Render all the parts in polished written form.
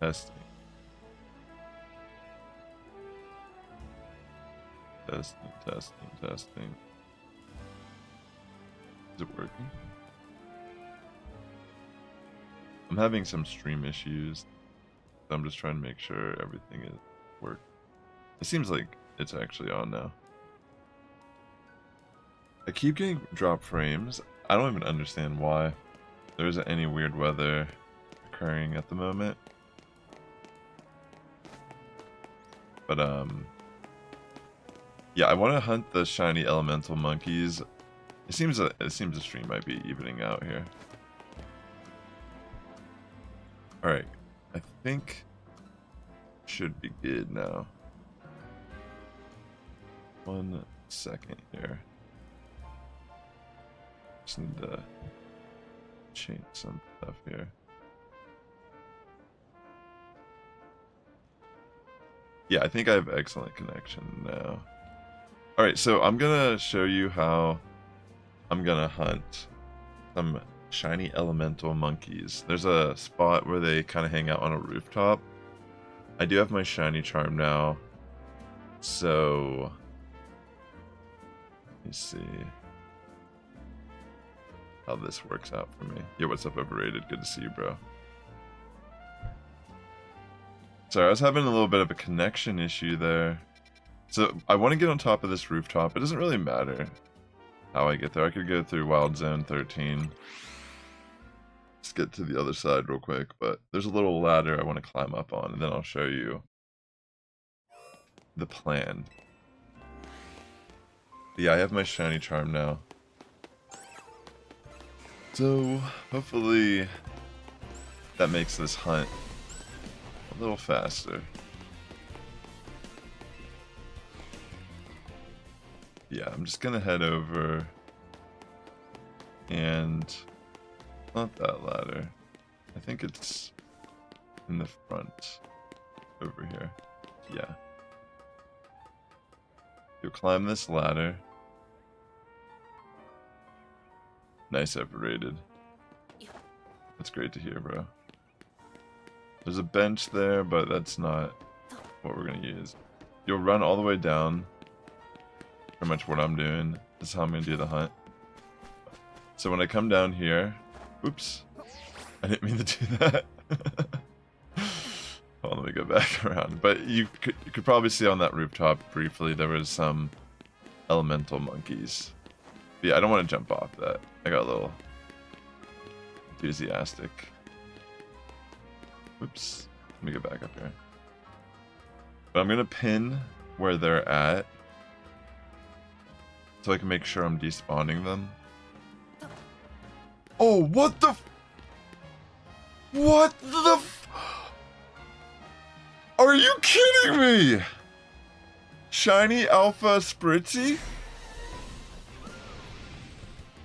Testing. Testing, testing, testing. Is it working? I'm having some stream issues. So I'm just trying to make sure everything is working. It seems like it's actually on now. I keep getting drop frames. I don't even understand why. There isn't any weird weather occurring at the moment. But yeah, I want to hunt the shiny elemental monkeys. It seems the stream might be evening out here. All right, I think should be good now. 1 second here. Just need to change some stuff here. Yeah, I think I have excellent connection now. Alright, so I'm gonna show you how I'm gonna hunt some shiny elemental monkeys. There's a spot where they kind of hang out on a rooftop. I do have my shiny charm now, so let me see how this works out for me. Yeah, what's up, Overrated? Good to see you, bro. Sorry, I was having a little bit of a connection issue there. So I want to get on top of this rooftop. It doesn't really matter how I get there. I could go through Wild Zone 13. Let's get to the other side real quick, but there's a little ladder I want to climb up on, and then I'll show you the plan. Yeah, I have my shiny charm now. So hopefully that makes this hunt a little faster. Yeah, I'm just gonna head over and not that ladder. I think it's in the front over here. Yeah. You'll climb this ladder. Nice, Overrated. That's great to hear, bro. There's a bench there, but that's not what we're gonna use. You'll run all the way down. Pretty much what I'm doing. This is how I'm gonna do the hunt. So when I come down here, oops, I didn't mean to do that. Hold on, let me go back around. But you could probably see on that rooftop briefly there was some elemental monkeys. But yeah, I don't want to jump off that. I got a little enthusiastic. Oops, let me get back up here. But I'm gonna pin where they're at, so I can make sure I'm despawning them. Oh, what the what the are you kidding me? Shiny Alpha Spritzy?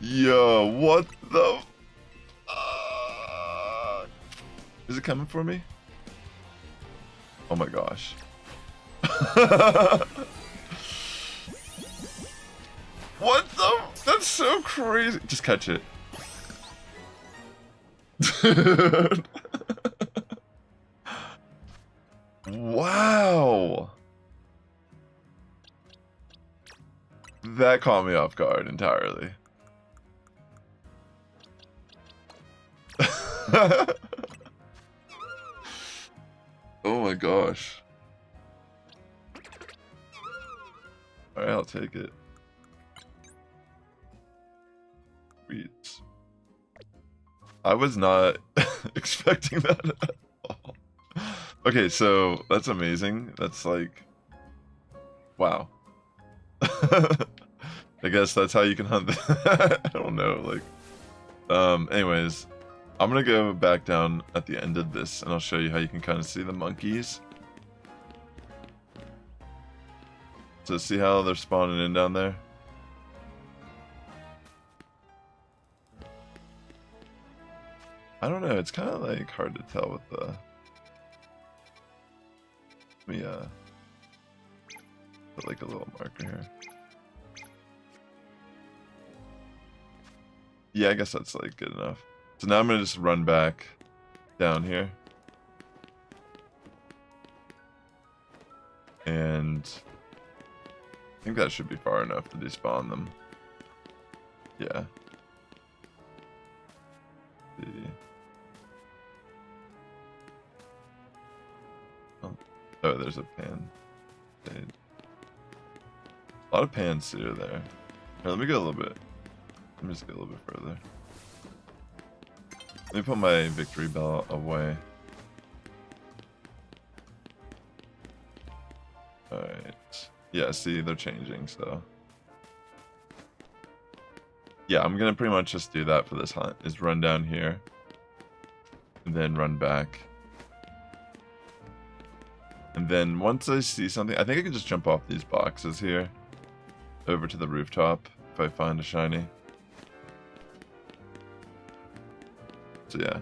Yo, what the is it coming for me? Oh my gosh. What the? That's so crazy. Just catch it. Dude. Wow. That caught me off guard entirely. Oh my gosh. Alright, I'll take it. Sweet. I was not expecting that at all. Okay, so that's amazing. That's like, wow. I guess that's how you can hunt that. I don't know, like, anyways, I'm gonna go back down at the end of this and I'll show you how you can kind of see the monkeys. So see how they're spawning in down there? I don't know, it's kind of like hard to tell with the... Let me put like a little marker here. Yeah, I guess that's like good enough. So now I'm gonna just run back down here. and I think that should be far enough to despawn them. Yeah. Oh, there's a pan. A lot of Pansear there. Here, let me go a little bit. Let me just get a little bit further. Let me put my victory bell away. Alright. Yeah, see, they're changing, so. Yeah, I'm gonna pretty much just do that for this hunt, is run down here. And then run back. And then once I see something, I think I can just jump off these boxes here. Over to the rooftop, if I find a shiny. So yeah,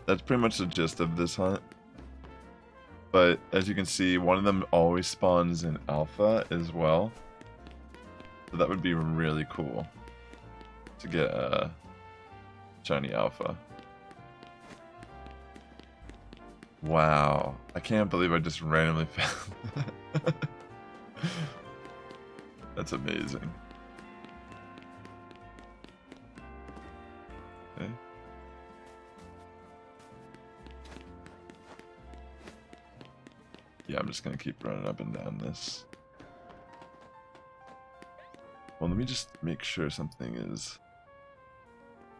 that's pretty much the gist of this hunt. But as you can see, one of them always spawns in alpha as well. So that would be really cool to get a shiny alpha. Wow, I can't believe I just randomly found that. That's amazing. Okay. Yeah, I'm just gonna keep running up and down this. Well, let me just make sure something is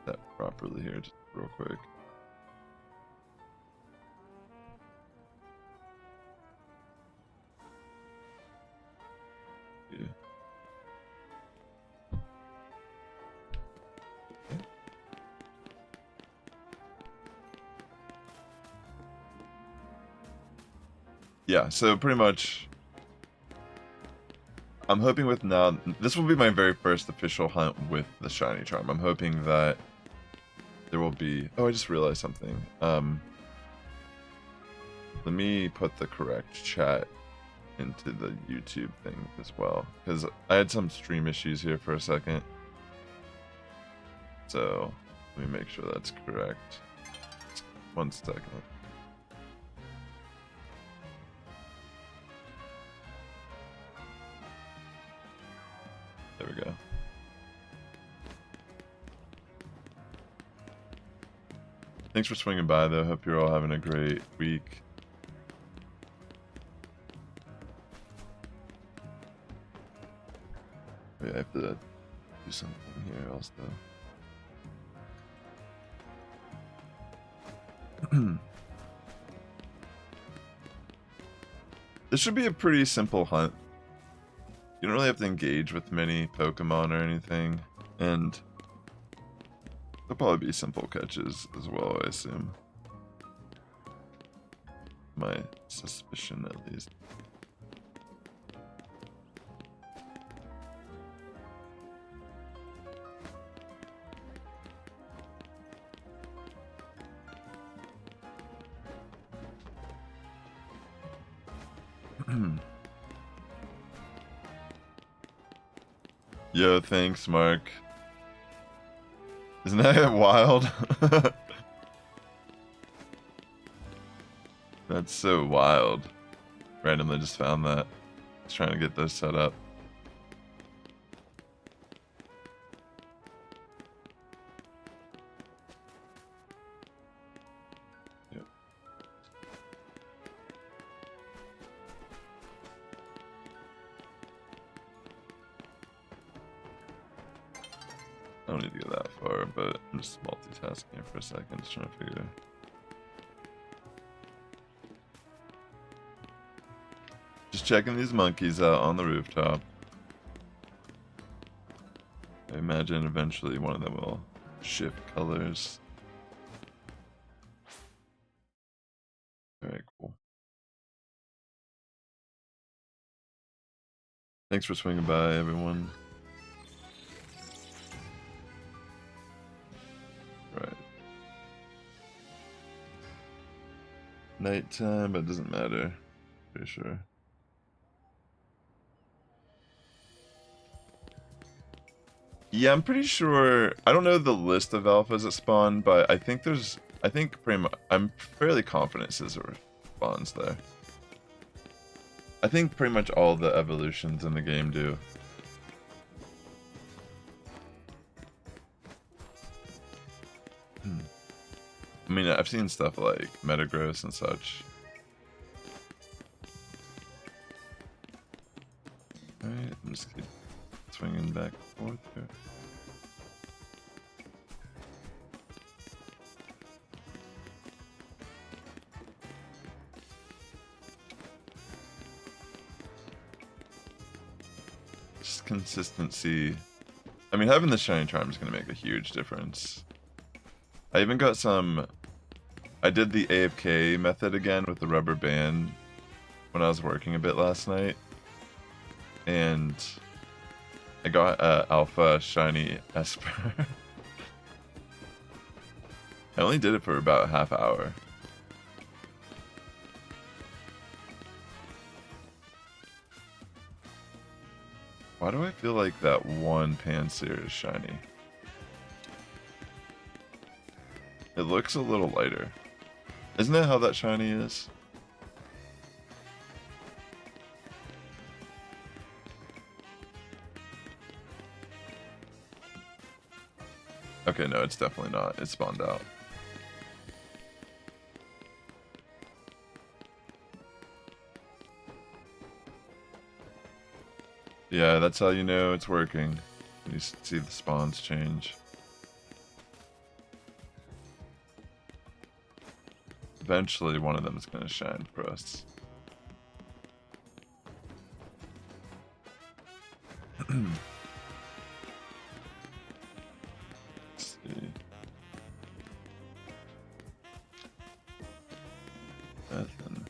set properly here, just real quick. Yeah. Yeah, so pretty much I'm hoping with now, this will be my very first official hunt with the shiny charm. I'm hoping that there will be, oh, I just realized something. Let me put the correct chat into the YouTube thing as well, because I had some stream issues here for a second. So let me make sure that's correct. 1 second. There we go. Thanks for swinging by though. Hope you're all having a great week. Wait, I have to do something here also. This should be a pretty simple hunt. You don't really have to engage with many Pokemon or anything, and there'll probably be simple catches as well, I assume. My suspicion, at least. Yo, thanks, Mark. Isn't that wild? That's so wild. Randomly just found that. Just trying to get those set up. Yep. I don't need to go that far, but I'm just multitasking here for a second, just trying to figure. Just checking these monkeys out on the rooftop. I imagine eventually one of them will shift colors. Very cool. Thanks for swinging by, everyone. Right. Nighttime, but it doesn't matter. Pretty sure. Yeah, I'm pretty sure. I don't know the list of alphas that spawn, but I think there's. I think pretty much. I'm fairly confident Scissor spawns there. I think pretty much all the evolutions in the game do. I mean, I've seen stuff like Metagross and such. Alright, I'm just keep swinging back and forth here. Just consistency. I mean, having the shiny charm is going to make a huge difference. I even got some... I did the AFK method again with the rubber band when I was working a bit last night. And I got Alpha Shiny Esper. I only did it for about a half hour. Why do I feel like that one Pansear is shiny? It looks a little lighter. Isn't that how that shiny is? Okay, no, it's definitely not. It spawned out. Yeah, that's how you know it's working. You see the spawns change. Eventually, one of them is going to shine for us. Let's see. Nothing.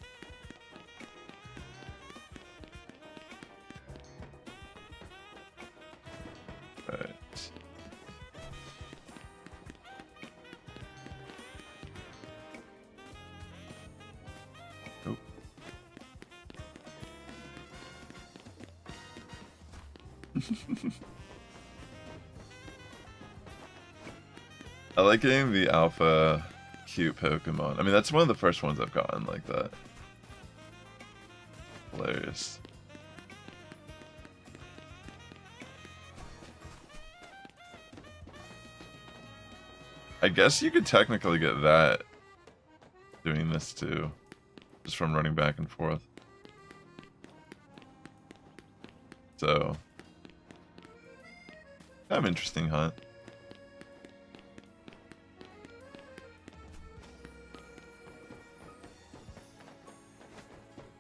Right. Oh. I like getting the alpha cute Pokemon. I mean, that's one of the first ones I've gotten like that. Hilarious. I guess you could technically get that doing this too, just from running back and forth. So, kind of interesting hunt.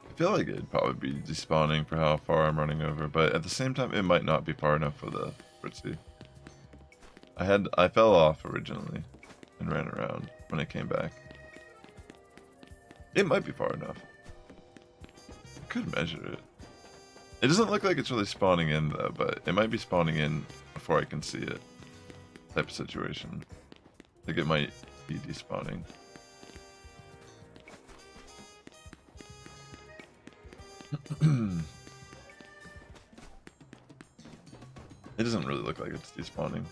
I feel like it'd probably be despawning for how far I'm running over, but at the same time, it might not be far enough for the Fritzy. I fell off originally and ran around when I came back. It might be far enough. I could measure it. It doesn't look like it's really spawning in though, but it might be spawning in before I can see it. Type of situation. Like it might be despawning. It doesn't really look like it's despawning.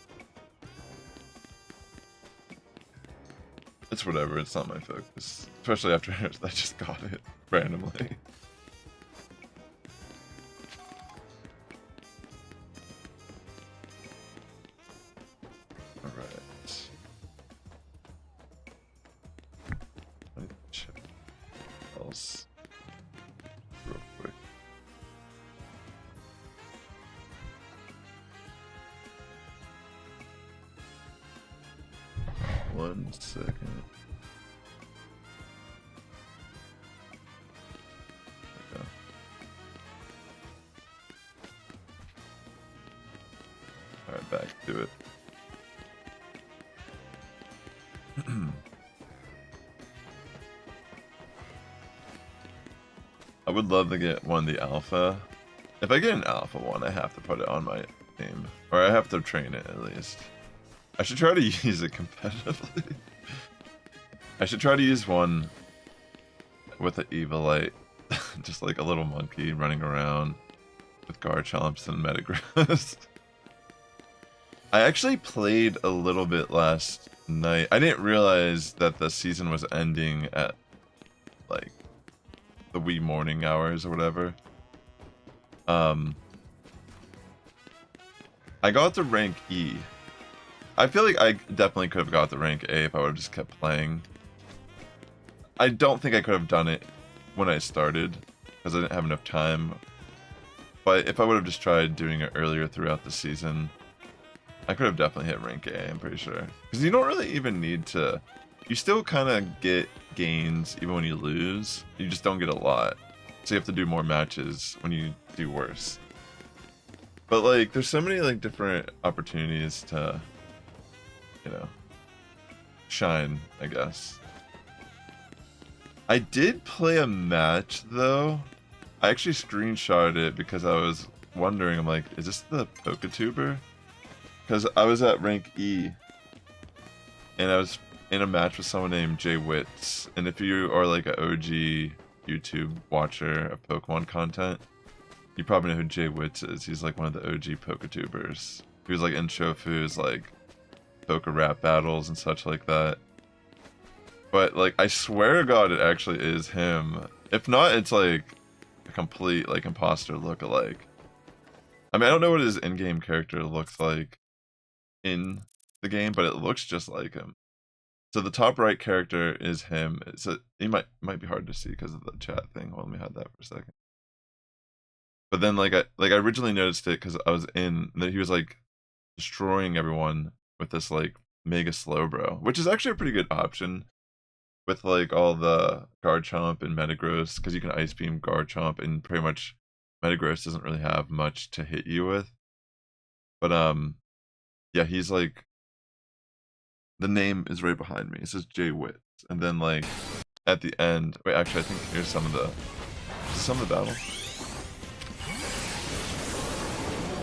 It's whatever, it's not my focus. Especially after I just got it randomly. Alright. Let me check what else real quick. One second. Okay. Alright, back to it. I would love to get one the alpha. If I get an alpha one, I have to put it on my team. Or I have to train it at least. I should try to use it competitively. I should try to use one with an Evilite. Just like a little monkey running around with Garchomps and Metagross. I actually played a little bit last night. I didn't realize that the season was ending at like the wee morning hours or whatever. I got to rank E. I feel like I definitely could have got to rank A if I would have just kept playing. I don't think I could have done it when I started, because I didn't have enough time. But if I would have just tried doing it earlier throughout the season, I could have definitely hit rank A, I'm pretty sure. Because you don't really even need to... You still kind of get gains even when you lose. You just don't get a lot. So you have to do more matches when you do worse. But like, there's so many like different opportunities to, you know, shine, I guess. I did play a match though. I actually screenshotted it because I was wondering, I'm like, is this the Poketuber? Because I was at rank E, and I was in a match with someone named Jay Witz. And if you are like an OG YouTube watcher of Pokemon content, you probably know who Jay Witz is. He's like one of the OG Poketubers. He was like in Shofu's like Poke rap battles and such like that. But like, I swear to God, it actually is him. If not, it's like a complete like imposter lookalike. I mean, I don't know what his in-game character looks like in the game, but it looks just like him. So the top right character is him. He might be hard to see because of the chat thing. Well, let me hide that for a second. But then I originally noticed it because I was in that he was like destroying everyone with this like mega Slowbro, which is actually a pretty good option with like all the Garchomp and Metagross, because you can Ice Beam Garchomp and pretty much Metagross doesn't really have much to hit you with. But yeah, he's like, the name is right behind me. It says Jay Witt, and then like at the end, wait, actually I think here's some of the battle.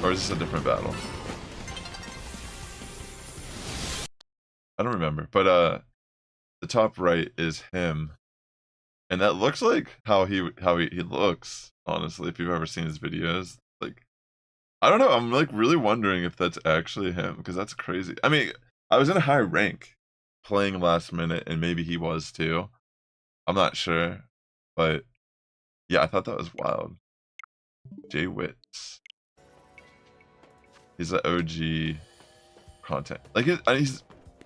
Or is this a different battle? I don't remember, but the top right is him, and that looks like how he looks. Honestly, if you've ever seen his videos, like, I don't know, I'm like really wondering if that's actually him, because that's crazy. I mean, I was in a high rank playing last minute, and maybe he was too. I'm not sure, but yeah, I thought that was wild. Jay Witz. He's an OG content. Like I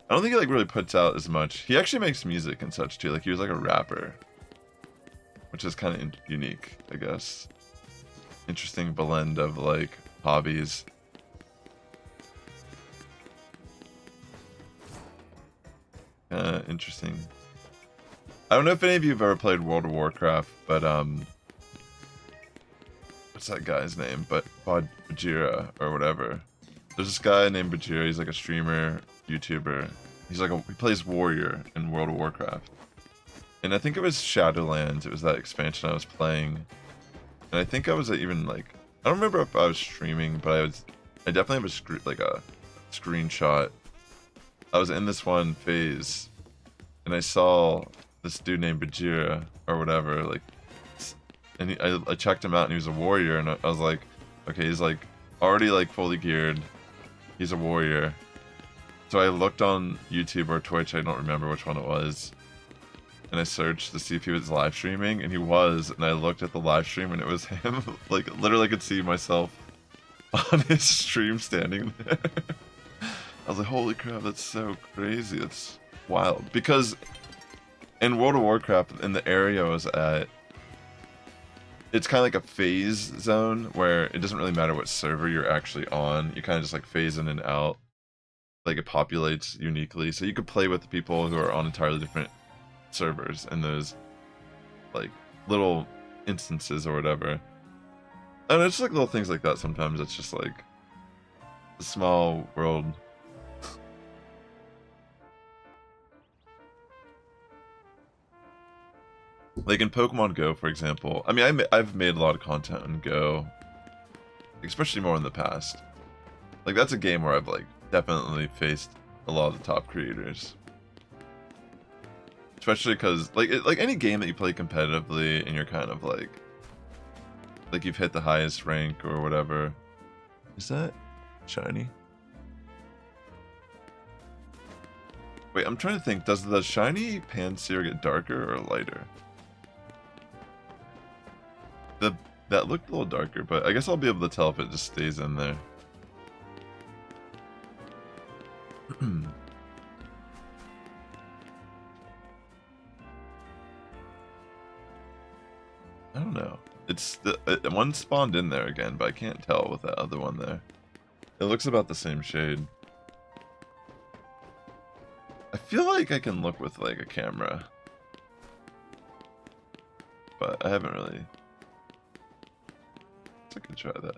don't think he like really puts out as much. He actually makes music and such too. Like he was like a rapper, which is kind of unique, I guess. Interesting blend of like hobbies. Interesting. I don't know if any of you have ever played World of Warcraft, but what's that guy's name? But Bajira or whatever. There's this guy named Bajira. He's like a streamer, YouTuber. He's like he plays warrior in World of Warcraft. And I think it was Shadowlands. It was that expansion I was playing. And I think I was even like, I don't remember if I was streaming, but I definitely have a screenshot. I was in this one phase, and I saw this dude named Bajira or whatever, like, and I checked him out, and he was a warrior, and I was like, okay, he's like already like fully geared. He's a warrior. So I looked on YouTube or Twitch, I don't remember which one it was, and I searched to see if he was live streaming, and he was, and I looked at the live stream, and it was him. Like, literally I could see myself on his stream standing there. I was like, holy crap, that's so crazy. It's wild. Because in World of Warcraft, in the area I was at, it's kind of like a phase zone where it doesn't really matter what server you're actually on. You kind of just like phase in and out. Like it populates uniquely. So you could play with people who are on entirely different servers in those like little instances or whatever. And it's like little things like that sometimes. It's just like a small world. Like in Pokemon Go, for example. I mean, I've made a lot of content on Go, especially more in the past. Like that's a game where I've like definitely faced a lot of the top creators. Especially because like any game that you play competitively and you're kind of like you've hit the highest rank or whatever. Is that shiny? Wait, I'm trying to think. Does the shiny Pansear get darker or lighter? That looked a little darker, but I guess I'll be able to tell if it just stays in there. I don't know. It's one spawned in there again, but I can't tell with that other one there. It looks about the same shade. I feel like I can look with like a camera, but I haven't really. I could try that.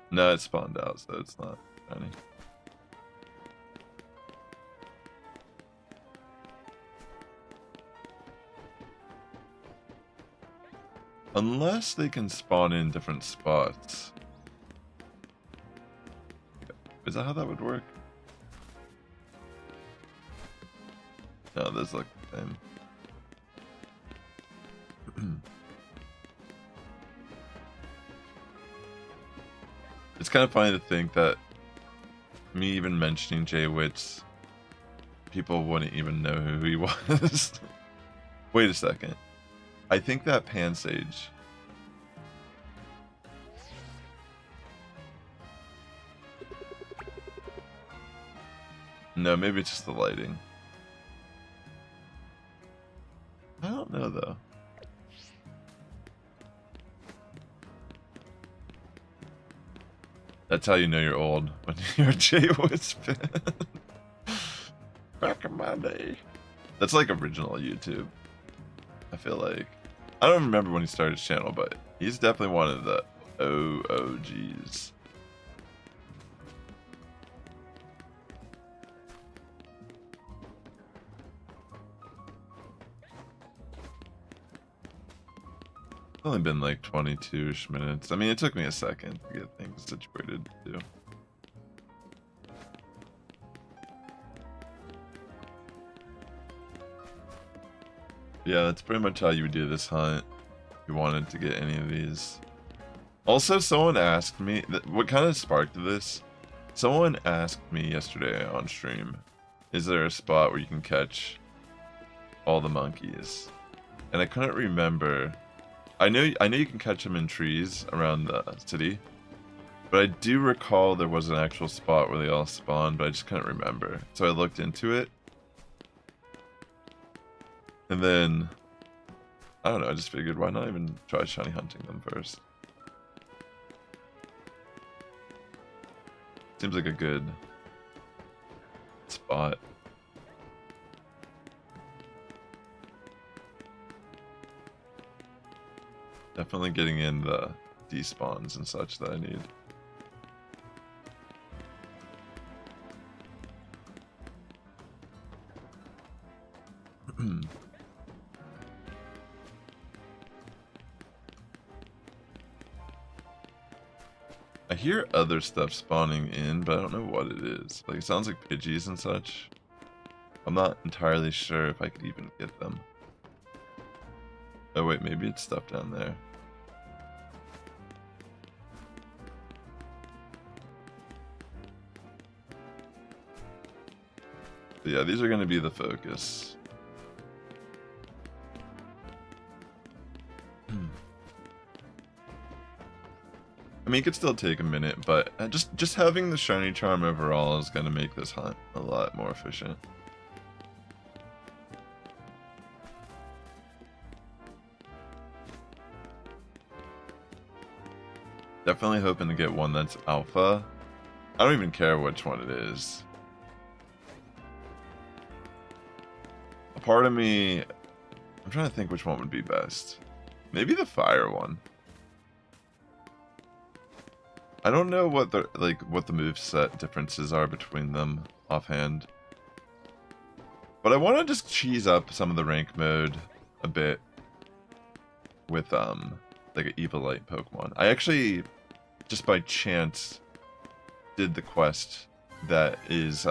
No, it spawned out, so it's not shiny. Unless they can spawn in different spots. Is that how that would work? No, those look the same. It's kind of funny to think that me even mentioning Jay Witz, people wouldn't even know who he was. Wait a second. I think that Pansage. No, maybe it's just the lighting. I don't know though. That's how you know you're old, when you're a Jay Witz fan. Back in my day. That's like original YouTube. I feel like. I don't remember when he started his channel, but he's definitely one of the OGs. It's only been like 22-ish minutes. I mean, it took me a second to get things situated too. Yeah, that's pretty much how you would do this hunt if you wanted to get any of these. Also, someone asked me, what kind of sparked this? Someone asked me yesterday on stream, is there a spot where you can catch all the monkeys? And I couldn't remember. I know you can catch them in trees around the city, but I do recall there was an actual spot where they all spawned, but I just couldn't remember. So I looked into it. And then, I don't know, I just figured why not even try shiny hunting them first. Seems like a good spot. Definitely getting in the despawns and such that I need. I hear other stuff spawning in, but I don't know what it is. Like, it sounds like Pidgeys and such. I'm not entirely sure if I could even get them. Oh wait, maybe it's stuff down there. But yeah, these are going to be the focus. I mean, it could still take a minute, but just having the shiny charm overall is going to make this hunt a lot more efficient. Definitely hoping to get one that's alpha. I don't even care which one it is. A part of me, I'm trying to think which one would be best. Maybe the fire one. I don't know what the moveset differences are between them offhand. But I want to just cheese up some of the rank mode a bit with like an Evilite Pokemon. I actually just by chance did the quest that is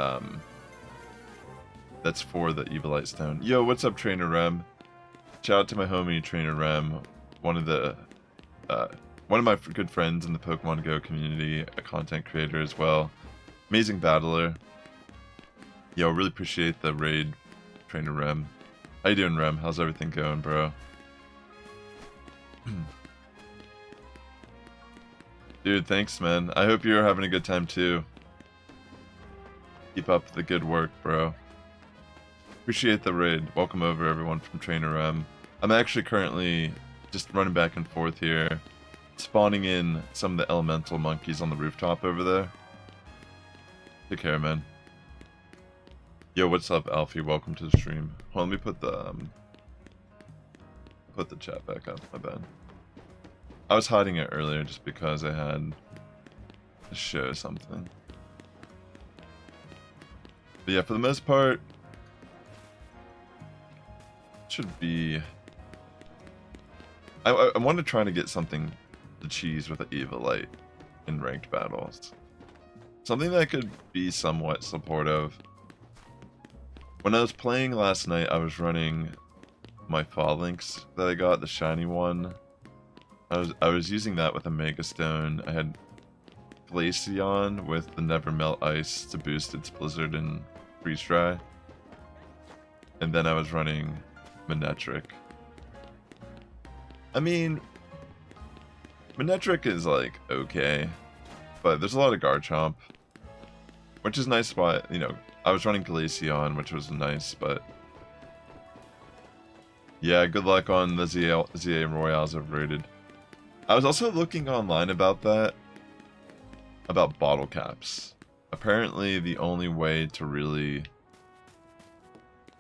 that's for the Evilite Stone. Yo, what's up, Trainer Rem? Shout out to my homie Trainer Rem, one of my good friends in the Pokemon Go community, a content creator as well. Amazing battler. Yo, really appreciate the raid, Trainer Rem. How you doing, Rem? How's everything going, bro? Dude, thanks, man. I hope you're having a good time too. Keep up the good work, bro. Appreciate the raid. Welcome over, everyone from Trainer M. I'm actually currently just running back and forth here, spawning in some of the elemental monkeys on the rooftop over there. Take care, man. Yo, what's up, Alfie? Welcome to the stream. Hold on, let me put the chat back up. My bad. I was hiding it earlier just because I had to show something. But yeah, for the most part, it should be. I want to try to get something to cheese with an Eva Light in ranked battles. Something that could be somewhat supportive. When I was playing last night, I was running my Phalanx that I got, the shiny one. I was using that with a Mega Stone. I had Glaceon with the Never Melt Ice to boost its Blizzard and Freeze Dry. And then I was running Manectric. I mean, Manectric is like okay, but there's a lot of Garchomp, which is nice. But you know, I was running Glaceon, which was nice, but yeah, good luck on the ZA Royales overrated. I was also looking online about that, about bottle caps. Apparently, the only way to really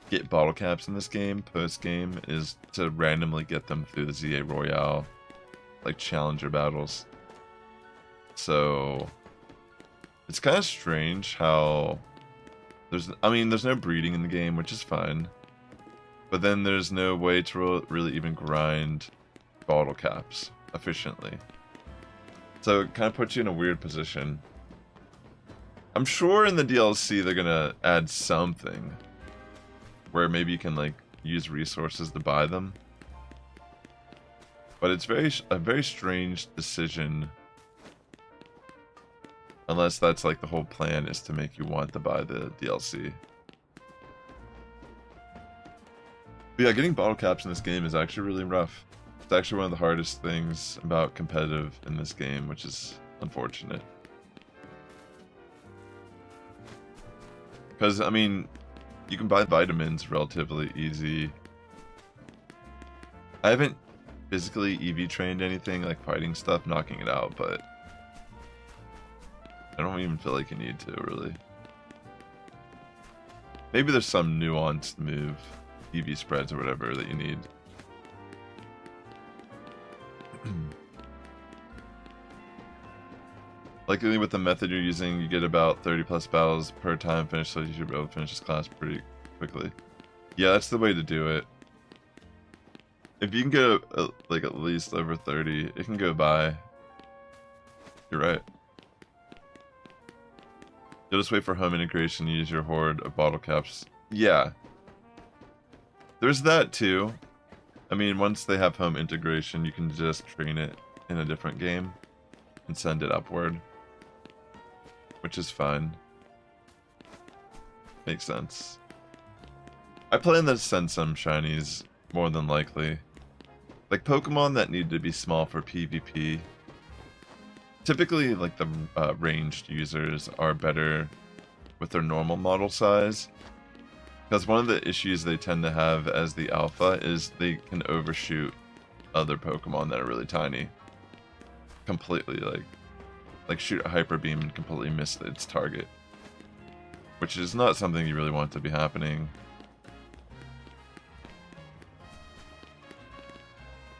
get bottle caps in this game, post-game, is to randomly get them through the ZA Royale, like challenger battles. So, it's kind of strange how there's no breeding in the game, which is fine. But then there's no way to really even grind bottle caps efficiently. So it kind of puts you in a weird position. I'm sure in the DLC they're gonna add something where maybe you can like use resources to buy them. But it's a very strange decision. Unless that's like the whole plan is to make you want to buy the DLC. But yeah, getting bottle caps in this game is actually really rough. It's actually one of the hardest things about competitive in this game, which is unfortunate. Because, I mean, you can buy vitamins relatively easy. I haven't physically EV trained anything, like fighting stuff, knocking it out, but I don't even feel like you need to, really. Maybe there's some nuanced move, EV spreads or whatever, that you need. Likely with the method you're using, you get about 30 plus battles per time finish, so you should be able to finish this class pretty quickly. Yeah, that's the way to do it. If you can get like at least over 30, it can go by. You're right. You'll just wait for home integration and use your horde of bottle caps. Yeah. There's that too. I mean, once they have home integration, you can just train it in a different game and send it upward. Which is fine. Makes sense. I plan to send some shinies, more than likely. Like Pokemon that need to be small for PvP. Typically, like the ranged users are better with their normal model size. Because one of the issues they tend to have as the alpha is they can overshoot other Pokemon that are really tiny. Completely, like shoot a Hyper Beam and completely miss its target. Which is not something you really want to be happening.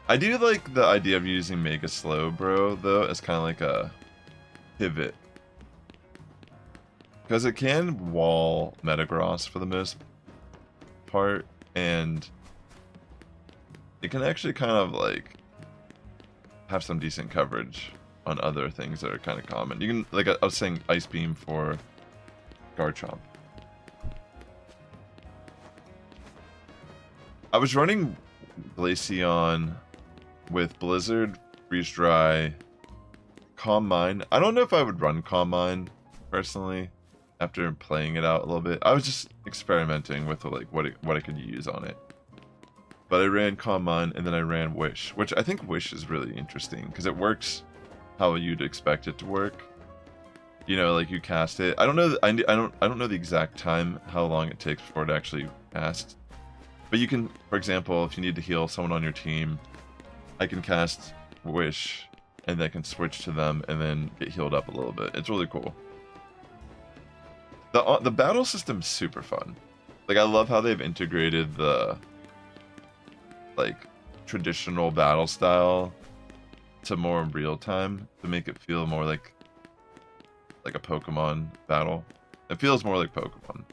I do like the idea of using Mega Slowbro, though, as kind of like a pivot. Because it can wall Metagross for the most part, and it can actually kind of like have some decent coverage on other things that are kind of common. You can, like I was saying, Ice Beam for Garchomp. I was running Glaceon with Blizzard, Freeze Dry, Calm Mind. I don't know if I would run Calm Mind personally after playing it out a little bit. I was just experimenting with like what I could use on it. But I ran Calm Mind and then I ran Wish, which I think Wish is really interesting because it works how you'd expect it to work. You know, like you cast it. I don't know. I don't know the exact time how long it takes before it actually casts. But you can, for example, if you need to heal someone on your team, I can cast Wish, and then I can switch to them and then get healed up a little bit. It's really cool. The battle system's super fun. Like, I love how they've integrated the like traditional battle style to more real time to make it feel more like a Pokemon battle. It feels more like Pokemon.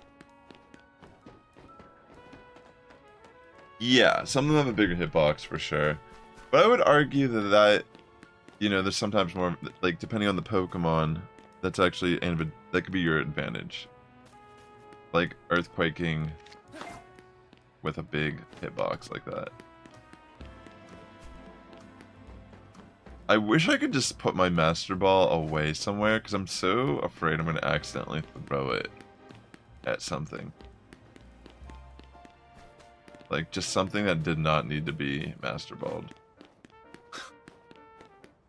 Yeah, some of them have a bigger hitbox for sure. But I would argue that you know, there's sometimes more, like, depending on the Pokemon, that's actually, that could be your advantage. Like, earthquaking with a big hitbox like that. I wish I could just put my Master Ball away somewhere, because I'm so afraid I'm going to accidentally throw it at something. Like, just something that did not need to be Master Balled.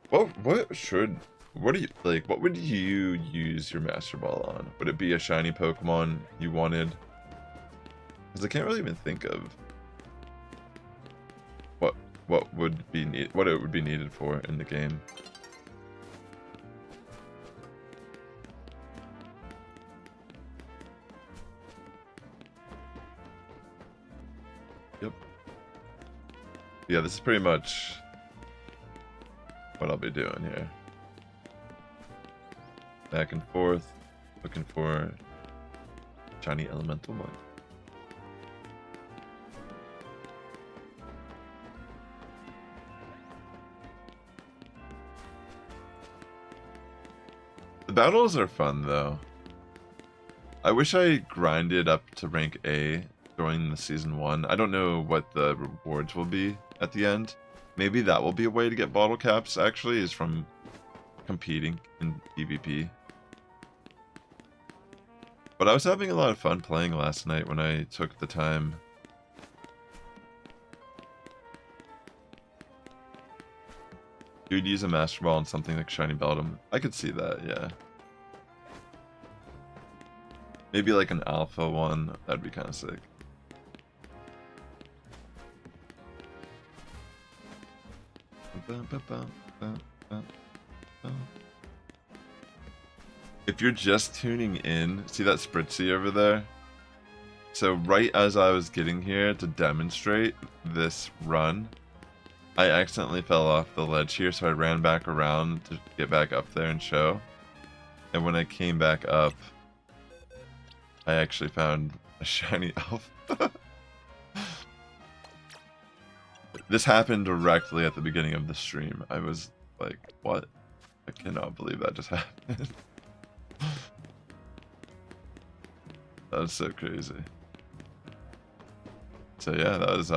What do you, like, what would you use your Master Ball on? Would it be a shiny Pokemon you wanted? Because I can't really even think of what it would be needed for in the game. Yep. Yeah, this is pretty much what I'll be doing here. Back and forth, looking for shiny elemental one. The battles are fun though. I wish I grinded up to rank A during the season 1. I don't know what the rewards will be at the end. Maybe that will be a way to get bottle caps actually, is from competing in PvP. But I was having a lot of fun playing last night when I took the time. You'd use a Master Ball on something like Shiny Beldum. I could see that, yeah. Maybe like an alpha one, that'd be kind of sick. If you're just tuning in, see that Spritzy over there? So right as I was getting here to demonstrate this run, I accidentally fell off the ledge here, so I ran back around to get back up there and show. And when I came back up, I actually found a shiny alpha. This happened directly at the beginning of the stream. I was like, what? I cannot believe that just happened. That was so crazy. So yeah, that was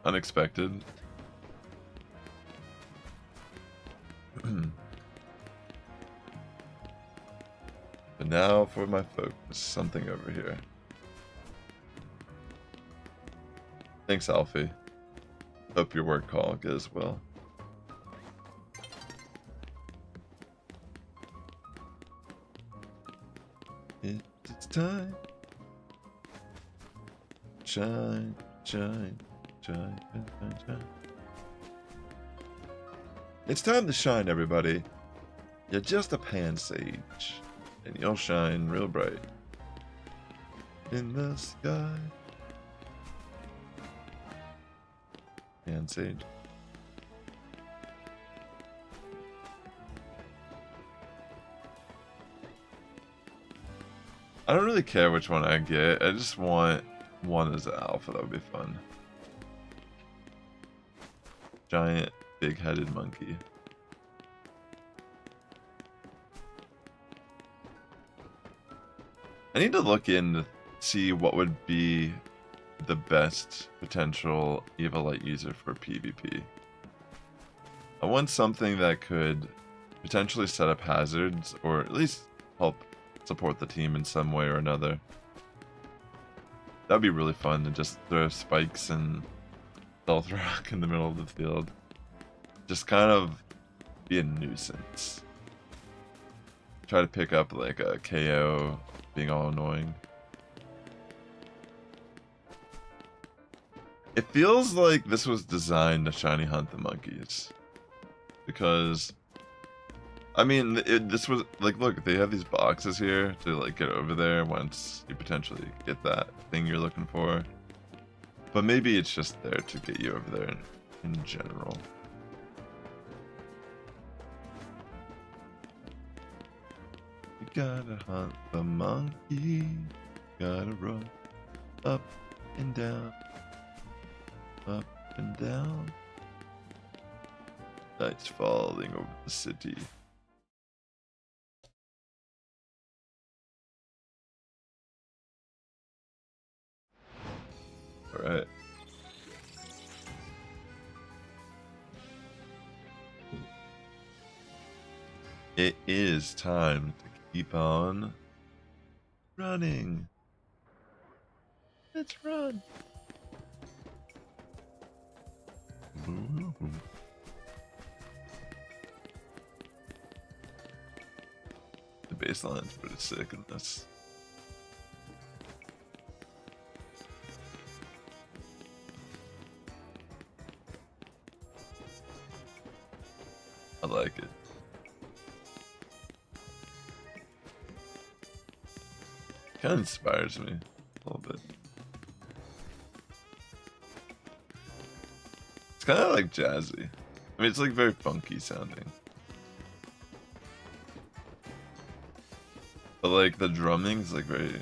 unexpected. But now for my focus, something over here. Thanks, Alfie. Hope your work call goes well. It's time. Shine, shine, shine, shine, shine. It's time to shine, everybody. You're just a pan sage, and you'll shine real bright in the sky. Pan sage. I don't really care which one I get. I just want one as an alpha. That would be fun. Giant, big-headed monkey. I need to look in to see what would be the best potential Evolite user for PvP. I want something that could potentially set up hazards, or at least help support the team in some way or another. That'd be really fun to just throw spikes and stealth rock in the middle of the field. Just kind of be a nuisance. Try to pick up like a KO being all annoying. It feels like this was designed to shiny hunt the monkeys. Because, I mean, this was, like, look, they have these boxes here to, like, get over there once you potentially get that thing you're looking for. But maybe it's just there to get you over there in general. You gotta hunt the monkey, gotta run up and down, up and down. Night's falling over the city. Alright. It is time to keep on running. Let's run. The baseline's pretty sick in this. I like it. Kind of inspires me a little bit. It's kind of like jazzy. I mean, it's like very funky sounding. But like the drumming is like very,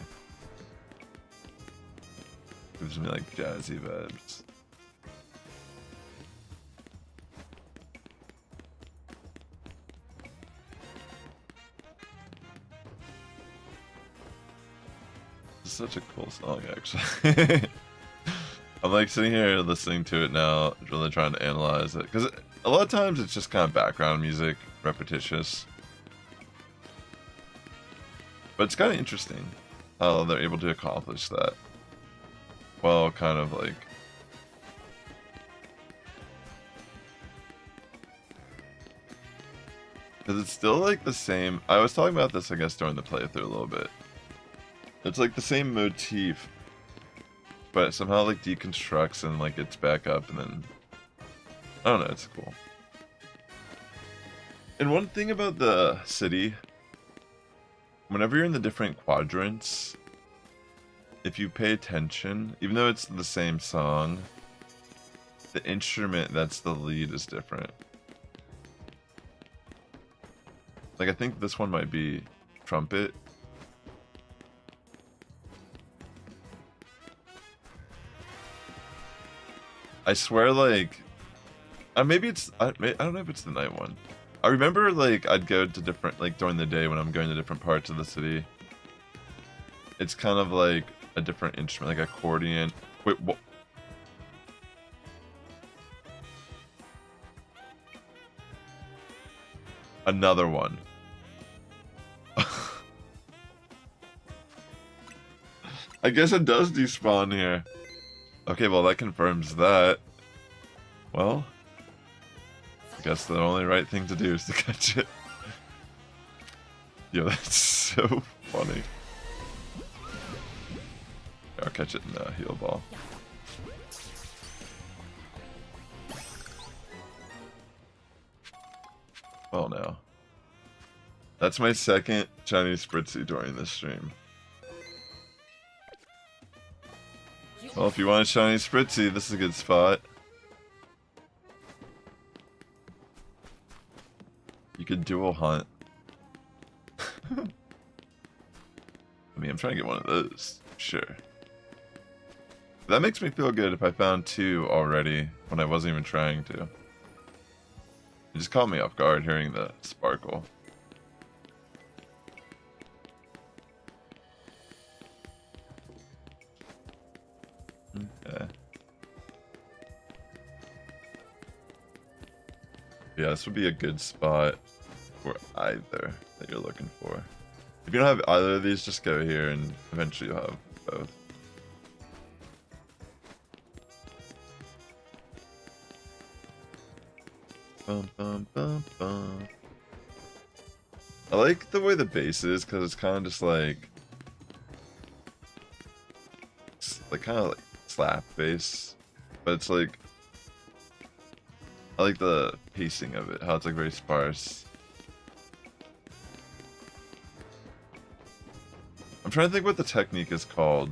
gives me like jazzy vibes. It's such a cool song, actually. I'm like sitting here listening to it now, really trying to analyze it, because a lot of times it's just kind of background music, repetitious. But it's kind of interesting how they're able to accomplish that while kind of like because it's still like the same. I was talking about this, I guess, during the playthrough a little bit. It's like the same motif, but it somehow like deconstructs and like gets back up, and then I don't know, it's cool. And one thing about the city, whenever you're in the different quadrants, if you pay attention, even though it's the same song, the instrument that's the lead is different. Like, I think this one might be trumpet. I swear, like, maybe it's, I don't know if it's the night one. I remember, like, I'd go to different, like, during the day when I'm going to different parts of the city. It's kind of like a different instrument, like accordion. Wait, what? Another one. I guess it does despawn here. Okay, well, that confirms that. Well, I guess the only right thing to do is to catch it. Yo, that's so funny. I'll catch it in the heal ball. Well, now. That's my second Chinese Spritzy during this stream. Well, if you want a shiny Spritzy, this is a good spot. You could dual hunt. I mean, I'm trying to get one of those. Sure. That makes me feel good if I found two already when I wasn't even trying to. It just caught me off guard hearing the sparkle. Okay. Yeah, this would be a good spot for either that you're looking for. If you don't have either of these, just go here and eventually you'll have both. Bum, bum, bum, bum. I like the way the base is because it's kind of just like kind of like slap bass, but it's like I like the pacing of it, how it's like very sparse. I'm trying to think what the technique is called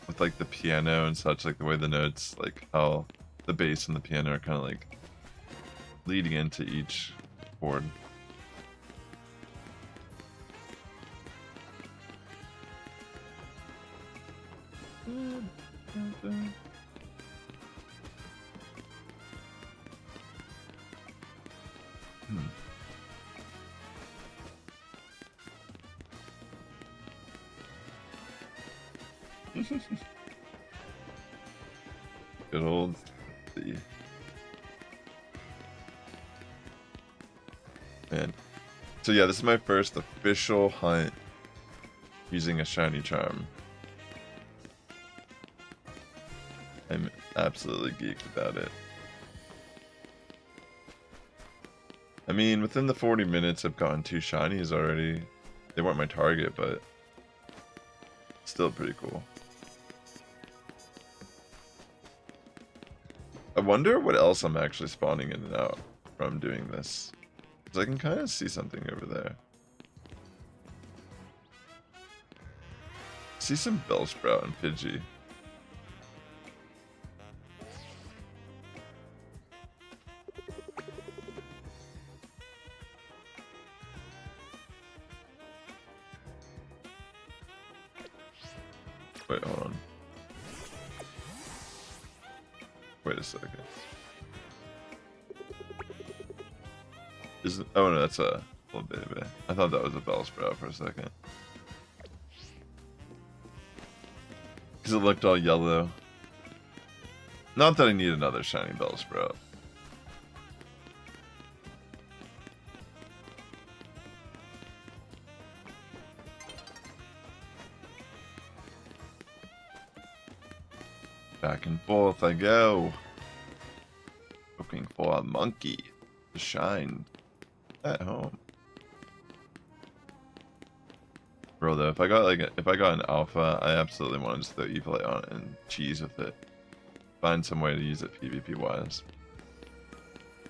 with like the piano and such, like the way the notes, like how the bass and the piano are kind of like leading into each chord. Good old C. Man. So yeah, this is my first official hunt using a shiny charm. I'm absolutely geeked about it. I mean, within the 40 minutes I've gotten 2 shinies already. They weren't my target, but still pretty cool. I wonder what else I'm actually spawning in and out from doing this. Because I can kind of see something over there. I see some Bellsprout and Pidgey. Wait, hold on. Wait a second. Oh no, that's a little baby. I thought that was a Bellsprout for a second. Because it looked all yellow. Not that I need another shiny Bellsprout. Back and forth I go. Looking for a monkey to shine at home. Bro, though, if I got an alpha, I absolutely want to just throw Evil on it and cheese with it. Find some way to use it PvP wise.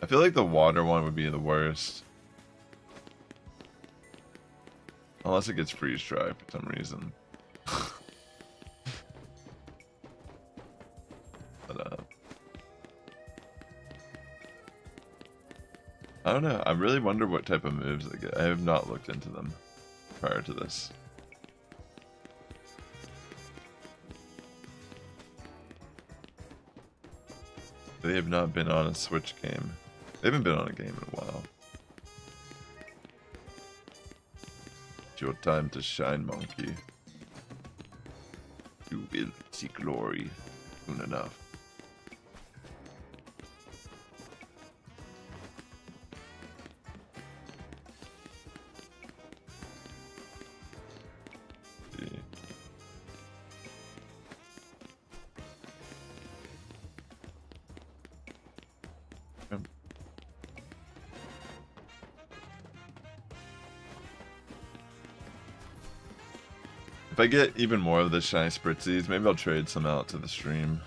I feel like the water one would be the worst. Unless it gets freeze dry for some reason. But I don't know. I really wonder what type of moves they get. I have not looked into them prior to this. They have not been on a Switch game. They haven't been on a game in a while. It's your time to shine, monkey. You will see glory soon enough. If I get even more of the shiny spritzies, maybe I'll trade some out to the stream.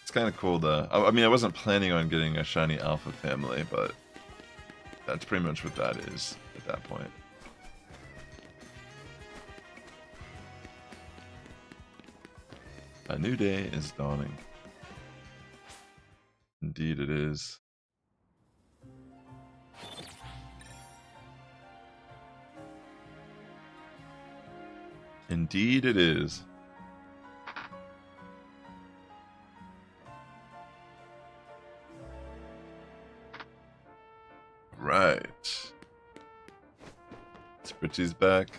It's kind of cool though. I mean, I wasn't planning on getting a shiny alpha family, but that's pretty much what that is at that point. A new day is dawning. Indeed it is. Indeed it is. Right. Spritzy's back.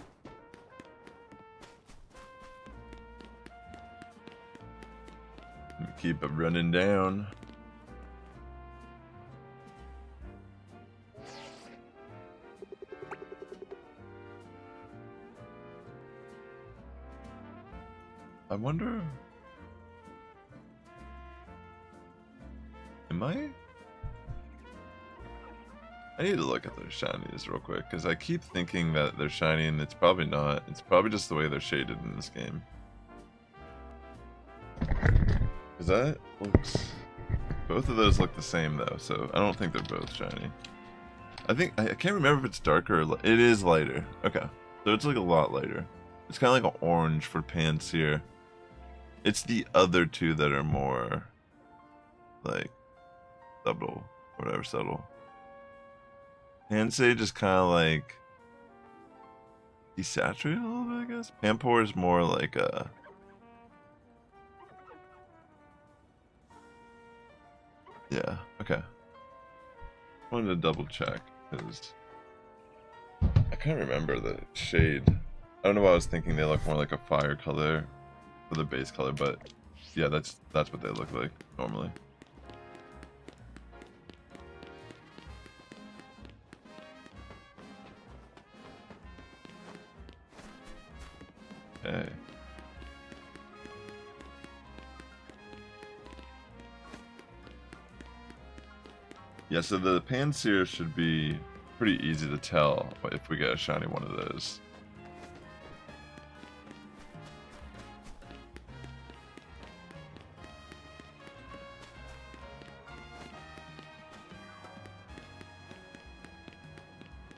Keep it running down. wonder... Am I? I need to look at their shinies real quick, because I keep thinking that they're shiny, and it's probably not. It's probably just the way they're shaded in this game. Because that looks... Both of those look the same, though, so I don't think they're both shiny. I think... I can't remember if it's darker or... It is lighter. Okay. So it's like a lot lighter. It's kind of like an orange for pants here. It's the other two that are more... like... subtle. Whatever, subtle. Pansage is kind of like... desaturated a little bit, I guess? Pampor is more like a... yeah, okay. Wanted to double check, because... I can't remember the shade. I don't know why I was thinking they look more like a fire color for the base color, but yeah, that's what they look like normally. Okay. Yeah, so the Panseer should be pretty easy to tell if we get a shiny one of those.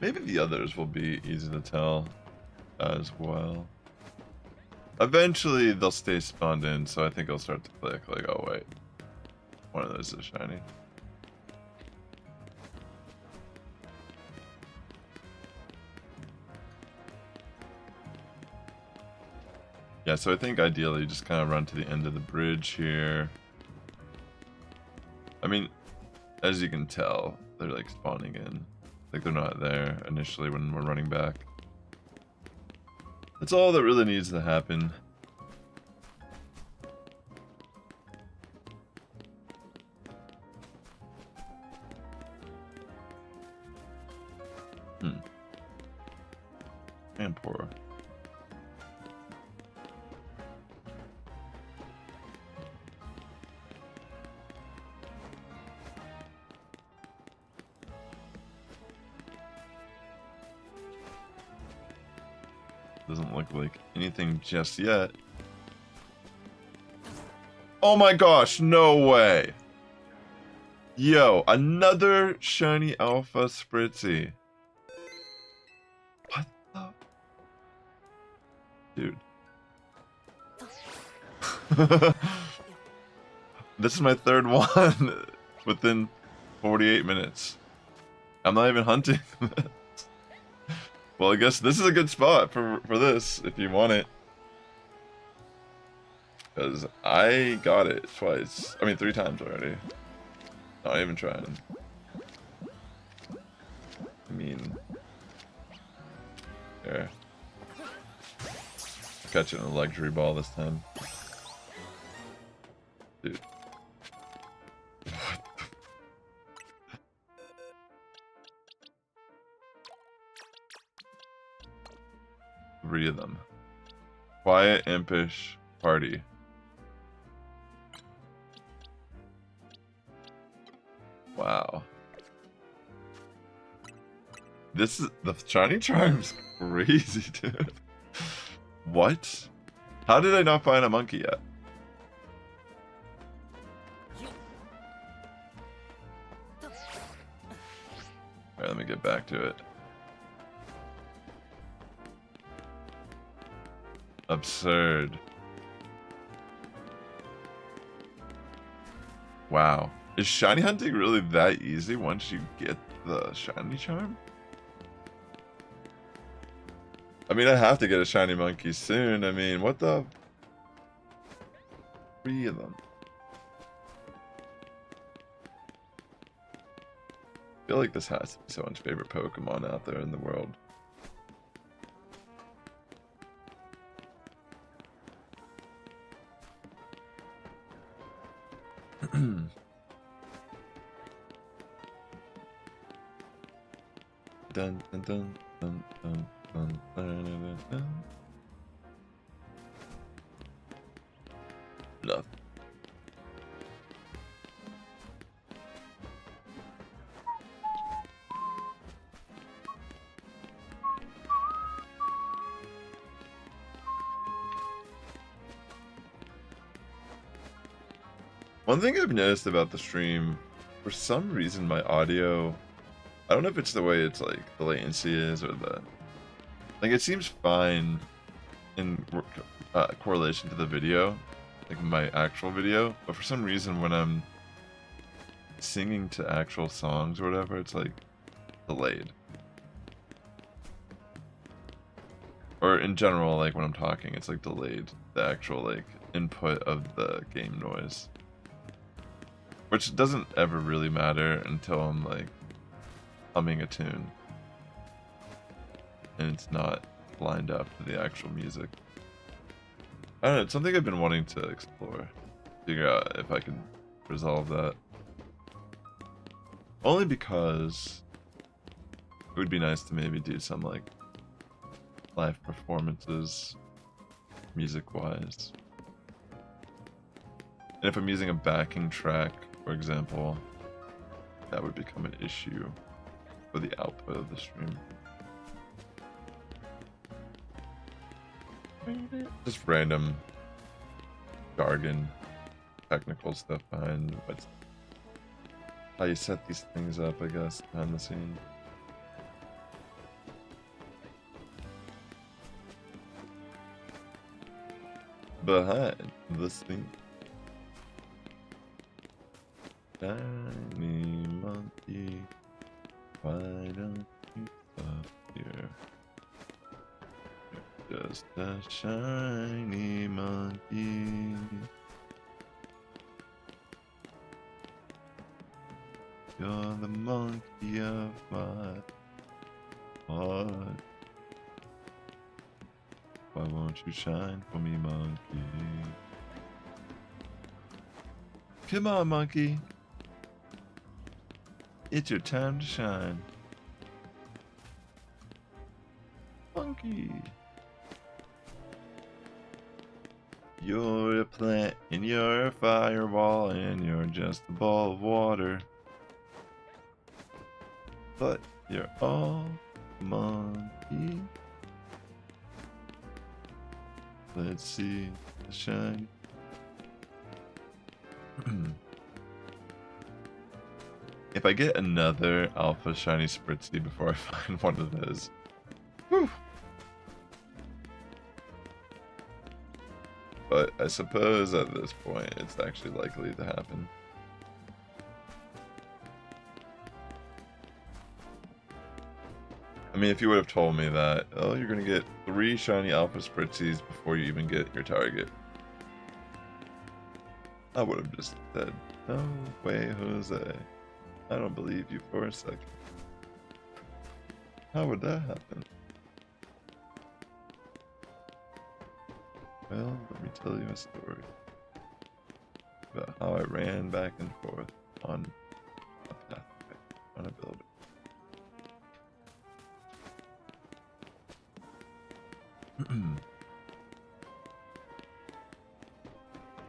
Maybe the others will be easy to tell as well. Eventually they'll stay spawned in, so I think I'll start to click like, oh wait, one of those is shiny. Yeah, so I think ideally you just kind of run to the end of the bridge here. I mean, as you can tell, they're like spawning in. Like they're not there initially when we're running back. That's all that really needs to happen. Ampora. Doesn't look like anything just yet. Oh my gosh, no way! Yo, another shiny Alpha Spritzy. What the? Dude. This is my third one within 48 minutes. I'm not even hunting. Well, I guess this is a good spot for this, if you want it. Because I got it twice. I mean, 3 times already. Not even trying. I mean... There. Catch it in a luxury ball this time. Dude. What the... 3 of them. Quiet, impish, party. Wow. This is... the shiny charm's crazy, dude. What? How did I not find a monkey yet? Alright, let me get back to it. Absurd. Wow. Is shiny hunting really that easy once you get the shiny charm? I mean, I have to get a shiny monkey soon. I mean, what the... 3 of them. I feel like this has to be someone's favorite Pokemon out there in the world. Dun, dun, dun, dun, dun, dun, dun, dun, dun. Nothing. One thing I've noticed about the stream, for some reason my audio, I don't know if it's the way it's like the latency is or the, like it seems fine in correlation to the video, like my actual video, but for some reason when I'm singing to actual songs or whatever, it's like delayed. Or in general, like when I'm talking, it's like delayed, the actual like input of the game noise. Which doesn't ever really matter until I'm like humming a tune. And it's not lined up to the actual music. I don't know, it's something I've been wanting to explore. Figure out if I can resolve that. Only because it would be nice to maybe do some like live performances, music-wise. And if I'm using a backing track, for example, that would become an issue for the output of the stream. Just random jargon, technical stuff behind what's how you set these things up, I guess, behind the scenes. Behind the scenes. Shiny monkey, why don't you stop here? You're just a shiny monkey. You're the monkey of my heart. Why won't you shine for me, monkey? Come on, monkey. It's your time to shine. Monkey. You're a plant and you're a fireball and you're just a ball of water. But you're all monkey. Let's see the shine. If I get another alpha shiny Spritzy before I find one of those. Whew. But I suppose at this point it's actually likely to happen. I mean, if you would have told me that, oh, you're gonna get 3 shiny alpha Spritzys before you even get your target, I would have just said, no way, Jose. I don't believe you for a second. How would that happen? Well, let me tell you a story about how I ran back and forth on a pathway, on a building.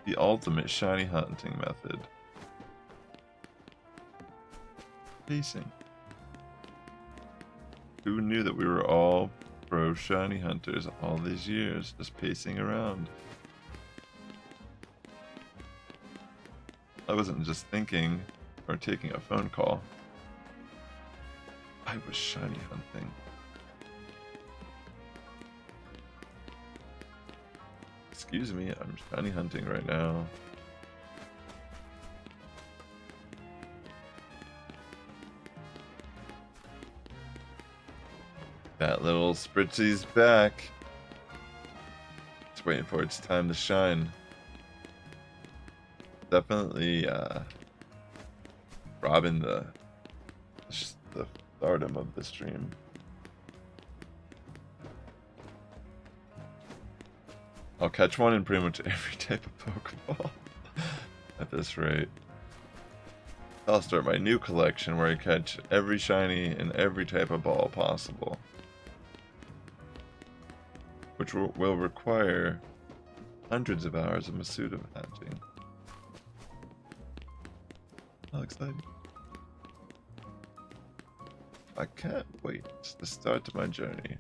The ultimate shiny hunting method. Pacing. Who knew that we were all pro shiny hunters all these years, just pacing around? I wasn't just thinking or taking a phone call. I was shiny hunting. Excuse me, I'm shiny hunting right now. That little Spritzy's back. Just waiting for its time to shine. Definitely robbing the stardom of the stream. I'll catch one in pretty much every type of Pokeball at this rate. I'll start my new collection where I catch every shiny in every type of ball possible. Which will require Hundreds of hours of Masuda hatching. How exciting. I can't wait to start my journey.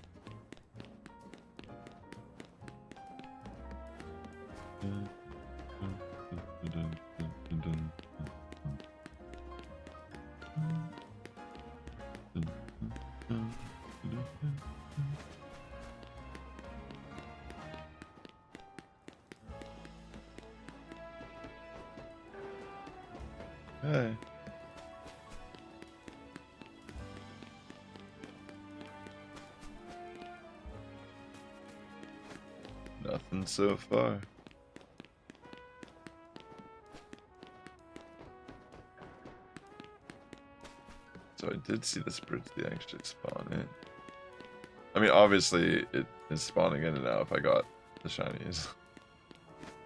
Hey. Nothing so far. So I did see the Spritzee actually spawn in. I mean, obviously it is spawning in and out if I got the shinies.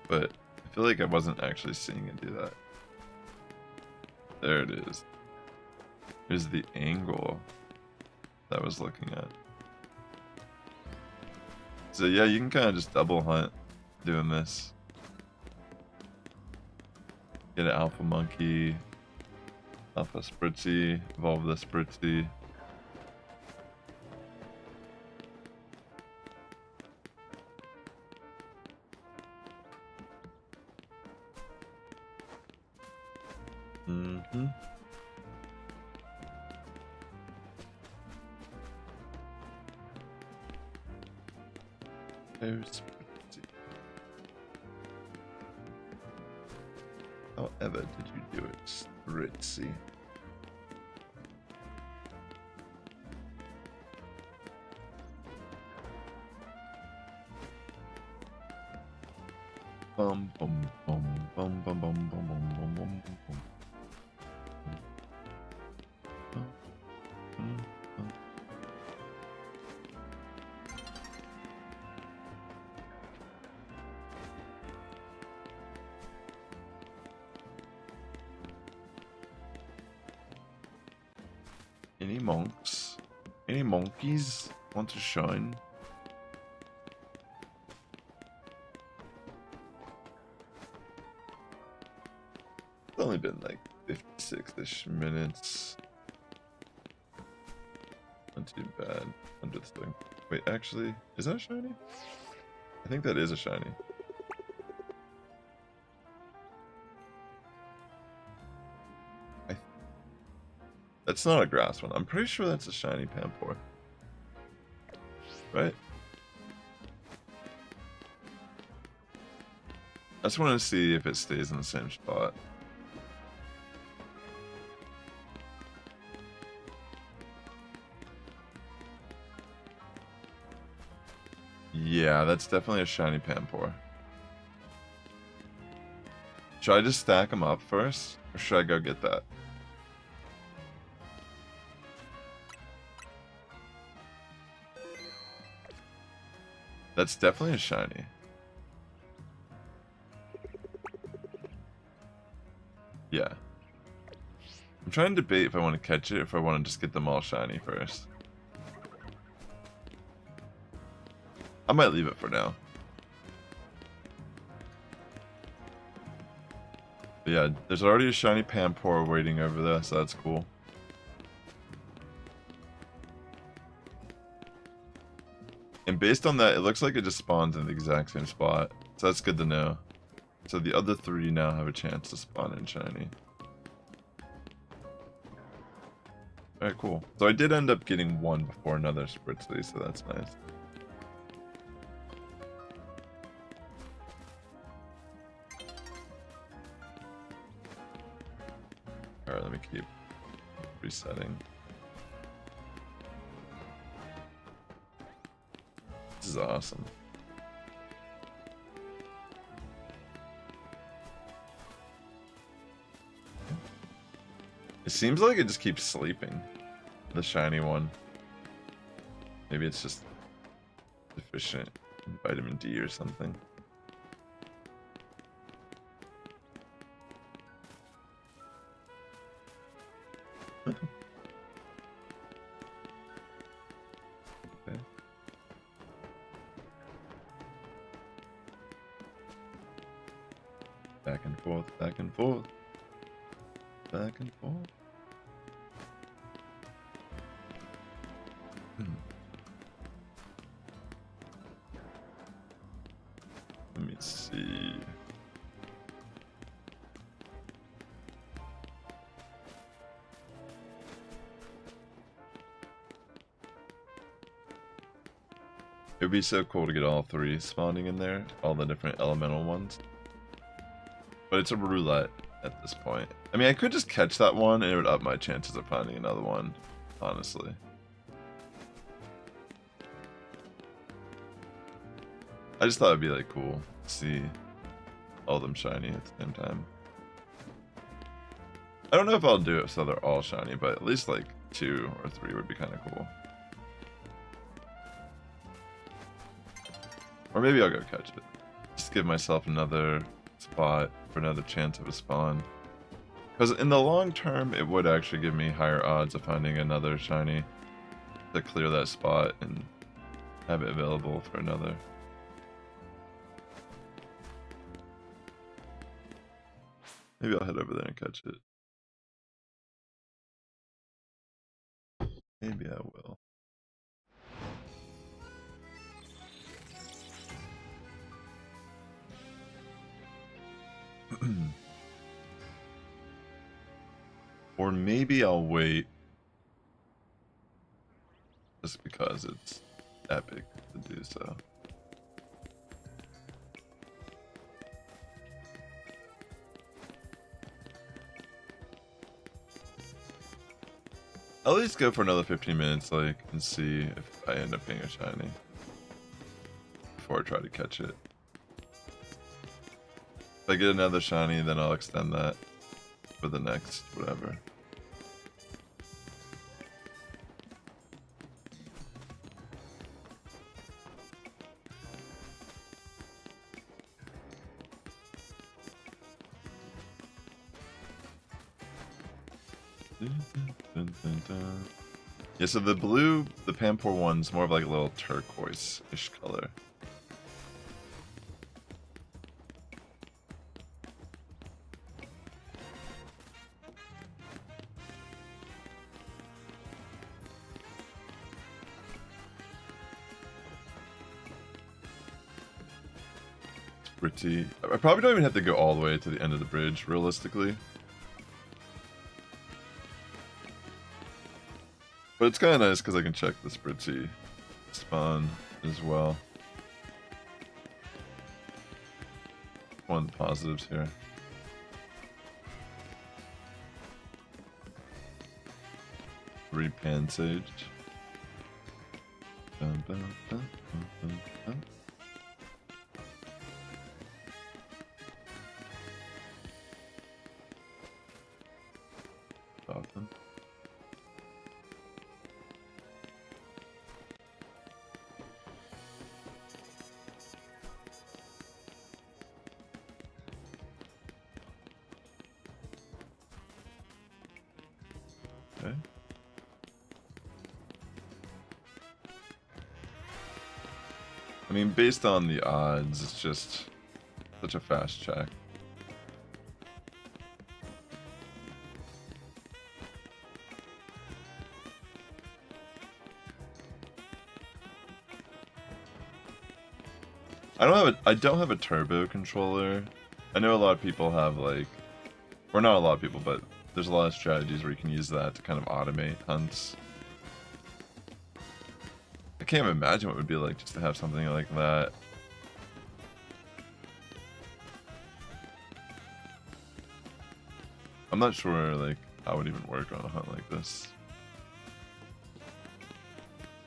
But I feel like I wasn't actually seeing it do that. There it is. Here's the angle that I was looking at. So yeah, you can kind of just double hunt doing this. Get an Alpha Monkey, Alpha Spritzee, evolve the Spritzee. Mm-hmm. There's Spritzee. However did you do it, Spritzee? Bum bum bum bum bum bum bum bum bum bum bum. Any monks? Any monkeys want to shine? It's only been like 56-ish minutes. Not too bad. Under the thing. Wait, actually, is that a shiny? I think that is a shiny. That's not a grass one. I'm pretty sure that's a shiny Pampor. Right? I just want to see if it stays in the same spot. Yeah, that's definitely a shiny Pampor. Should I just stack them up first? Or should I go get that? That's definitely a shiny. Yeah. I'm trying to debate if I want to catch it or if I want to just get them all shiny first. I might leave it for now. But yeah, there's already a shiny Pampor waiting over there, so that's cool. And based on that, it looks like it just spawns in the exact same spot. So that's good to know. So the other three now have a chance to spawn in shiny. Alright, cool. So I did end up getting one before another Spritzee, so that's nice. Alright, let me keep resetting. This is awesome. It seems like it just keeps sleeping. The shiny one. Maybe it's just deficient in vitamin D or something. Okay. forth, back and forth. Back and forth. Let me see. It would be so cool to get all three spawning in there, all the different elemental ones. But it's a roulette at this point. I mean, I could just catch that one and it would up my chances of finding another one, honestly. I just thought it'd be like cool to see all of them shiny at the same time. I don't know if I'll do it so they're all shiny, but at least like 2 or 3 would be kind of cool. Or maybe I'll go catch it. Just give myself another spot for another chance of a spawn. Because in the long term, it would actually give me higher odds of finding another shiny to clear that spot and have it available for another. Maybe I'll head over there and catch it. Maybe I will. Or maybe I'll wait just because it's epic to do so. I'll at least go for another 15 minutes, like, and see if I end up getting a shiny before I try to catch it. If I get another shiny, then I'll extend that for the next whatever. Yeah, so the blue, the Pampor one's more of like a little turquoise-ish color. Pretty. I probably don't even have to go all the way to the end of the bridge, realistically. But it's kind of nice because I can check the Spritzy spawn as well. One of the positives here. Three Pansage. Dun, dun, dun, dun, dun, dun. Awesome. Okay. I mean, based on the odds, it's just such a fast check. I don't have a turbo controller. I know a lot of people have like, or not a lot of people, but there's a lot of strategies where you can use that to kind of automate hunts. I can't even imagine what it would be like just to have something like that. I'm not sure like how it would even work on a hunt like this.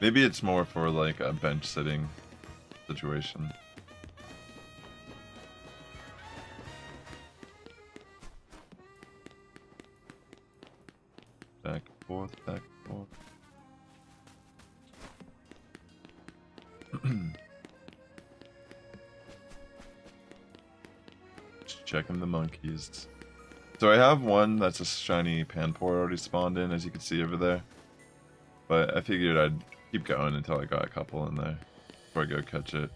Maybe it's more for like a bench sitting situation. Back and forth, back and forth. Just checking the monkeys. So I have one that's a shiny Pampor already spawned in, as you can see over there. But I figured I'd keep going until I got a couple in there before I go catch it.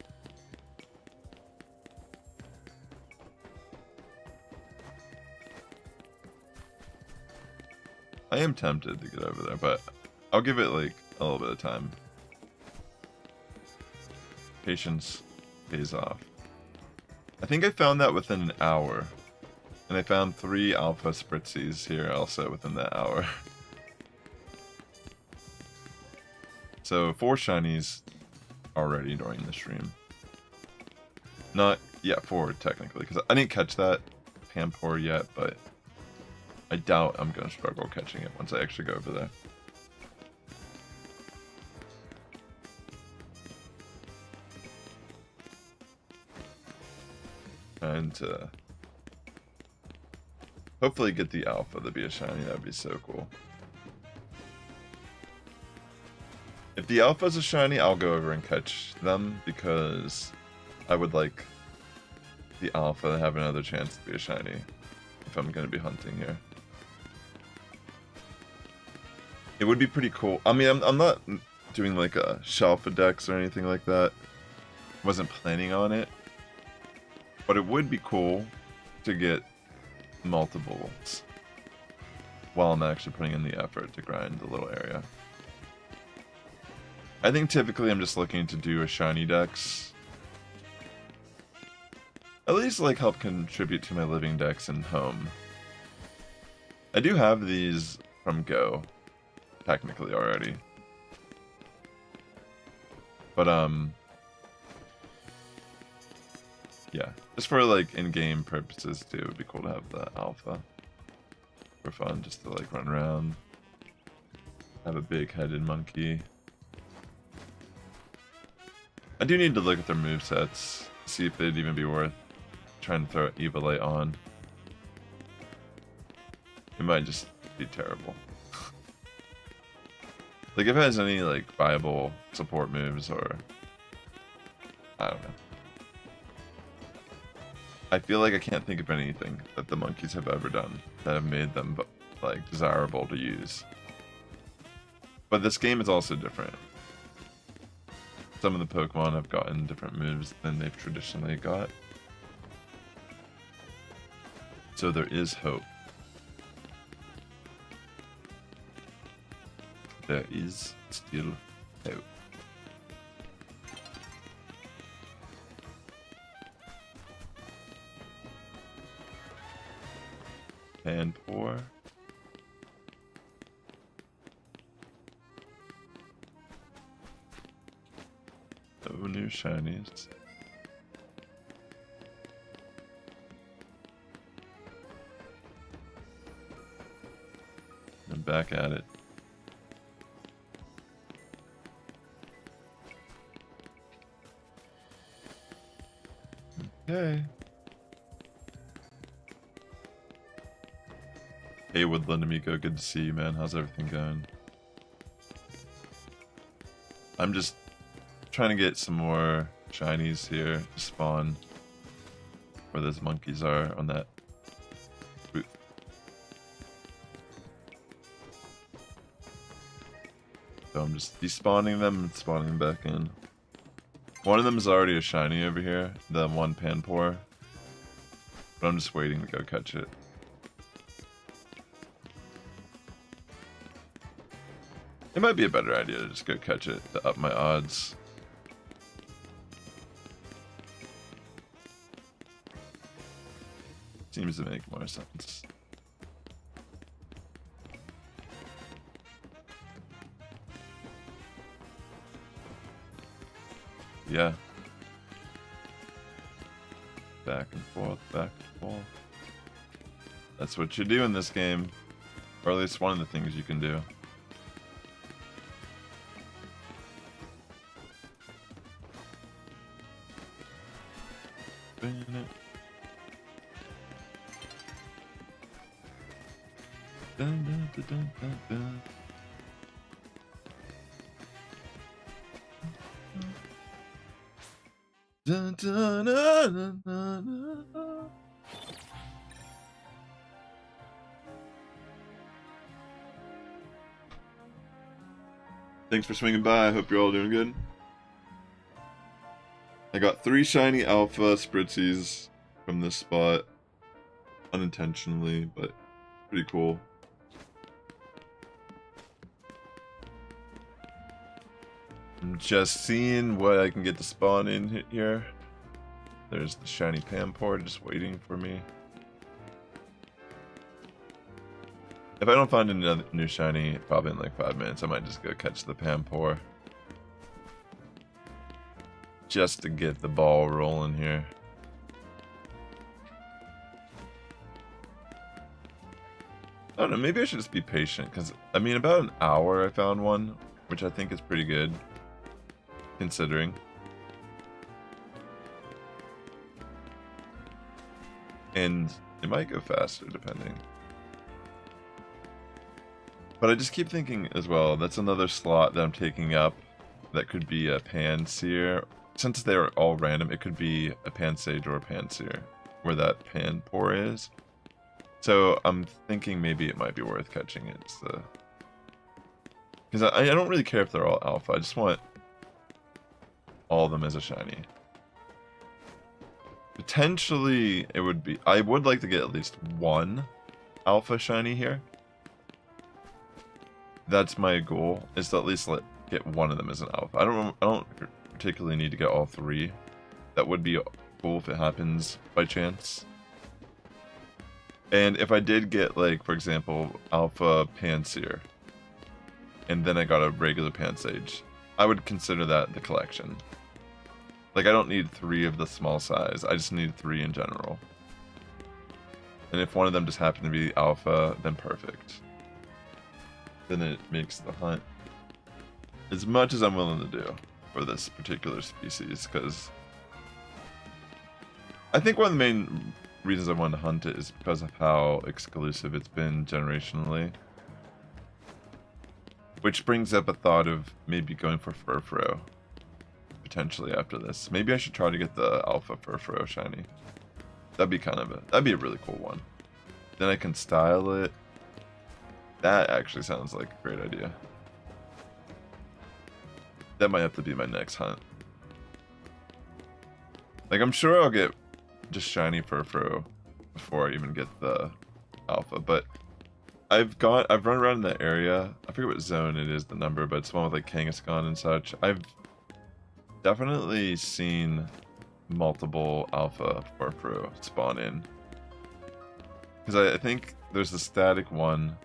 I am tempted to get over there, but I'll give it like a little bit of time. Patience pays off. I think I found that within an hour. And I found 3 alpha spritzies here also within that hour. So 4 shinies already during the stream. Not, yeah, 4 technically, because I didn't catch that Pampor yet, but I doubt I'm going to struggle catching it once I actually go over there. And hopefully get the alpha to be a shiny. That'd be so cool. If the alpha's a shiny, I'll go over and catch them because I would like the alpha to have another chance to be a shiny if I'm going to be hunting here. It would be pretty cool. I mean, I'm not doing like a shelf of decks or anything like that. Wasn't planning on it. But it would be cool to get multiples while I'm actually putting in the effort to grind the little area. I think typically I'm just looking to do a shiny dex. At least like help contribute to my living dex and home. I do have these from Go, technically already. But yeah, just for like in-game purposes too, it would be cool to have the alpha. For fun, just to like run around. Have a big-headed monkey. I do need to look at their movesets, see if they'd even be worth trying to throw Evilite on. It might just be terrible. Like if it has any like viable support moves or I don't know. I feel like I can't think of anything that the monkeys have ever done that have made them like desirable to use. But this game is also different. Some of the Pokemon have gotten different moves than they've traditionally got. So there is hope. There is still hope. And 4. No new shinies. And back at it. Okay. Hey Woodland Amico, good to see you, man. How's everything going? I'm just trying to get some more shinies here to spawn where those monkeys are on that booth. So I'm just despawning them and spawning them back in. One of them is already a shiny over here, the one Panpour. But I'm just waiting to go catch it. It might be a better idea to just go catch it to up my odds. Seems to make more sense. Yeah. Back and forth, back and forth. That's what you do in this game. Or at least one of the things you can do. Dun, dun, dun, dun, dun, dun. Dun, dun, dun, dun, dun, dun. Thanks for swinging by. I hope you're all doing good. I got 3 shiny alpha spritzies from this spot. Unintentionally, but pretty cool. I'm just seeing what I can get to spawn in here. There's the shiny Pampor just waiting for me. If I don't find another new shiny, probably in like 5 minutes, I might just go catch the Pampor. Just to get the ball rolling here. I don't know, maybe I should just be patient, because, I mean, about an hour I found one, which I think is pretty good, considering. And it might go faster, depending. But I just keep thinking as well, that's another slot that I'm taking up that could be a Panseer. Since they're all random, it could be a Pansage or a Panseer, where that Pampor is. So I'm thinking maybe it might be worth catching it. Because I don't really care if they're all alpha, I just want all of them as a shiny. Potentially, it would be... I would like to get at least one alpha shiny here. That's my goal, is to at least get one of them as an alpha. I don't particularly need to get all 3. That would be cool if it happens by chance. And if I did get, like, for example, alpha Panseer, and then I got a regular Pansage, I would consider that the collection. Like, I don't need 3 of the small size, I just need 3 in general. And if one of them just happened to be alpha, then perfect. Then it makes the hunt as much as I'm willing to do for this particular species, because I think one of the main reasons I wanted to hunt it is because of how exclusive it's been generationally. Which brings up a thought of maybe going for Furfrou, potentially after this. Maybe I should try to get the alpha Furfrou shiny. That'd be a really cool one. Then I can style it. That actually sounds like a great idea. That might have to be my next hunt. Like, I'm sure I'll get just shiny Furfrou before I even get the alpha, but I've run around in that area. I forget what zone it is, the number, but it's one with like Kangaskhan and such. I've definitely seen multiple alpha Furfrou spawn in. Because I think there's the static one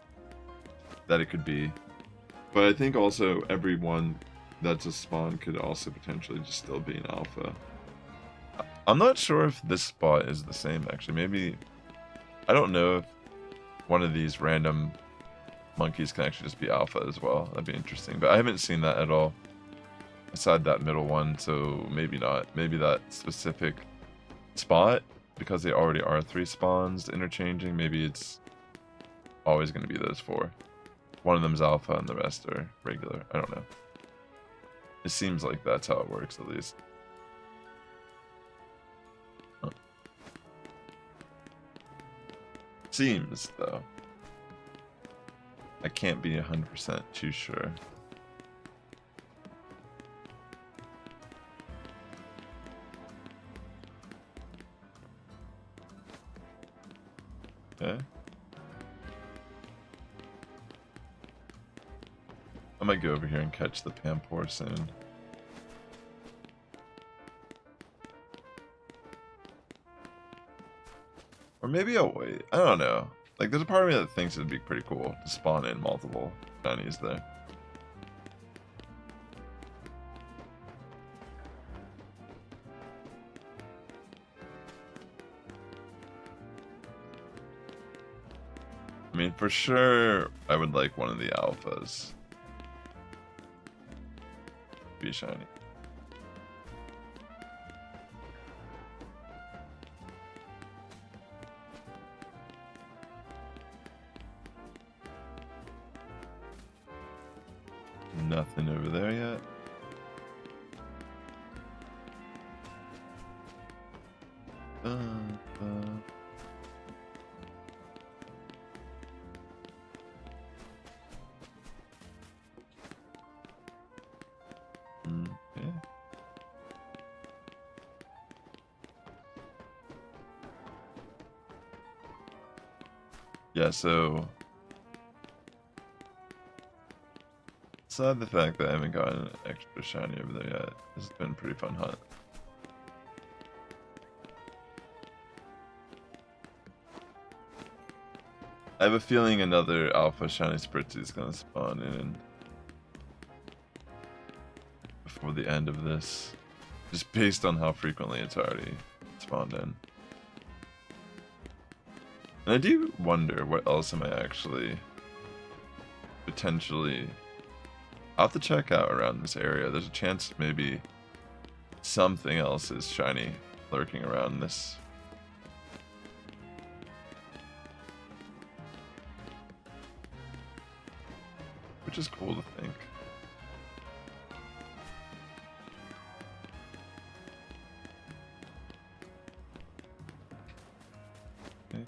that it could be. But I think also every one that's a spawn could also potentially just still be an alpha. I'm not sure if this spot is the same, actually. Maybe... I don't know if one of these random monkeys can actually just be alpha as well. That'd be interesting. But I haven't seen that at all. Aside that middle one, so maybe not. Maybe that specific spot, because they already are 3 spawns interchanging, maybe it's always going to be those 4. One of them's alpha and the rest are regular. I don't know. It seems like that's how it works, at least. Huh. Seems, though. I can't be 100% too sure. Okay. I might go over here and catch the Pampor soon. Or maybe I'll wait. I don't know. Like, there's a part of me that thinks it'd be pretty cool to spawn in multiple shinies there. I mean, for sure, I would like one of the alphas. Be shiny. Nothing over there yet. Okay. Yeah, so Aside the fact that I haven't gotten an extra shiny over there yet, this has been a pretty fun hunt. I have a feeling another alpha shiny Spritzy is going to spawn in before the end of this, just based on how frequently it's already spawned in. And I do wonder what else am I actually potentially... I'll have to check out around this area. There's a chance maybe something else is shiny lurking around this. Which is cool to think. Okay.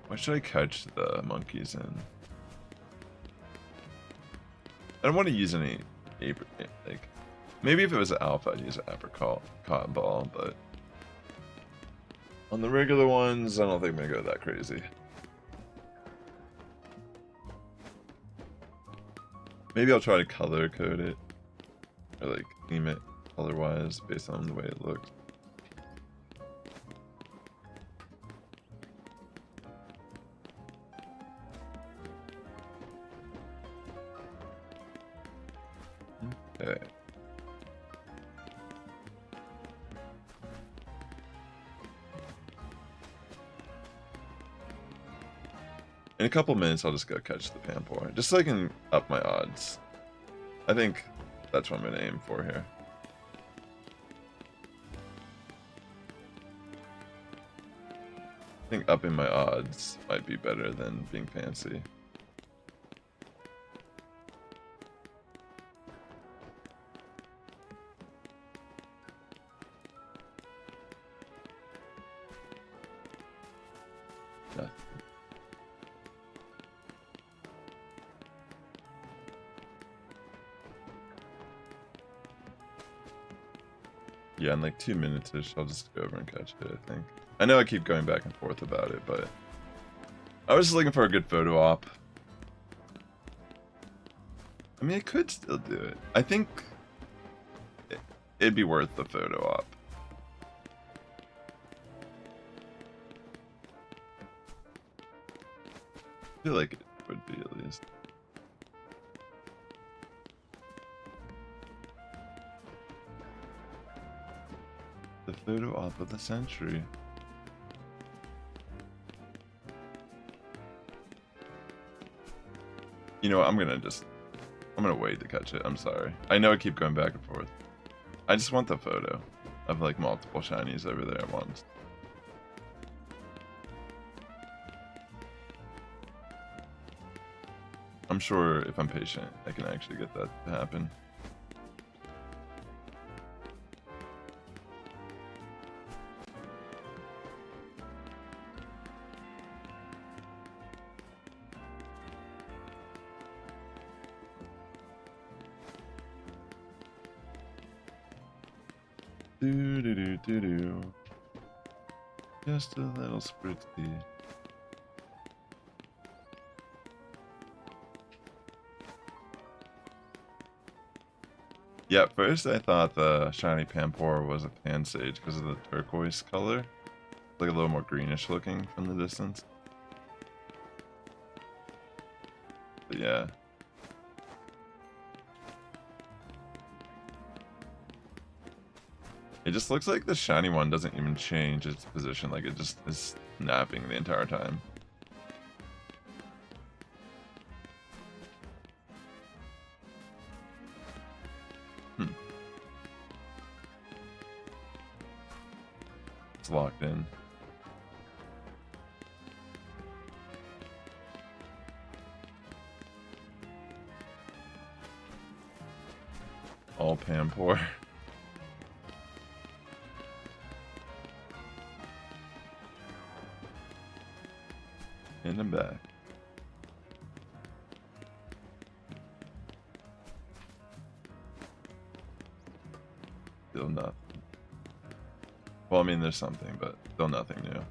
Why should I catch the monkeys in? I don't want to use any like, maybe if it was an alpha I'd use an apricot cotton ball, but on the regular ones I don't think I'm gonna go that crazy. Maybe I'll try to color code it or like theme it color wise based on the way it looks. Okay. In a couple minutes, I'll just go catch the Pampor, just so I can up my odds. I think that's what I'm gonna aim for here. I think upping my odds might be better than being fancy. Yeah, in like 2 minutes-ish, I'll just go over and catch it, I think. I know I keep going back and forth about it, but I was just looking for a good photo op. I mean, I could still do it. I think it'd be worth the photo op. I feel like it would be at least. The photo op of the century. You know what, I'm gonna wait to catch it. I'm sorry. I know I keep going back and forth. I just want the photo of like multiple shinies over there at once. I'm sure if I'm patient, I can actually get that to happen. Do do do do do. Just a little spritzy. Yeah, at first I thought the shiny Pampor was a Pansage because of the turquoise color. It's like a little more greenish looking from the distance. But yeah. It just looks like the shiny one doesn't even change its position, like it just is napping the entire time. It's locked in. All Pampor. In and back. Still nothing. Well, I mean, there's something, but still nothing new.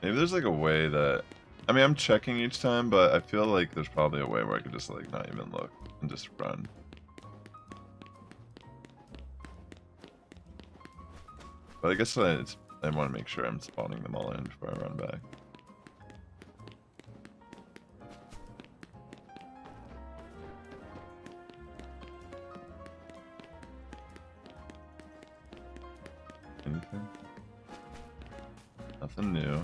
Maybe there's like a way that... I mean, I'm checking each time, but I feel like there's probably a way where I could just like not even look and just run. But I guess I want to make sure I'm spawning them all in before I run back. Anything? Nothing new.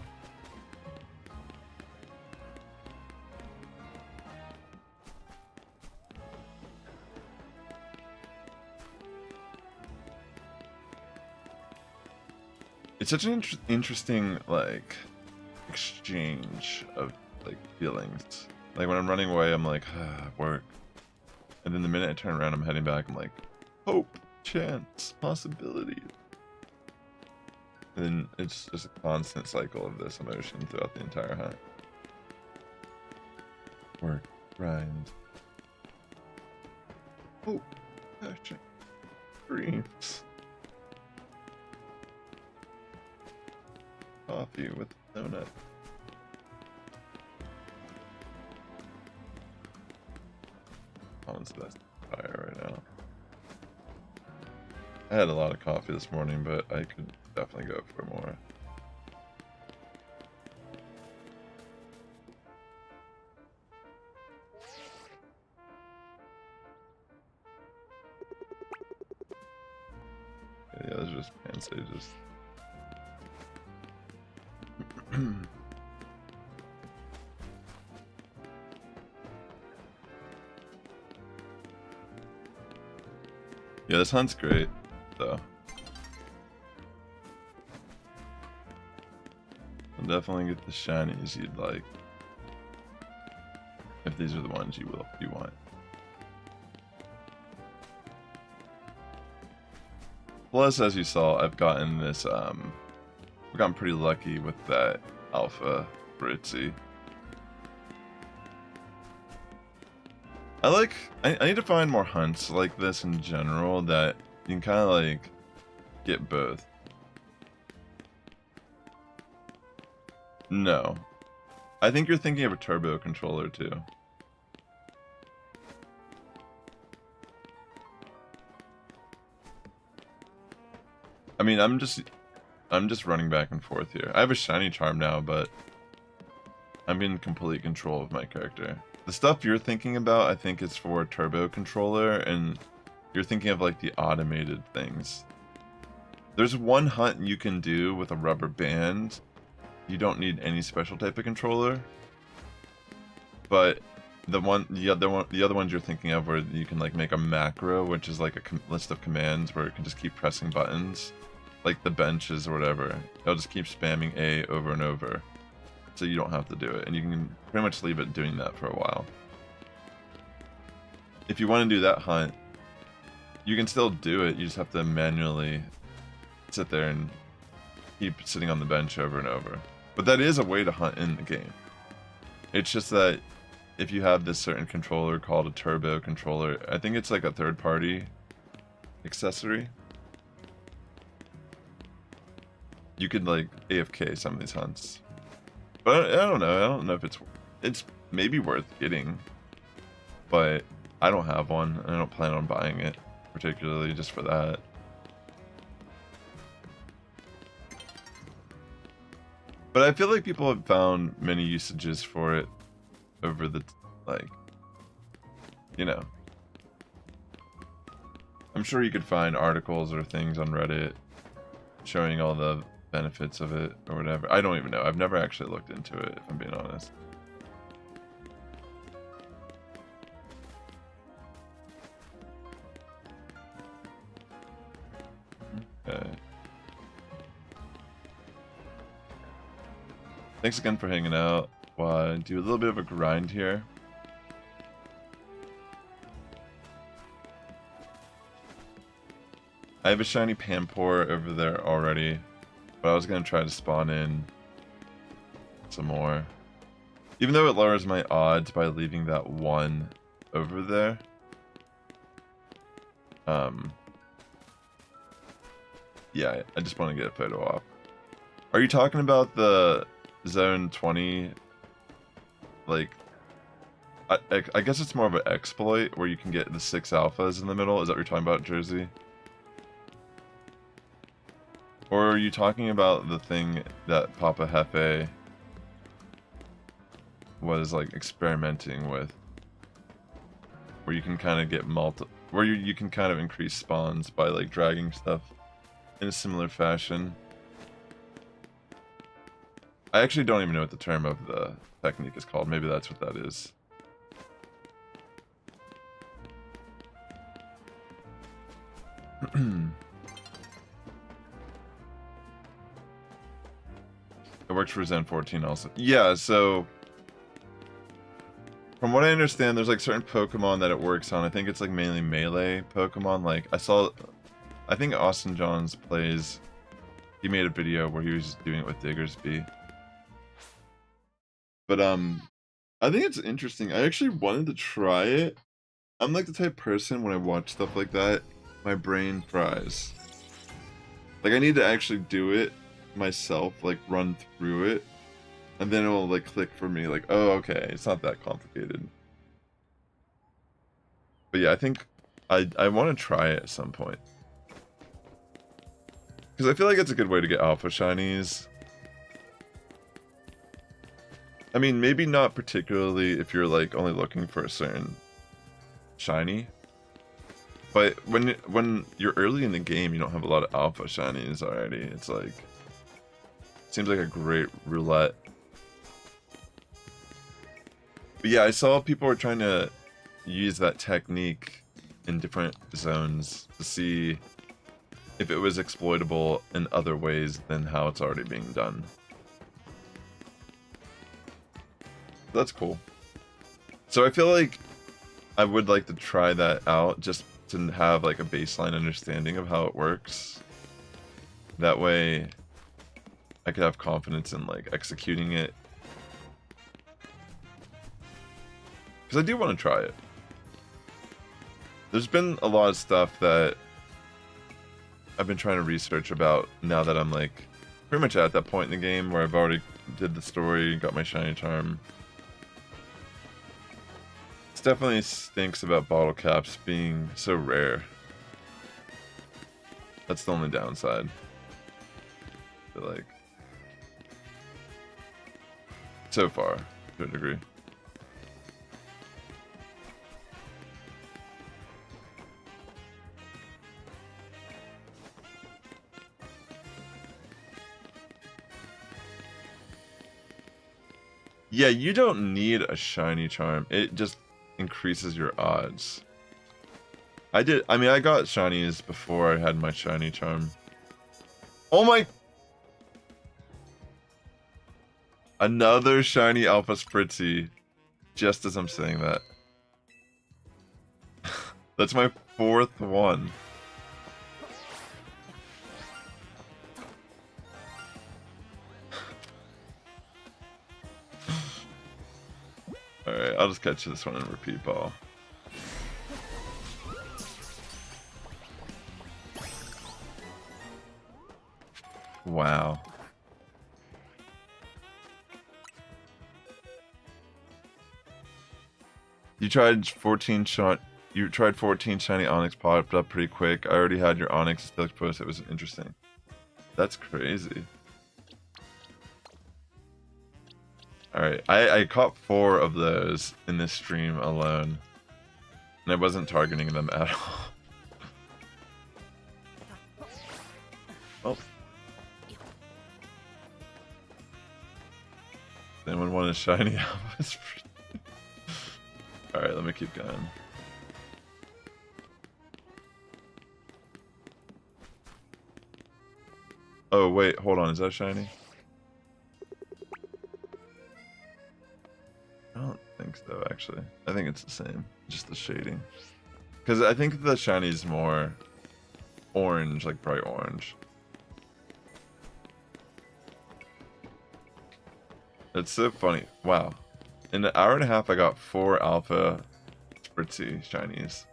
It's such an interesting, like, exchange of, like, feelings. Like, when I'm running away, I'm like, work. And then the minute I turn around, I'm heading back, I'm like, hope, chance, possibility. And then it's just a constant cycle of this emotion throughout the entire hunt. Work, grind. Hope, passion, dreams. Coffee with donut. Colin's the best fire right now. I had a lot of coffee this morning, but I could definitely go for more. Yeah, those are just pan sages. Yeah, this hunt's great, though. I'll definitely get the shinies you'd like. If these are the ones you want. Plus, as you saw, I've gotten this, I've gotten pretty lucky with that alpha Britzy. I need to find more hunts like this in general that you can kind of like get both. No. I think you're thinking of a turbo controller too. I mean, I'm just running back and forth here. I have a shiny charm now, but I'm in complete control of my character. The stuff you're thinking about, I think it's for a turbo controller, and you're thinking of like the automated things. There's one hunt you can do with a rubber band. You don't need any special type of controller. But the other ones you're thinking of where you can like make a macro, which is like a list of commands where it can just keep pressing buttons. Like the benches or whatever. It'll just keep spamming A over and over. So you don't have to do it. And you can pretty much leave it doing that for a while. If you want to do that hunt, you can still do it. You just have to manually sit there and keep sitting on the bench over and over. But that is a way to hunt in the game. It's just that if you have this certain controller called a turbo controller, I think it's like a third-party accessory. You could like AFK some of these hunts. But I don't know. I don't know if it's maybe worth getting. But I don't have one, and I don't plan on buying it, particularly just for that. But I feel like people have found many usages for it over the, like, you know. I'm sure you could find articles or things on Reddit showing all the benefits of it or whatever. I don't even know. I've never actually looked into it, if I'm being honest. Okay. Thanks again for hanging out. Well, do a little bit of a grind here. I have a shiny Pampor over there already, but I was going to try to spawn in some more. Even though it lowers my odds by leaving that one over there. Yeah, I just want to get a photo op. Are you talking about the Zone 20, like, I guess it's more of an exploit where you can get the 6 alphas in the middle. Is that what you're talking about, Jersey? Or are you talking about the thing that Papa Hefe was like experimenting with, where you can kind of get where you can kind of increase spawns by like dragging stuff in a similar fashion? I actually don't even know what the term of the technique is called. Maybe that's what that is. It works for Zen 14 also. Yeah, so from what I understand, there's like certain Pokemon that it works on. I think it's like mainly melee Pokemon. Like I think Austin Johns plays, he made a video where he was doing it with Diggersby. But I think it's interesting. I actually wanted to try it. I'm like the type of person, when I watch stuff like that, my brain fries. Like, I need to actually do it myself, like run through it, and then it will like click for me, like, oh, okay, it's not that complicated. But yeah, I think I want to try it at some point, because I feel like it's a good way to get alpha shinies. I mean, maybe not particularly if you're like only looking for a certain shiny, but when you're early in the game, you don't have a lot of alpha shinies already. It's like, seems like a great roulette. But yeah, I saw people were trying to use that technique in different zones to see if it was exploitable in other ways than how it's already being done. That's cool. So I feel like I would like to try that out, just to have like a baseline understanding of how it works. That way I could have confidence in like executing it. Because I do want to try it. There's been a lot of stuff that I've been trying to research about now that I'm like pretty much at that point in the game where I've already did the story, got my shiny charm. It definitely stinks about bottle caps being so rare. That's the only downside. But like, so far, to a degree. Yeah, you don't need a shiny charm. It just increases your odds. I mean, I got shinies before I had my shiny charm. Oh my! Another shiny Alpha Spritzy, just as I'm saying that. That's my 4th one. Alright, I'll just catch this one and repeat ball. Wow. You tried 14 shiny Onyx, popped up pretty quick. I already had your Onyx Steelix post. It was interesting. That's crazy. Alright, I caught 4 of those in this stream alone. And I wasn't targeting them at all. Oh. Anyone want a shiny Alpha? Alright, let me keep going. Oh wait, hold on, is that shiny? I don't think so, actually. I think it's the same, just the shading. Because I think the shiny is more orange, like bright orange. It's so funny. Wow. In an hour and a half, I got 4 Alpha Spritzy shinies.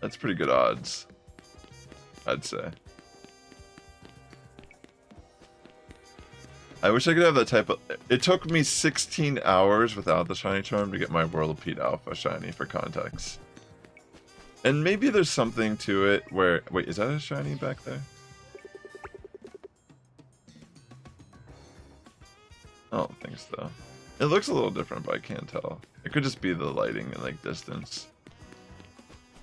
That's pretty good odds, I'd say. I wish I could have that type of... It took me 16 hours without the shiny charm to get my Whirlipede Alpha shiny, for context. And maybe there's something to it where... Wait, is that a shiny back there? I don't think so. It looks a little different, but I can't tell. It could just be the lighting and like distance.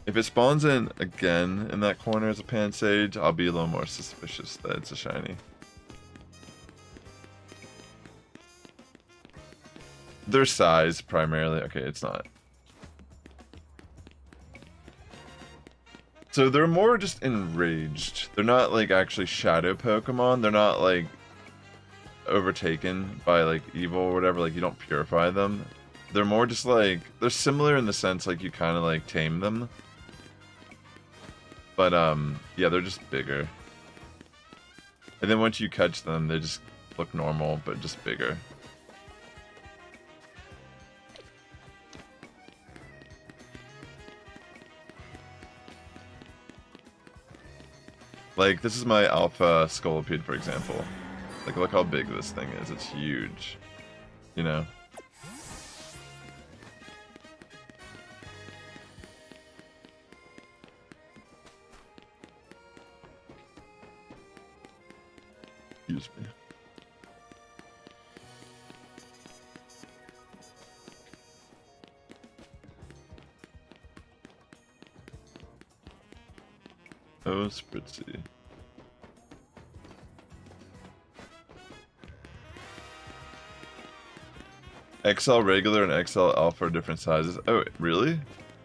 If it spawns in again in that corner as a Pansage, I'll be a little more suspicious that it's a shiny. Their size primarily. Okay, it's not. So they're more just enraged. They're not like actually shadow Pokemon. They're not like overtaken by like evil or whatever. Like you don't purify them. They're more just like, they're similar in the sense like you kind of like tame them. But yeah, they're just bigger. And then once you catch them, they just look normal, but just bigger. Like, this is my Alpha Scolipede, for example. Like, look how big this thing is. It's huge. You know? Excuse me. Oh, Spritzy. XL regular and XL alpha are different sizes. Oh, really?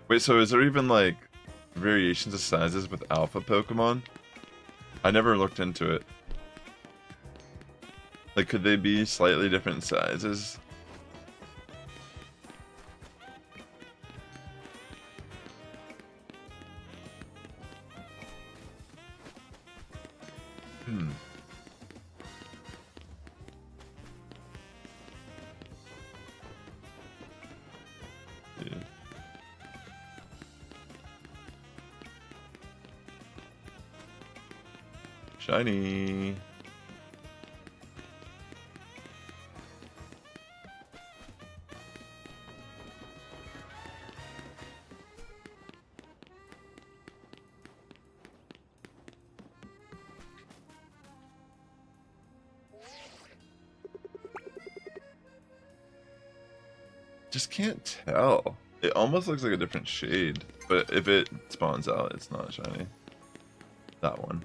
Wait, so is there even like variations of sizes with alpha Pokemon? I never looked into it. Like, could they be slightly different sizes? Yeah. Shiny. Just can't tell. It almost looks like a different shade, but if it spawns out, it's not shiny. That one.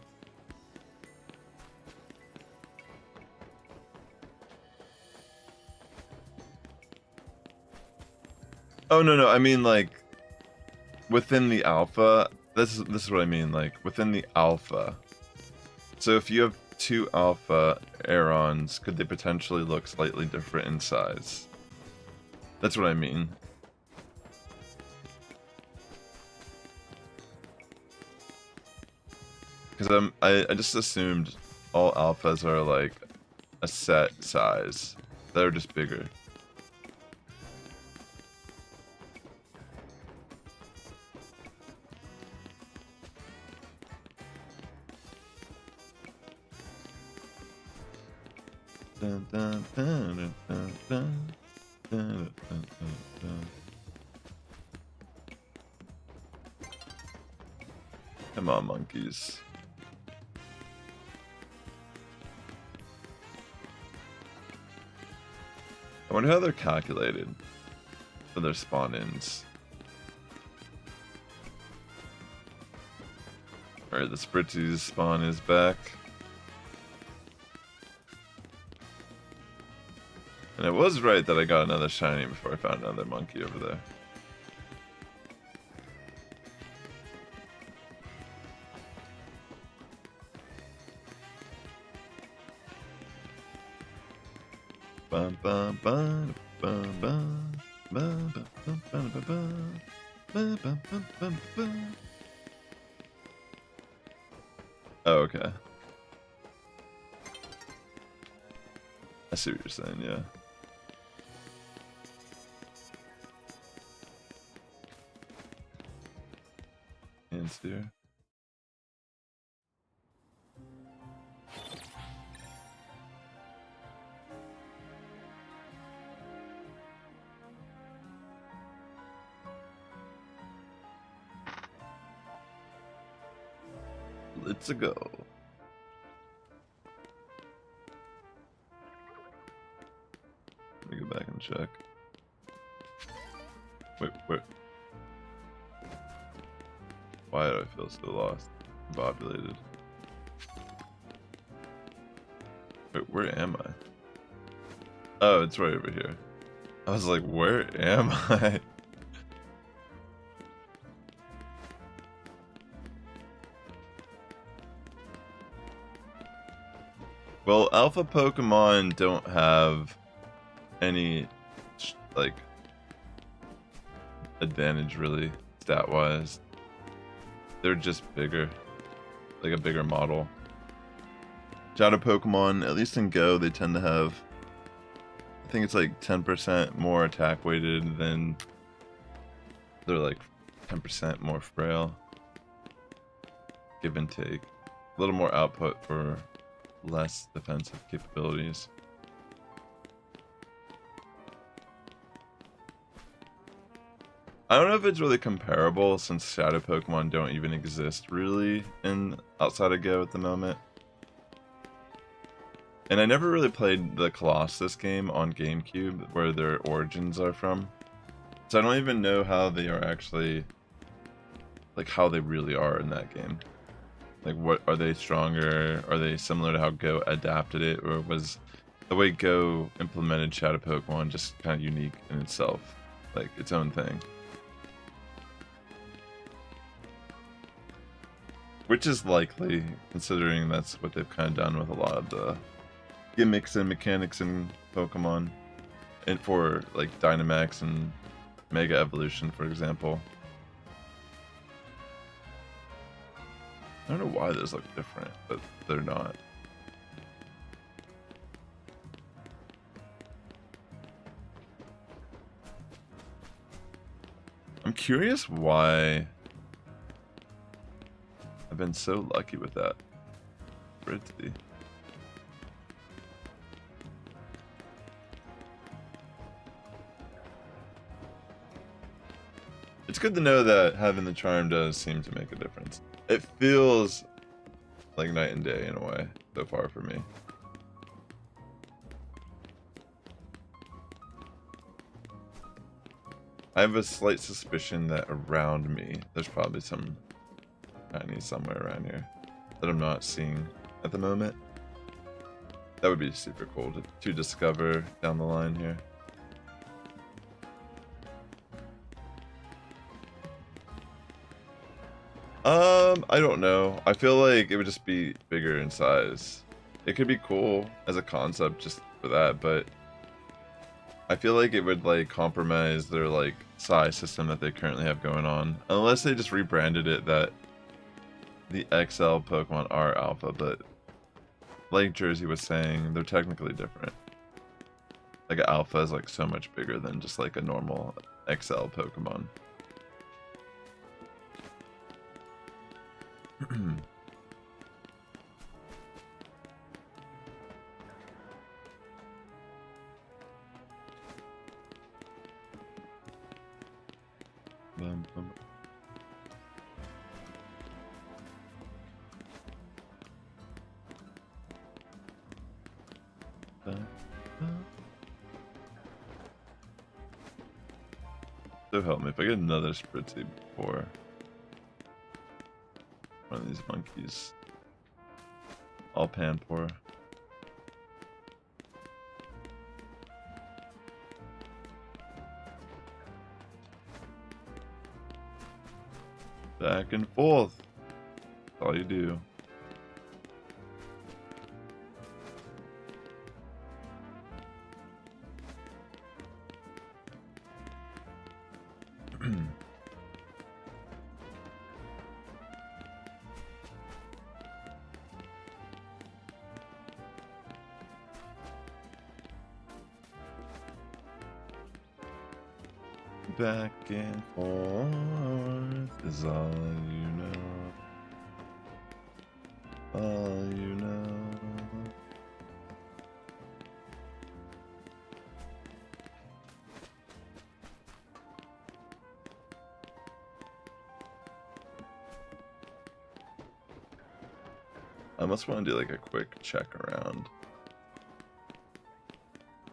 Oh no, I mean like within the alpha. This is what I mean, like within the alpha. So if you have two alpha Aerons, could they potentially look slightly different in size? That's what I mean. Because I just assumed all alphas are like a set size. They're just bigger. Dun, dun, dun, dun, dun, dun, dun, dun. Come on, monkeys. I wonder how they're calculated for their spawn-ins. Alright, the Spritzy's spawn is back. And it was right that I got another shiny before I found another monkey over there. Bum bum bum bum bum bum bum bum bum bum bum bum bum bum. Oh, okay. I see what you're saying, yeah. And steer. Let's go. Let me go back and check. Wait, where? Why do I feel so lost? Populated. Wait, where am I? Oh, it's right over here. I was like, where am I? Well, alpha Pokemon don't have any, like, advantage really, stat-wise. They're just bigger, like a bigger model. Shadow Pokemon, at least in Go, they tend to have, I think it's like 10% more attack weighted than, they're like 10% more frail. Give and take. A little more output for less defensive capabilities. I don't know if it's really comparable since Shadow Pokemon don't even exist really in outside of Go at the moment. And I never really played the Colossus game on GameCube where their origins are from. So I don't even know how they are actually, like how they really are in that game. Like, what are they stronger? Are they similar to how Go adapted it, or was the way Go implemented Shadow Pokemon just kind of unique in itself, like its own thing? Which is likely, considering that's what they've kind of done with a lot of the gimmicks and mechanics in Pokemon, and for like Dynamax and Mega Evolution, for example. I don't know why those look different, but they're not. I'm curious why I've been so lucky with that Fritzy. It's good to know that having the charm does seem to make a difference. It feels like night and day in a way, so far for me. I have a slight suspicion that around me, there's probably some shiny somewhere around here that I'm not seeing at the moment. That would be super cool to discover down the line here. I don't know. I feel like it would just be bigger in size. It could be cool as a concept just for that, but I feel like it would like compromise their like size system that they currently have going on. Unless they just rebranded it that the XL Pokemon are alpha, but like Jersey was saying, they're technically different. Like an alpha is like so much bigger than just like a normal XL Pokemon. So help me if I get another Spritzy before one of these monkeys. All Panpour. Back and forth. That's all you do. Back and forth is all you know. All you know. I almost want to do like a quick check around.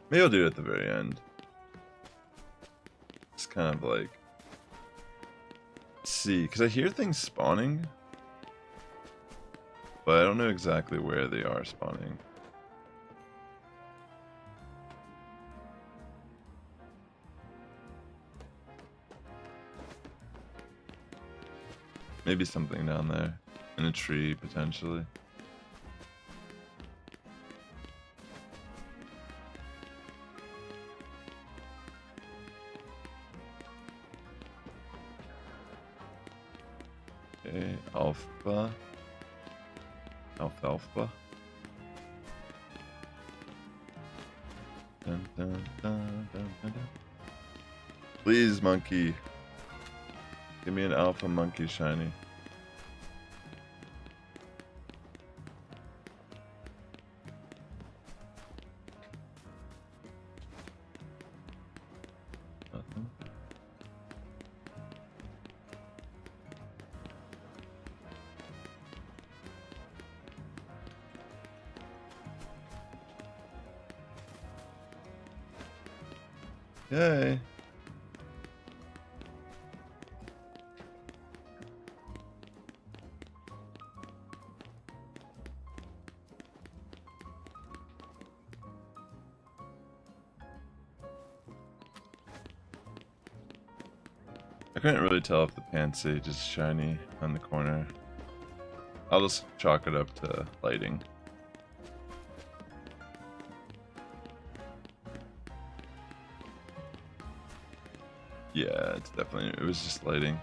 Maybe I'll do it at the very end. It's kind of like see, because I hear things spawning, but I don't know exactly where they are spawning. Maybe something down there in a tree potentially. Okay, alpha. Alpha. Dun, dun, dun, dun, dun, dun. Please, monkey. Give me an alpha monkey shiny. Nothing. Yay. I couldn't really tell if the Pansage is shiny on the corner. I'll just chalk it up to lighting. Yeah, it's definitely, it was just lighting.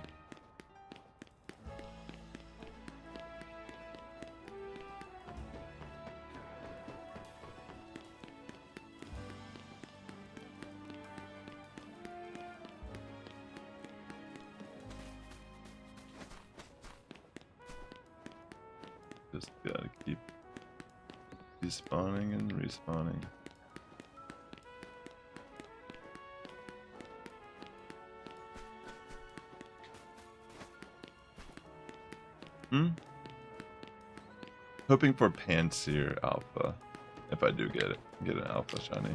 Just gotta keep despawning and respawning. Hoping for Panseer Alpha, if I do get an Alpha shiny.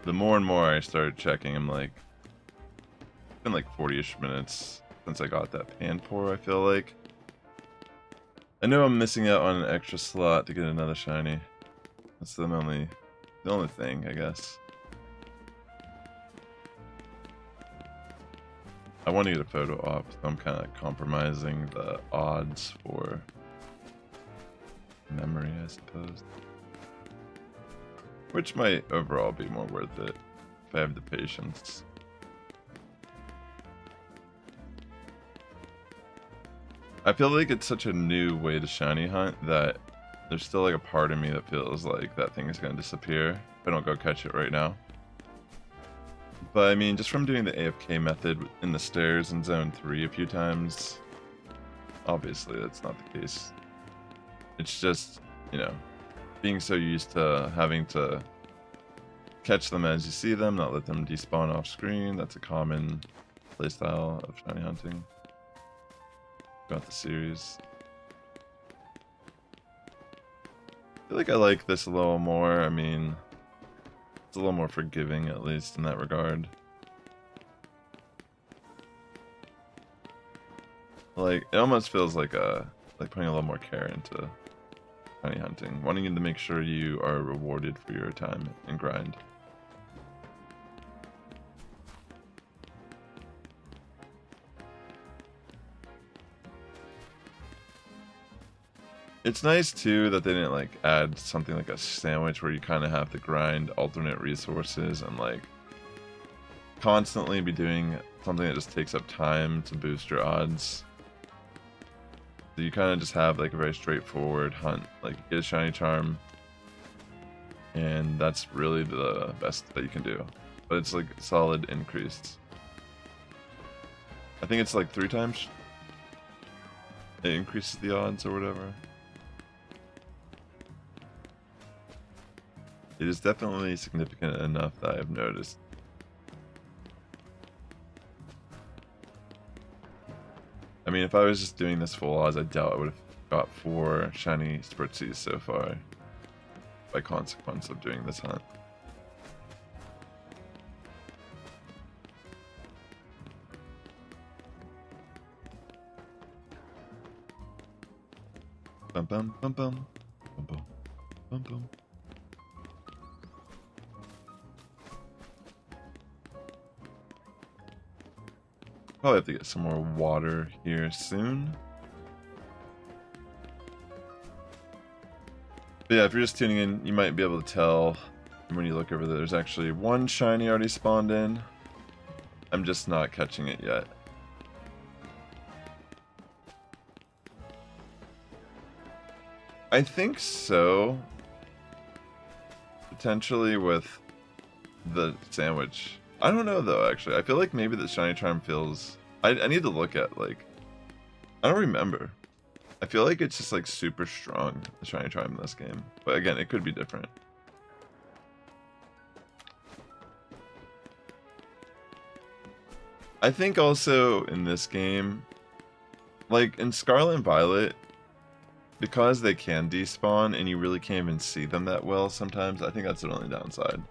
The more and more I started checking, I'm like, it's been like 40-ish minutes since I got that Panpour, I feel like. I know I'm missing out on an extra slot to get another shiny. That's the only thing, I guess. I want to get a photo op, so I'm kind of compromising the odds for memory, I suppose. Which might overall be more worth it if I have the patience. I feel like it's such a new way to shiny hunt that there's still like a part of me that feels like that thing is going to disappear if I don't go catch it right now. But I mean, just from doing the AFK method in the stairs in Zone 3 a few times, obviously that's not the case. It's just, you know, being so used to having to catch them as you see them, not let them despawn off screen. That's a common playstyle of shiny hunting throughout the series. I feel like I like this a little more. I mean, it's a little more forgiving, at least in that regard. Like, it almost feels like putting a little more care into shiny hunting, wanting you to make sure you are rewarded for your time and grind. It's nice too that they didn't like add something like a sandwich where you kind of have to grind alternate resources and like constantly be doing something that just takes up time to boost your odds. So you kind of just have like a very straightforward hunt, like get a shiny charm, and that's really the best that you can do. But it's like solid increased. I think it's like 3 times it increases the odds or whatever. It is definitely significant enough that I have noticed. I mean, if I was just doing this full odds, I doubt I would have got 4 shiny Spritsies so far by consequence of doing this hunt. Bum bum bum bum bum bum bum bum. Probably have to get some more water here soon. But yeah, if you're just tuning in, you might be able to tell when you look over there, there's actually 1 shiny already spawned in. I'm just not catching it yet. I think so. Potentially with the sandwich. I don't know though, actually. I feel like maybe the shiny charm feels... I need to look at, like... I don't remember. I feel like it's just like super strong, the shiny charm in this game. But again, it could be different. I think also in this game, like in Scarlet and Violet, because they can despawn and you really can't even see them that well sometimes, I think that's the only downside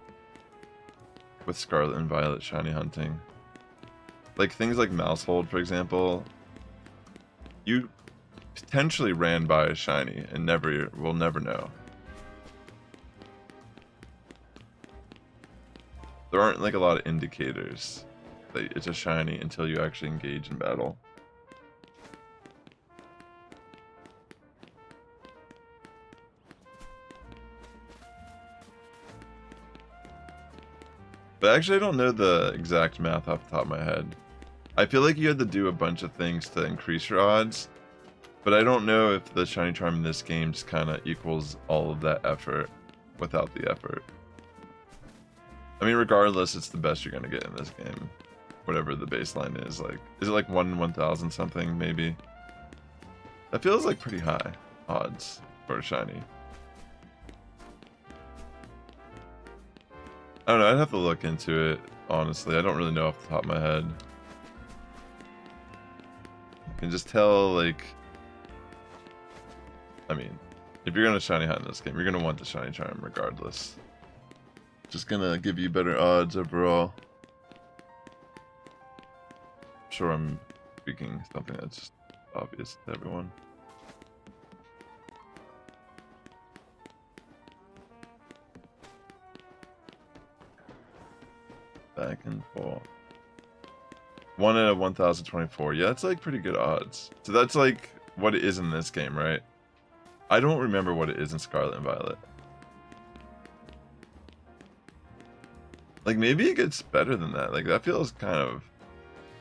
with Scarlet and Violet shiny hunting. Like things like Mousehold, for example, you potentially ran by a shiny and will never know. There aren't like a lot of indicators that it's a shiny until you actually engage in battle. But actually, I don't know the exact math off the top of my head. I feel like you had to do a bunch of things to increase your odds, but I don't know if the shiny charm in this game just kind of equals all of that effort without the effort. I mean, regardless, it's the best you're going to get in this game. Whatever the baseline is. Like, is it like 1 in 1,000 something, maybe? That feels like pretty high odds for a shiny. I don't know, I'd have to look into it, honestly. I don't really know off the top of my head. I can just tell, like... I mean, if you're going to shiny hunt in this game, you're going to want the shiny charm regardless. Just going to give you better odds overall. I'm sure I'm speaking something that's just obvious to everyone. Back and forth. 1 out of 1,024. Yeah, that's like pretty good odds. So that's like what it is in this game, right? I don't remember what it is in Scarlet and Violet. Like maybe it gets better than that. Like that feels kind of...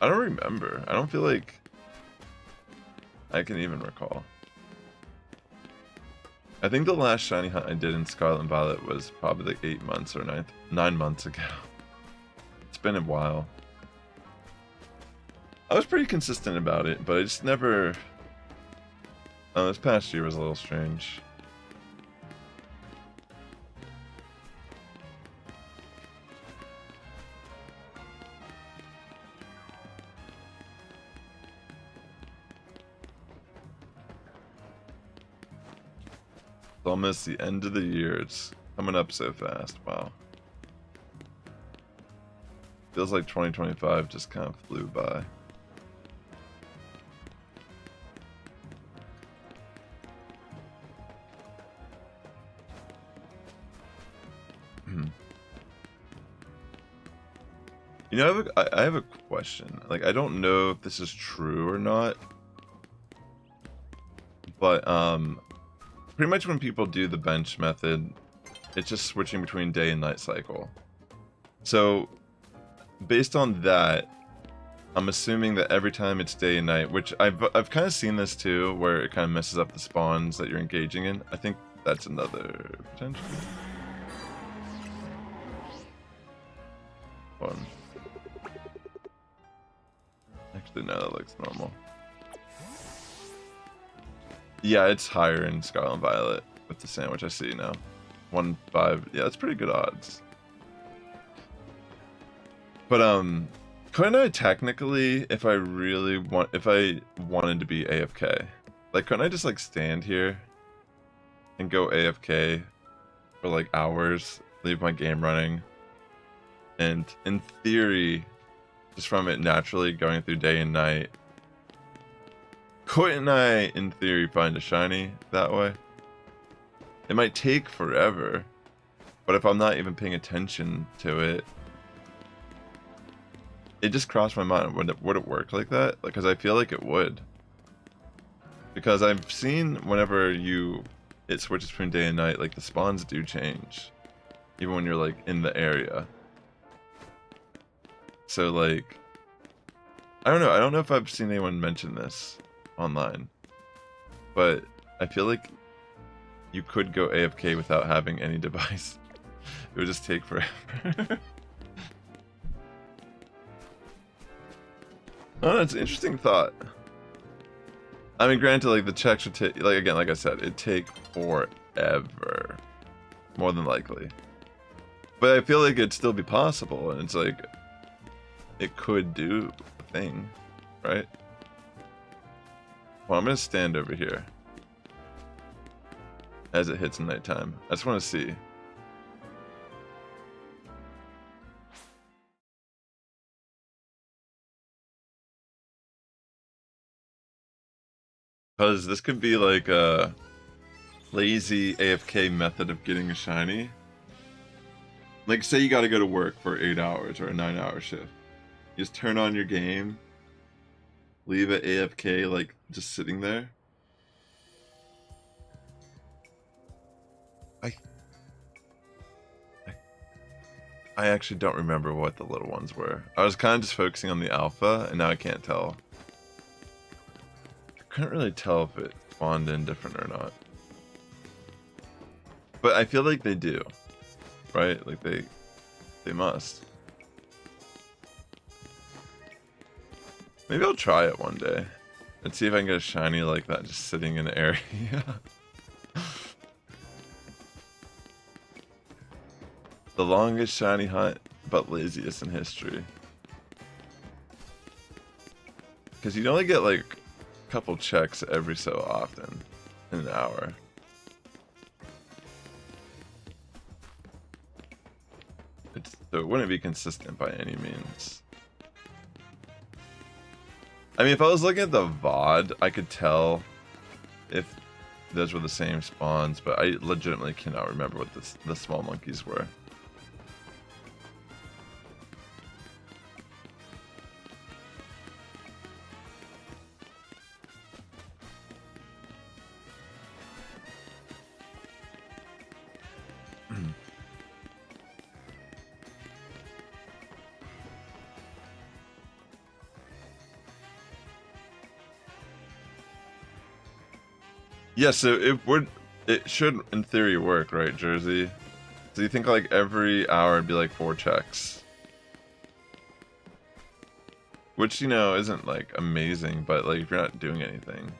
I don't remember. I don't feel like I can even recall. I think the last shiny hunt I did in Scarlet and Violet was probably like 8 months or 9 months ago. It's been a while. I was pretty consistent about it, but I just never... Oh, this past year was a little strange. It's almost the end of the year. It's coming up so fast. Wow. Feels like 2025 just kind of flew by. You know, I have a question. Like, I don't know if this is true or not, but pretty much when people do the bench method, it's just switching between day and night cycle. So, based on that, I'm assuming that every time it's day and night, which I've kind of seen this too, where it kind of messes up the spawns that you're engaging in. I think that's another potential one. Actually, no, that looks normal. Yeah, it's higher in Scarlet and Violet with the sandwich. I see now. 1-5. Yeah, that's pretty good odds. But couldn't I technically, if I wanted to be AFK, like couldn't I just like stand here and go AFK for like hours, leave my game running, and in theory, just from it naturally going through day and night, couldn't I in theory find a shiny that way? It might take forever, but if I'm not even paying attention to it, it just crossed my mind, would it work like that? Because I feel like it would. Because I've seen whenever it switches between day and night, like the spawns do change. Even when you're like in the area. So like, I don't know. I don't know if I've seen anyone mention this online. But I feel like you could go AFK without having any device. It would just take forever. Oh, that's an interesting thought. I mean, granted, like the checks would take, like again, like I said, it'd take forever, more than likely. But I feel like it'd still be possible, and it's like it could do a thing, right? Well, I'm gonna stand over here as it hits nighttime. I just want to see. Because this could be like a lazy AFK method of getting a shiny. Like, say you gotta go to work for 8 hours or a 9-hour shift. You just turn on your game, leave it AFK, like, just sitting there. I actually don't remember what the little ones were. I was kind of just focusing on the alpha, and now I can't tell. Couldn't really tell if it spawned in different or not. But I feel like they do. Right? Like they must. Maybe I'll try it one day. And see if I can get a shiny like that just sitting in the area. The longest shiny hunt, but laziest in history. Because you only get like couple checks every so often in an hour. So it wouldn't be consistent by any means. I mean, if I was looking at the VOD, I could tell if those were the same spawns, but I legitimately cannot remember what the small monkeys were. Yeah, so it should in theory work, right, Jersey? So you think like every hour it'd be like 4 checks. Which, you know, isn't like amazing, but like if you're not doing anything.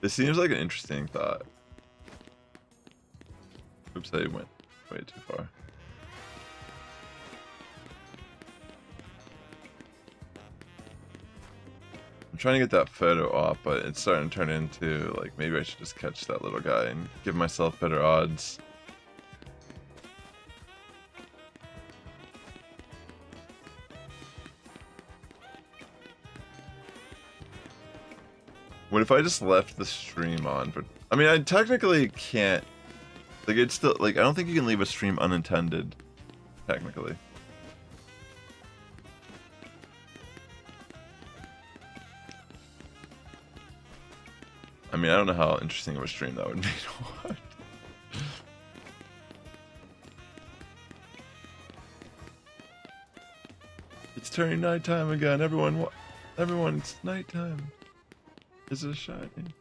This seems like an interesting thought. Oops, I went way too far. I'm trying to get that photo off, but it's starting to turn into like maybe I should just catch that little guy and give myself better odds. What if I just left the stream on for... I mean, I technically can't... Like, it's still... Like, I don't think you can leave a stream unintended. Technically. I mean, I don't know how interesting of a stream that would be to watch. It's turning nighttime again. Everyone, it's nighttime. Is it shining?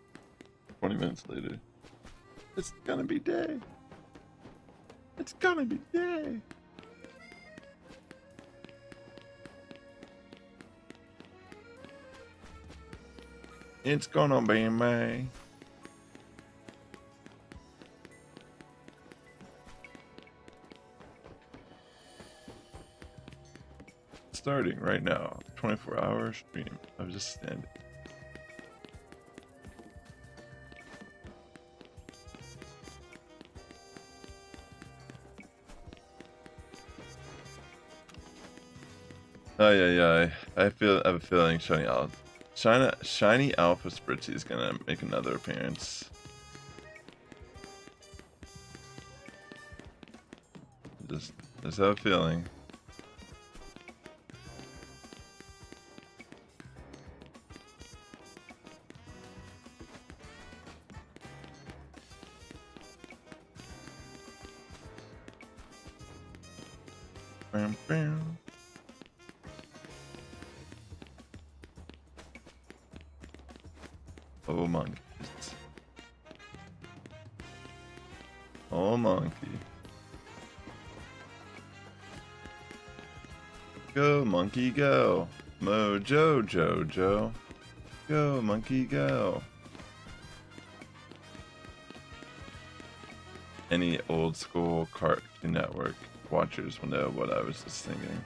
20 minutes later. It's gonna be day. It's gonna be day. It's gonna be me. Starting right now. 24-hour stream. I was just standing. Oh yeah. I have a feeling Shiny Alpha Spritzy is gonna make another appearance. Just have a feeling. Bam, bam. Oh monkey. Oh monkey. Go monkey go. Mojo Jojo. Go monkey go. Any old school Cartoon Network watchers will know what I was just thinking.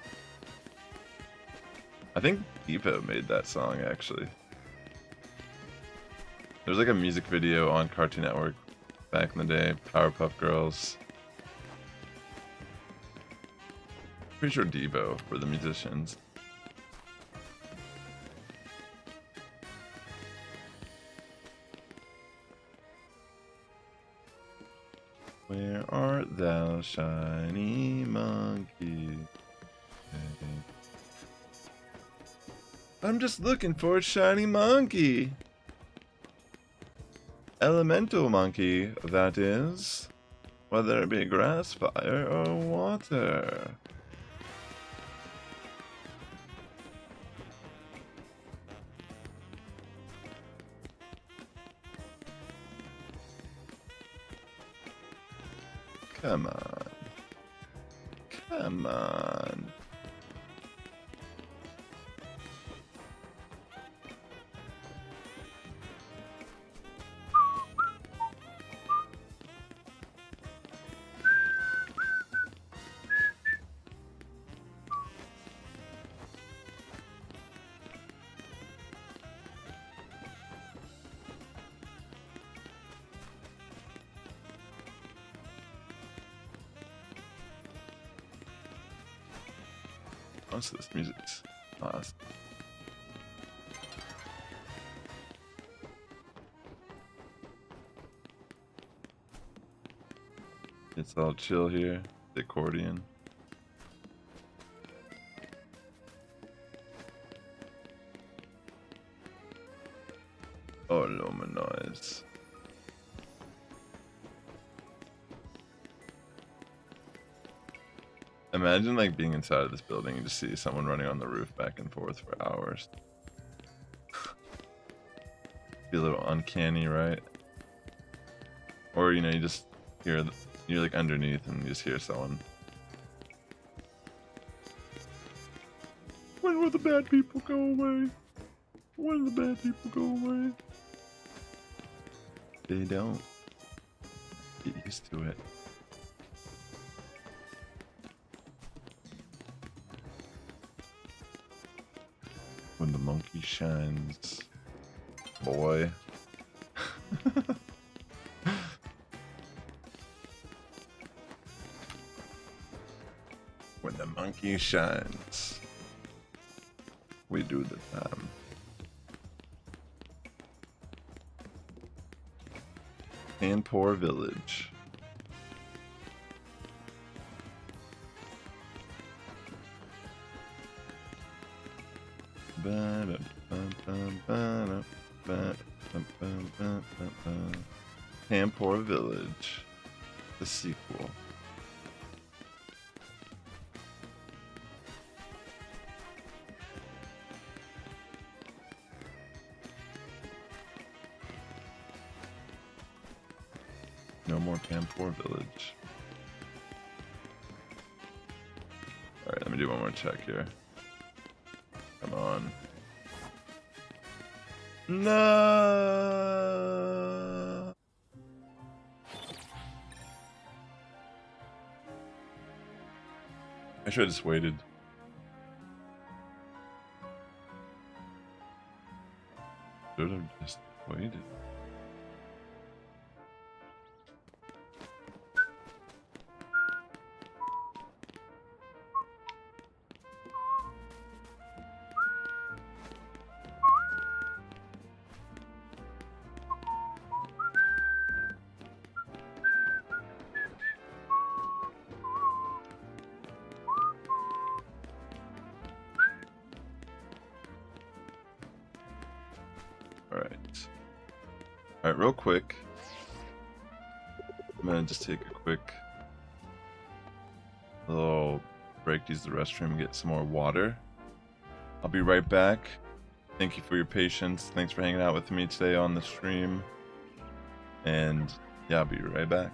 I think Devo made that song actually. There was like a music video on Cartoon Network back in the day, Powerpuff Girls. Pretty sure Devo were the musicians. Where art thou, shiny monkey? I'm just looking for a shiny monkey. Elemental monkey, that is. Whether it be grass, fire, or water. Come on. Come on. Most of this music's awesome. It's all chill here. The accordion. Oh, luminoise. Imagine like being inside of this building and just see someone running on the roof back and forth for hours. Be a little uncanny, right? Or you know, you just hear you're like underneath and you just hear someone. When will the bad people go away? When will the bad people go away? They don't. Get used to it. When the monkey shines, boy. When the monkey shines, we do the time. Anpor Village. Anpor Village, the sequel. No more Anpor Village. Alright, let me do one more check here. Come on. No. I should have just waited. Should have just waited. Alright, real quick. I'm gonna just take a quick little break to use the restroom and get some more water. I'll be right back. Thank you for your patience. Thanks for hanging out with me today on the stream. And yeah, I'll be right back.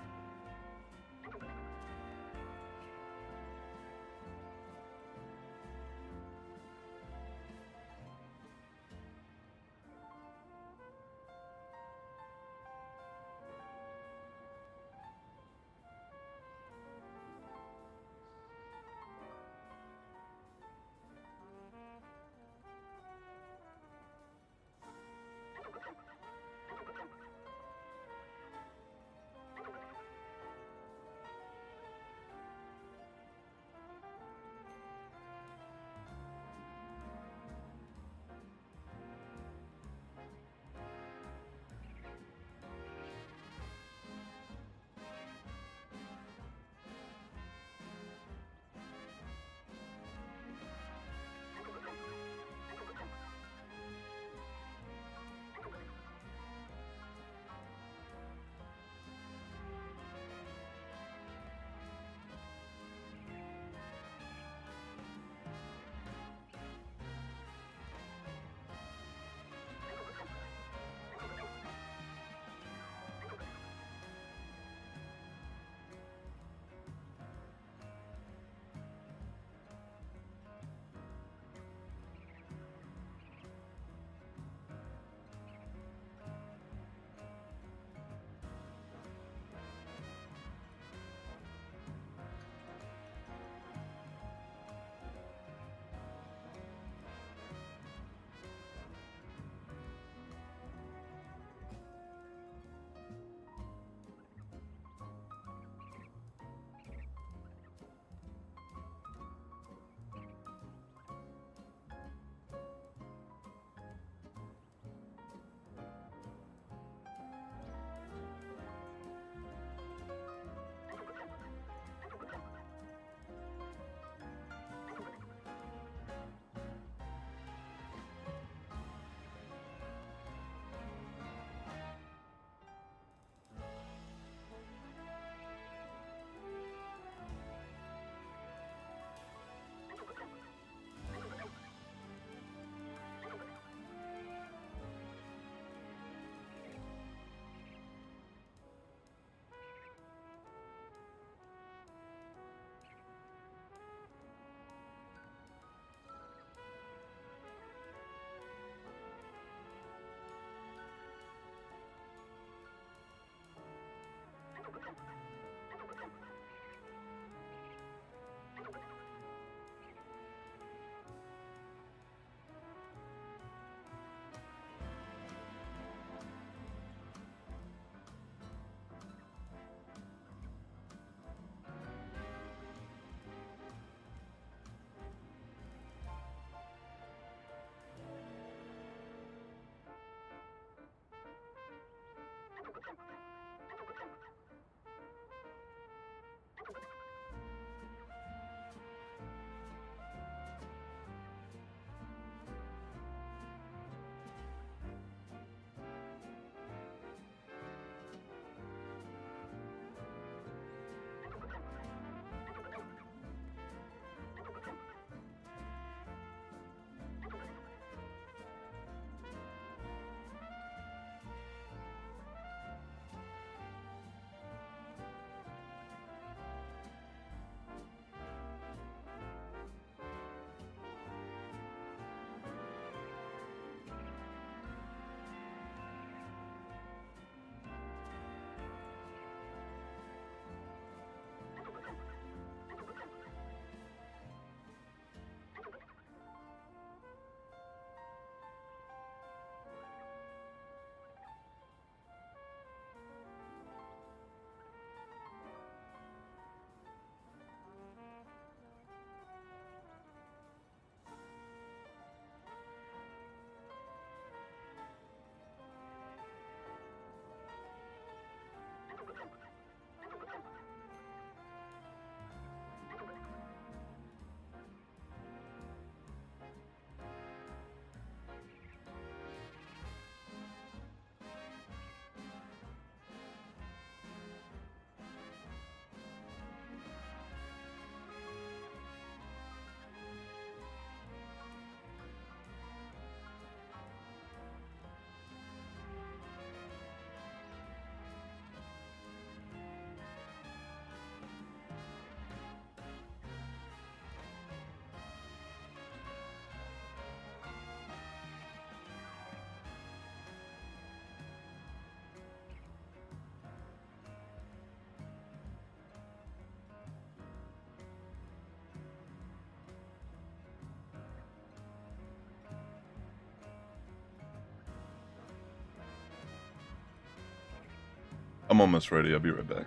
I'm almost ready. I'll be right back.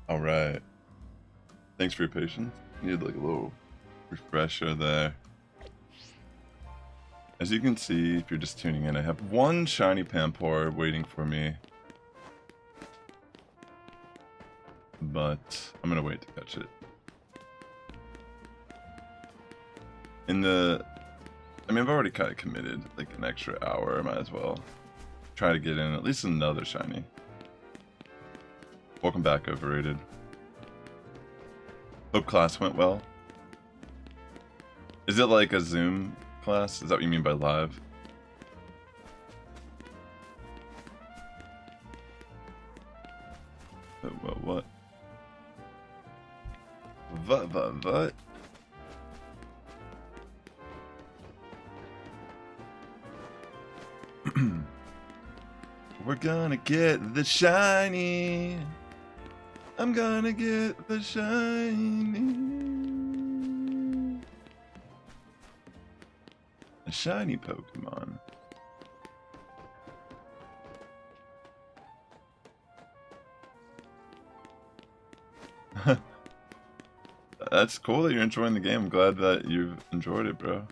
All right. Thanks for your patience. Need like a little refresher there. As you can see, if you're just tuning in, I have one shiny Pampor waiting for me. But I'm gonna wait to catch it. I mean, I've already kind of committed like an extra hour. I might as well try to get in at least another shiny. Welcome back, Overrated. Hope class went well. Is it like a Zoom class? Is that what you mean by live? What? What? We're gonna get the shiny. I'm gonna get the shiny. A shiny Pokemon. That's cool that you're enjoying the game. I'm glad that you've enjoyed it, bro.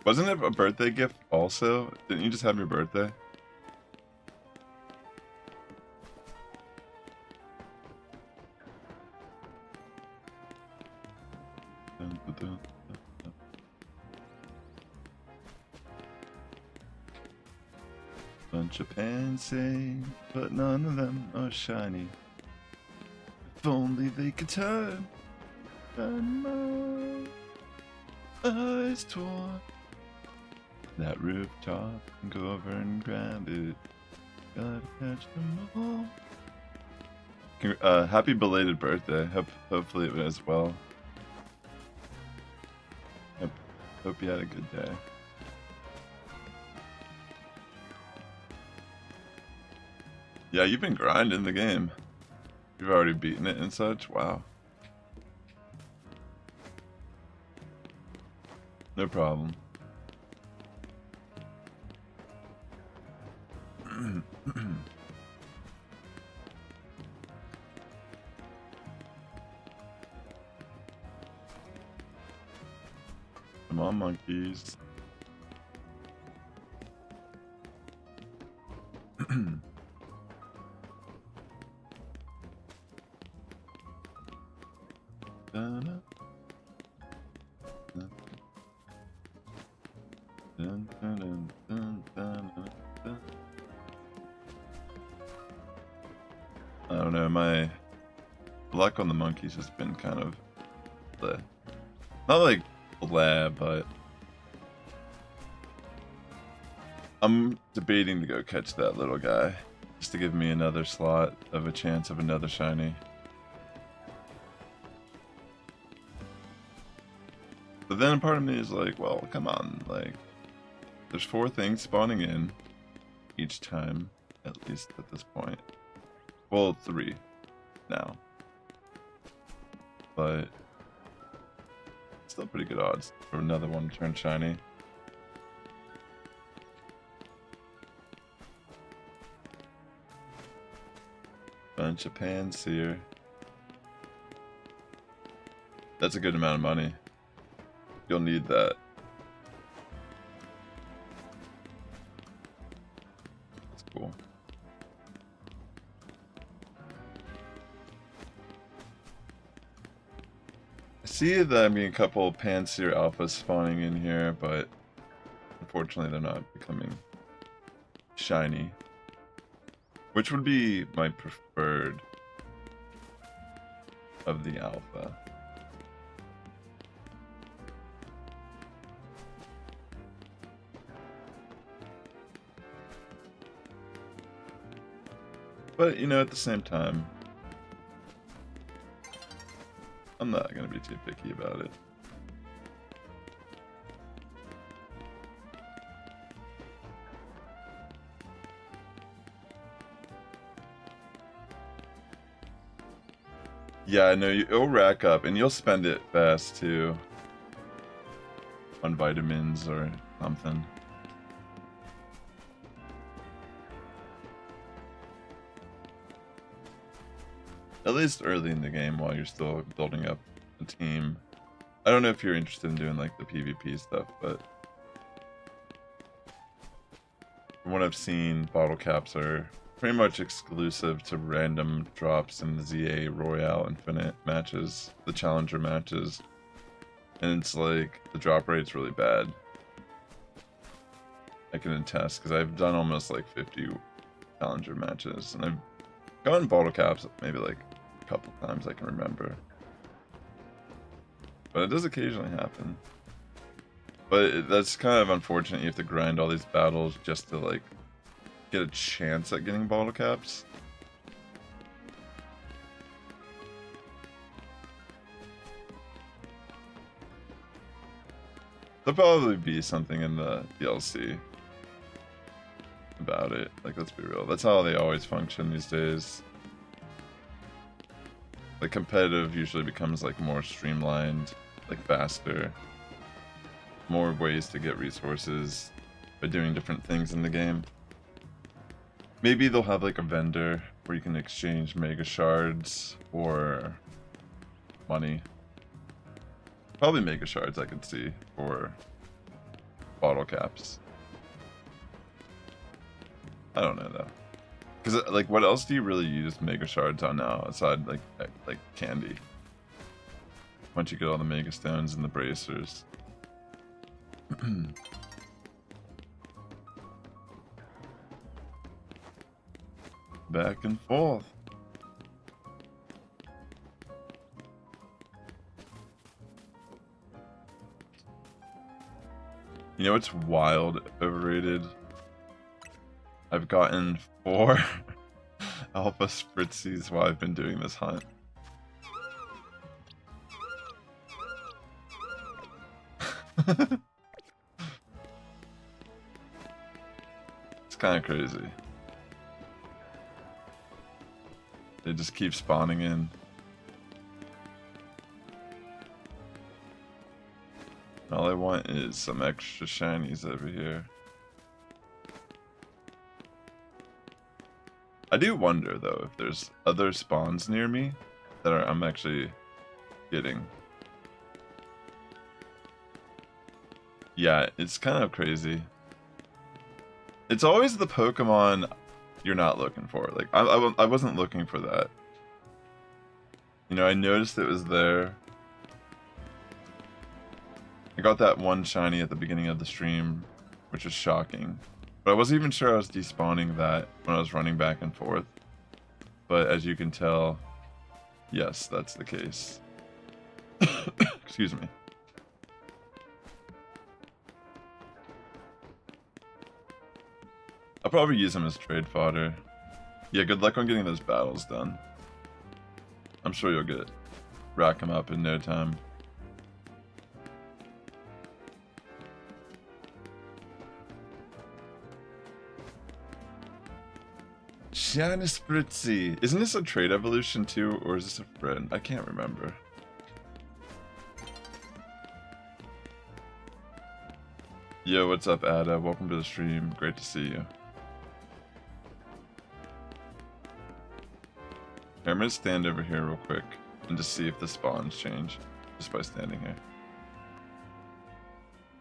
Wasn't it a birthday gift also? Didn't you just have your birthday? Bunch of pansy, but none of them are shiny. If only they could turn my eyes toward that rooftop and go over and grab it. Gotta catch them all. Happy belated birthday. Hopefully it was well. Hope you had a good day. Yeah, you've been grinding the game. You've already beaten it and such. Wow. No problem. Come on, monkeys. I don't know, my luck on the monkeys has been kind of bleh. Not like blah, but I'm debating to go catch that little guy just to give me another slot of a chance of another shiny. But then a part of me is like, well, come on, like, there's 4 things spawning in each time, at least at this point. Well, 3 now. But still pretty good odds for another one to turn shiny. Bunch of Panseer. That's a good amount of money. You'll need that. That's cool. I see that a couple of Panseer alphas spawning in here, but unfortunately they're not becoming shiny. Which would be my preferred of the alpha? But, you know, at the same time, I'm not going to be too picky about it. Yeah, I know, it'll rack up, and you'll spend it fast, too. On vitamins or something. At least early in the game while you're still building up a team. I don't know if you're interested in doing like the PvP stuff, but from what I've seen, bottle caps are pretty much exclusive to random drops in the ZA Royale Infinite matches, the Challenger matches. And it's like, the drop rate's really bad. I can attest, because I've done almost like 50 Challenger matches, and I've gotten bottle caps maybe like a couple times I can remember. But it does occasionally happen. But that's kind of unfortunate. You have to grind all these battles just to like get a chance at getting bottle caps. There'll probably be something in the DLC about it. Like, let's be real. That's how they always function these days. Like, competitive usually becomes like more streamlined, like faster. More ways to get resources by doing different things in the game. Maybe they'll have like a vendor where you can exchange mega shards or money. Probably mega shards I could see for bottle caps. I don't know though. Because like, what else do you really use mega shards on now aside like candy? Once you get all the mega stones and the bracers. Back and forth. You know what's wild overrated? I've gotten 4 alpha spritzies while I've been doing this hunt. It's kind of crazy. They just keep spawning in. All I want is some extra shinies over here. I do wonder though if there's other spawns near me that I'm actually getting. Yeah, it's kind of crazy. It's always the Pokemon you're not looking for. Like, I wasn't looking for that. You know, I noticed it was there. I got that one shiny at the beginning of the stream, which was shocking. But I wasn't even sure I was despawning that when I was running back and forth. But as you can tell, yes, that's the case. Excuse me. I'll probably use him as trade fodder. Yeah, good luck on getting those battles done. I'm sure you'll rack them up in no time. Shiny Spritzy. Isn't this a trade evolution too, or is this a friend? I can't remember. Yo, what's up, Ada? Welcome to the stream. Great to see you. Here, I'm gonna stand over here real quick and just see if the spawns change just by standing here.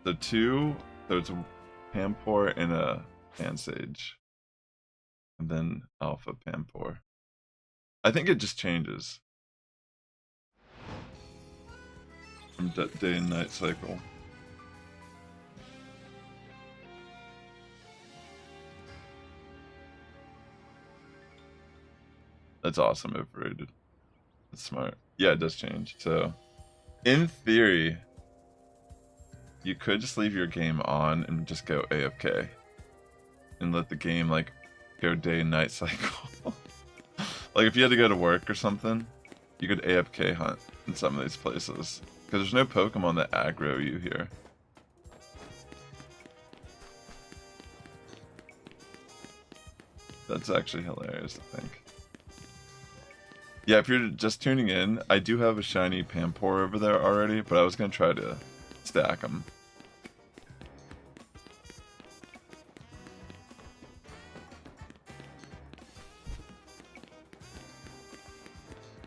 So it's a Pampor and a Pansage. And then Alpha Pampor. I think it just changes from day and night cycle. That's awesome, overrated. That's smart. Yeah, it does change. So, in theory, you could just leave your game on and just go AFK. And let the game, like, go day and night cycle. Like, if you had to go to work or something, you could AFK hunt in some of these places. Because there's no Pokemon that aggro you here. That's actually hilarious, I think. Yeah, if you're just tuning in, I do have a shiny Pampor over there already, but I was going to try to stack them.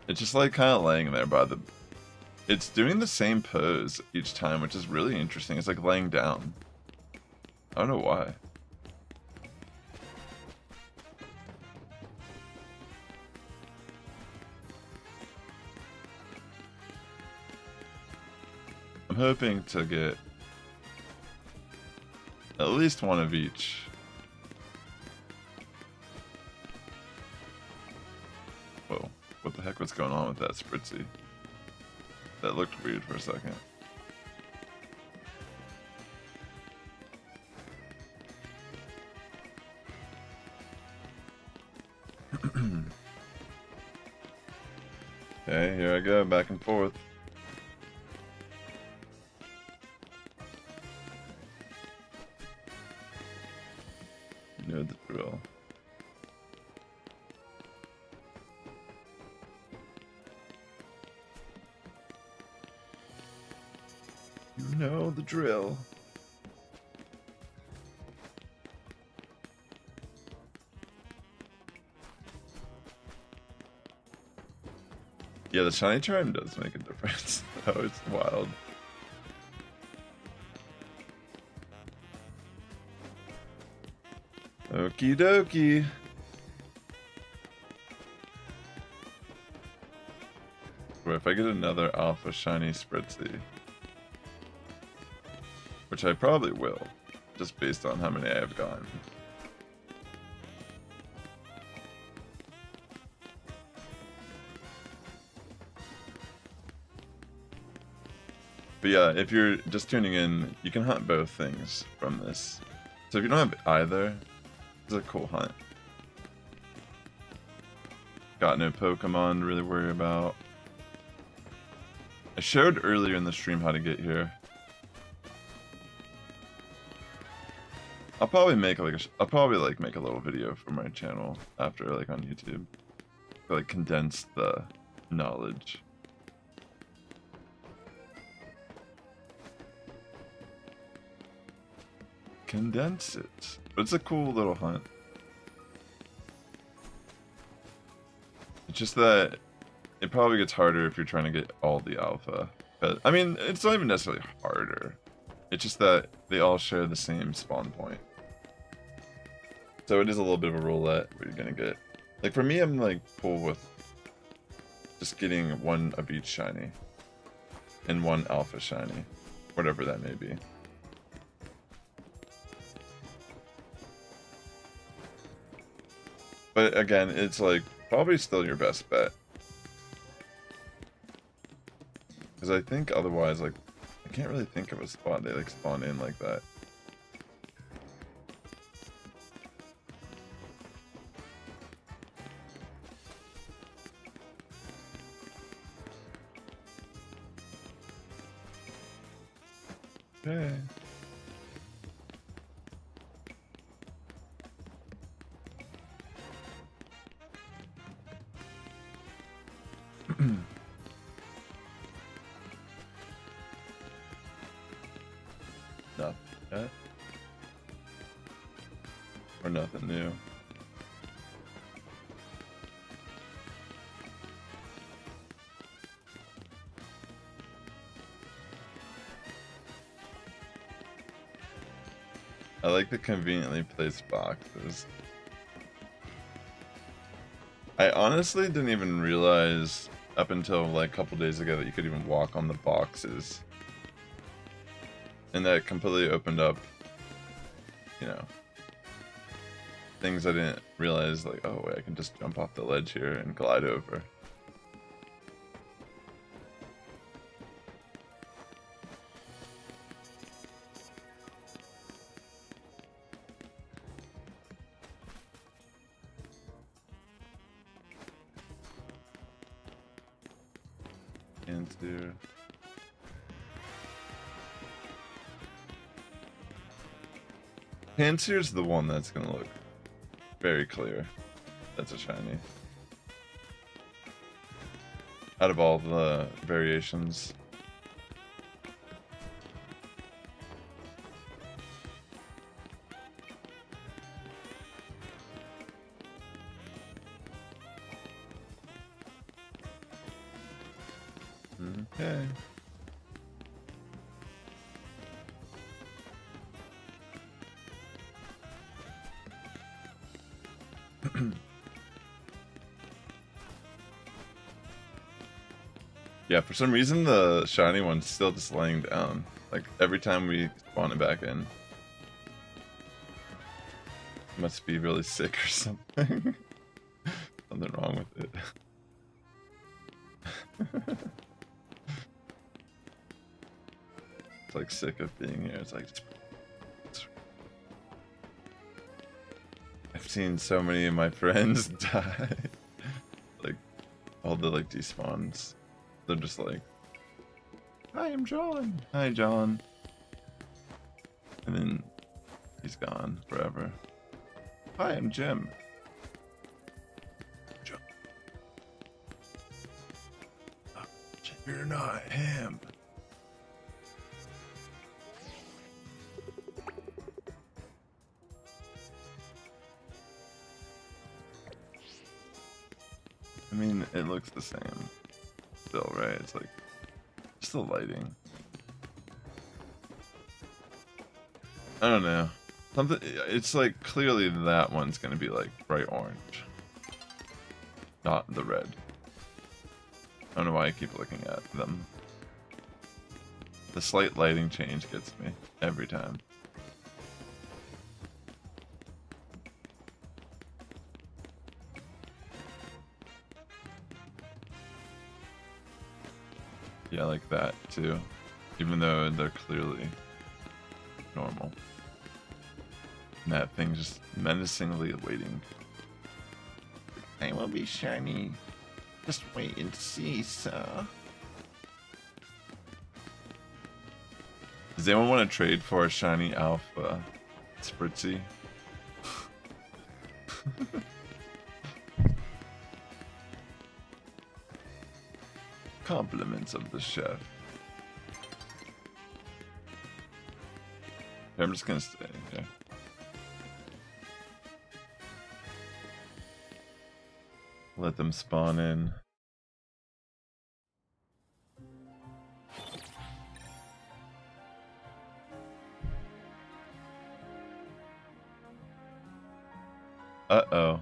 It's just like kind of laying there by the... It's doing the same pose each time, which is really interesting. It's like laying down. I don't know why. I'm hoping to get at least one of each. Whoa, what the heck was going on with that Spritzy? That looked weird for a second. Okay, here I go, back and forth. You know the drill. You know the drill. Yeah, the shiny charm does make a difference. Oh, it's wild. Okie dokie. Or if I get another alpha shiny Spritzy, which I probably will, just based on how many I have gotten. But yeah, if you're just tuning in, you can hunt both things from this. So if you don't have either, it's a cool hunt. Got no Pokemon to really worry about. I showed earlier in the stream how to get here. I'll probably make like make a little video for my channel after, like, on YouTube, to, like, condense the knowledge. Condense it. But it's a cool little hunt. It's just that it probably gets harder if you're trying to get all the alpha. But, I mean, it's not even necessarily harder. It's just that they all share the same spawn point. So it is a little bit of a roulette where you're gonna get. Like, for me, I'm like cool with just getting one of each shiny. And one alpha shiny. Whatever that may be. But again, it's like probably still your best bet. Because I think otherwise, like, I can't really think of a spot they like spawn in like that. Okay. Not yet. Or nothing new. I like the conveniently placed boxes. I honestly didn't even realize up until like a couple days ago that you could even walk on the boxes. And that completely opened up, you know, things I didn't realize, like, oh wait, I can just jump off the ledge here and glide over. Here. Pansear's the one that's gonna look very clear. That's a shiny. Out of all the variations. Okay. Yeah, for some reason the shiny one's still just laying down. Like every time we spawn it back in. Must be really sick or something. Something wrong with it. It's like sick of being here. It's like I've seen so many of my friends die. Like all the like despawns. They're just like, "Hi, I'm John. Hi, John." And then he's gone forever. "Hi, I'm Jim." John. Oh, you're not him. I mean, it looks the same still, right? It's like just the lighting. I don't know. Something. It's like clearly that one's gonna be like bright orange, not the red. I don't know why I keep looking at them. The slight lighting change gets me every time. Yeah, like that too, even though they're clearly normal. And that thing just menacingly waiting. I will be shiny. Just wait and see, sir. Does anyone want to trade for a shiny alpha Spritzy? Compliments of the chef. I'm just gonna stay here. Let them spawn in. Uh-oh.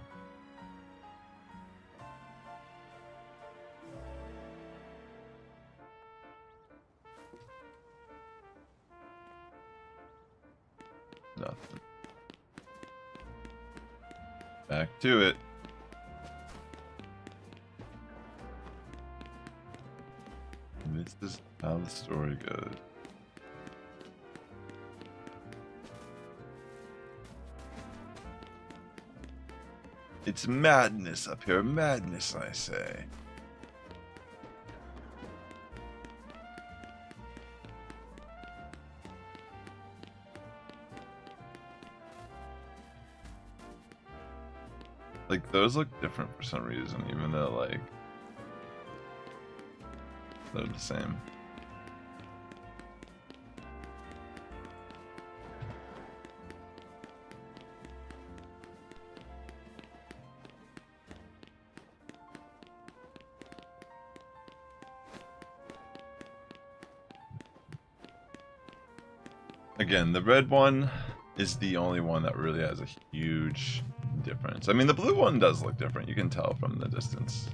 Nothing. Back to it. This is how the story goes. It's madness up here, madness, I say. Like, those look different for some reason, even though, like, they're the same. Again, the red one is the only one that really has a huge difference. I mean, the blue one does look different. You can tell from the distance.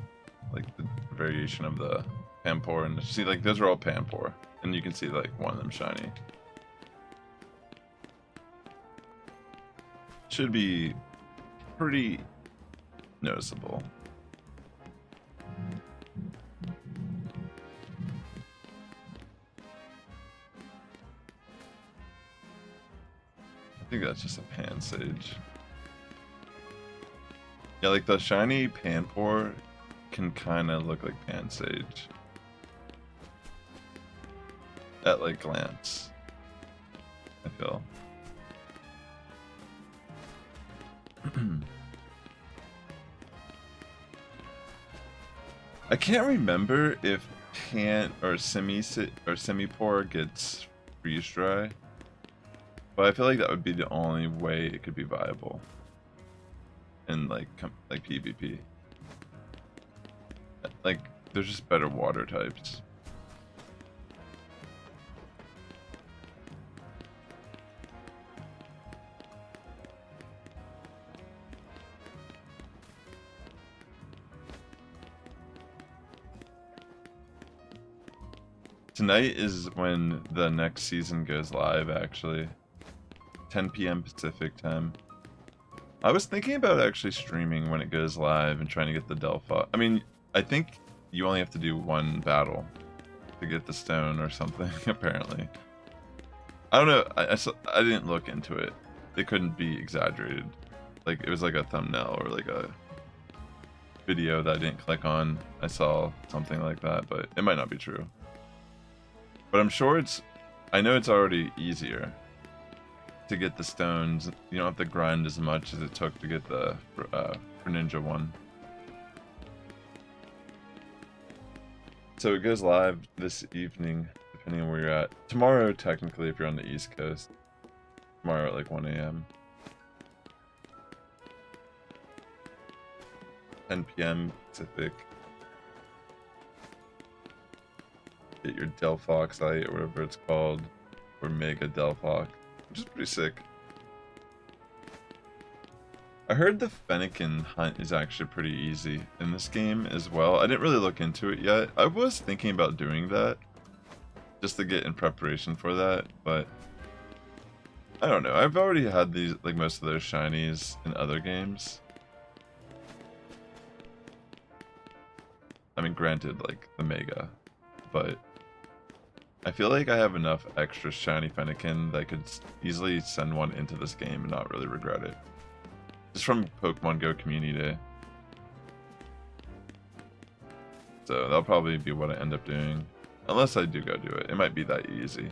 Like, the variation of the Pampor. And see, like, those are all Pampor. And you can see, like, one of them shiny. Should be pretty noticeable. I think that's just a pan sage. Yeah, like the shiny Pampor can kind of look like pan sage at like glance, I feel. I can't remember if pan or Semipore gets freeze dry, but I feel like that would be the only way it could be viable in like PvP. Like, there's just better water types. Tonight is when the next season goes live, actually. 10 p.m. Pacific time. I was thinking about actually streaming when it goes live and trying to get the Delphi. I mean, I think you only have to do one battle to get the stone or something, apparently. I don't know. I didn't look into it. It couldn't be exaggerated. Like, it was like a thumbnail or like a video that I didn't click on. I saw something like that, but it might not be true. But I'm sure I know it's already easier to get the stones. You don't have to grind as much as it took to get the Ninja one. So it goes live this evening, depending on where you're at. Tomorrow, technically, if you're on the East Coast. Tomorrow at like 1 a.m. 10 p.m. Pacific. Get your Delphoxite or whatever it's called, or Mega Delphox, which is pretty sick. I heard the Fennekin hunt is actually pretty easy in this game as well. I didn't really look into it yet. I was thinking about doing that, just to get in preparation for that, but I don't know. I've already had these, like most of those shinies in other games. I mean, granted, like the Mega, but I feel like I have enough extra shiny Fennekin that I could easily send one into this game and not really regret it. Just from Pokemon Go Community Day. So that'll probably be what I end up doing. Unless I do go do it. It might be that easy.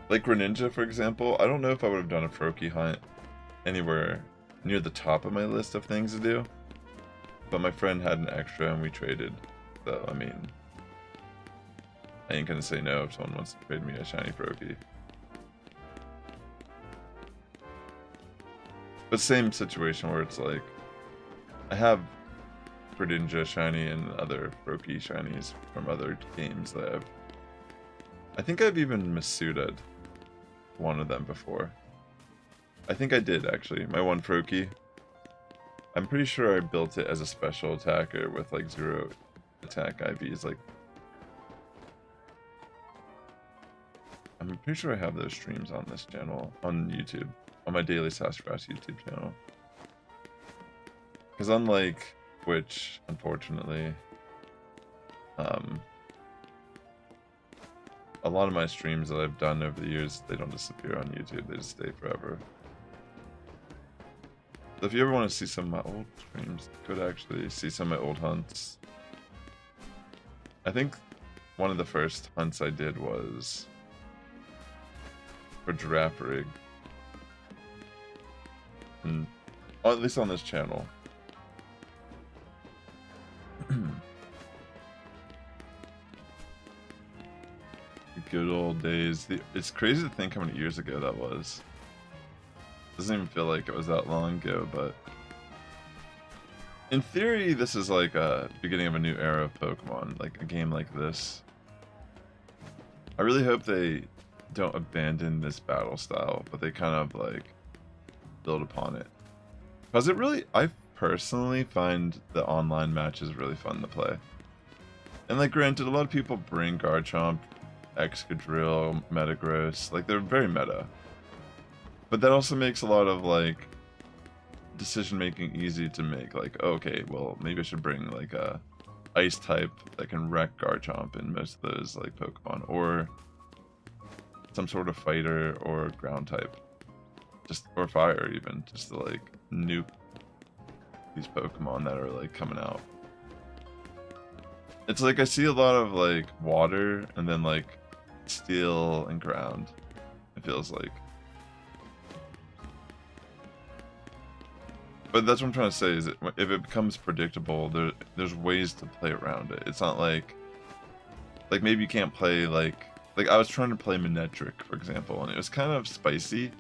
Like Greninja, for example, I don't know if I would have done a Froakie hunt anywhere near the top of my list of things to do. But my friend had an extra and we traded. So, I mean, I ain't gonna say no if someone wants to trade me a shiny Froakie. But same situation where it's like, I have Greninja shiny and other Froakie shinies from other games that I think I've even Masuda'd one of them before. I think I did, actually. My one Froakie. I'm pretty sure I built it as a special attacker with like 0 attack IVs. Like, I'm pretty sure I have those streams on this channel, on YouTube, on my daily Sassifrass YouTube channel. Because unlike Twitch, unfortunately, a lot of my streams that I've done over the years, they don't disappear on YouTube, they just stay forever. So if you ever want to see some of my old streams, you could actually see some of my old hunts. I think one of the first hunts I did was for Giraffe Rig. And, at least on this channel. The good old days. It's crazy to think how many years ago that was. Doesn't even feel like it was that long ago, but in theory, this is like a beginning of a new era of Pokemon, like a game like this. I really hope they don't abandon this battle style, but they kind of like build upon it. Because it really, I personally find the online matches really fun to play. And like granted, a lot of people bring Garchomp, Excadrill, Metagross, like they're very meta. But that also makes a lot of like decision making easy to make. Like, okay, well maybe I should bring like a ice type that can wreck Garchomp in most of those like Pokemon, or some sort of fighter or ground type, just or fire even, just to like nuke these Pokemon that are like coming out. It's like I see a lot of like water and then like steel and ground, it feels like. But that's what I'm trying to say, is that if it becomes predictable, there's ways to play around it. It's not like maybe you can't play like I was trying to play Manectric, for example, and it was kind of spicy.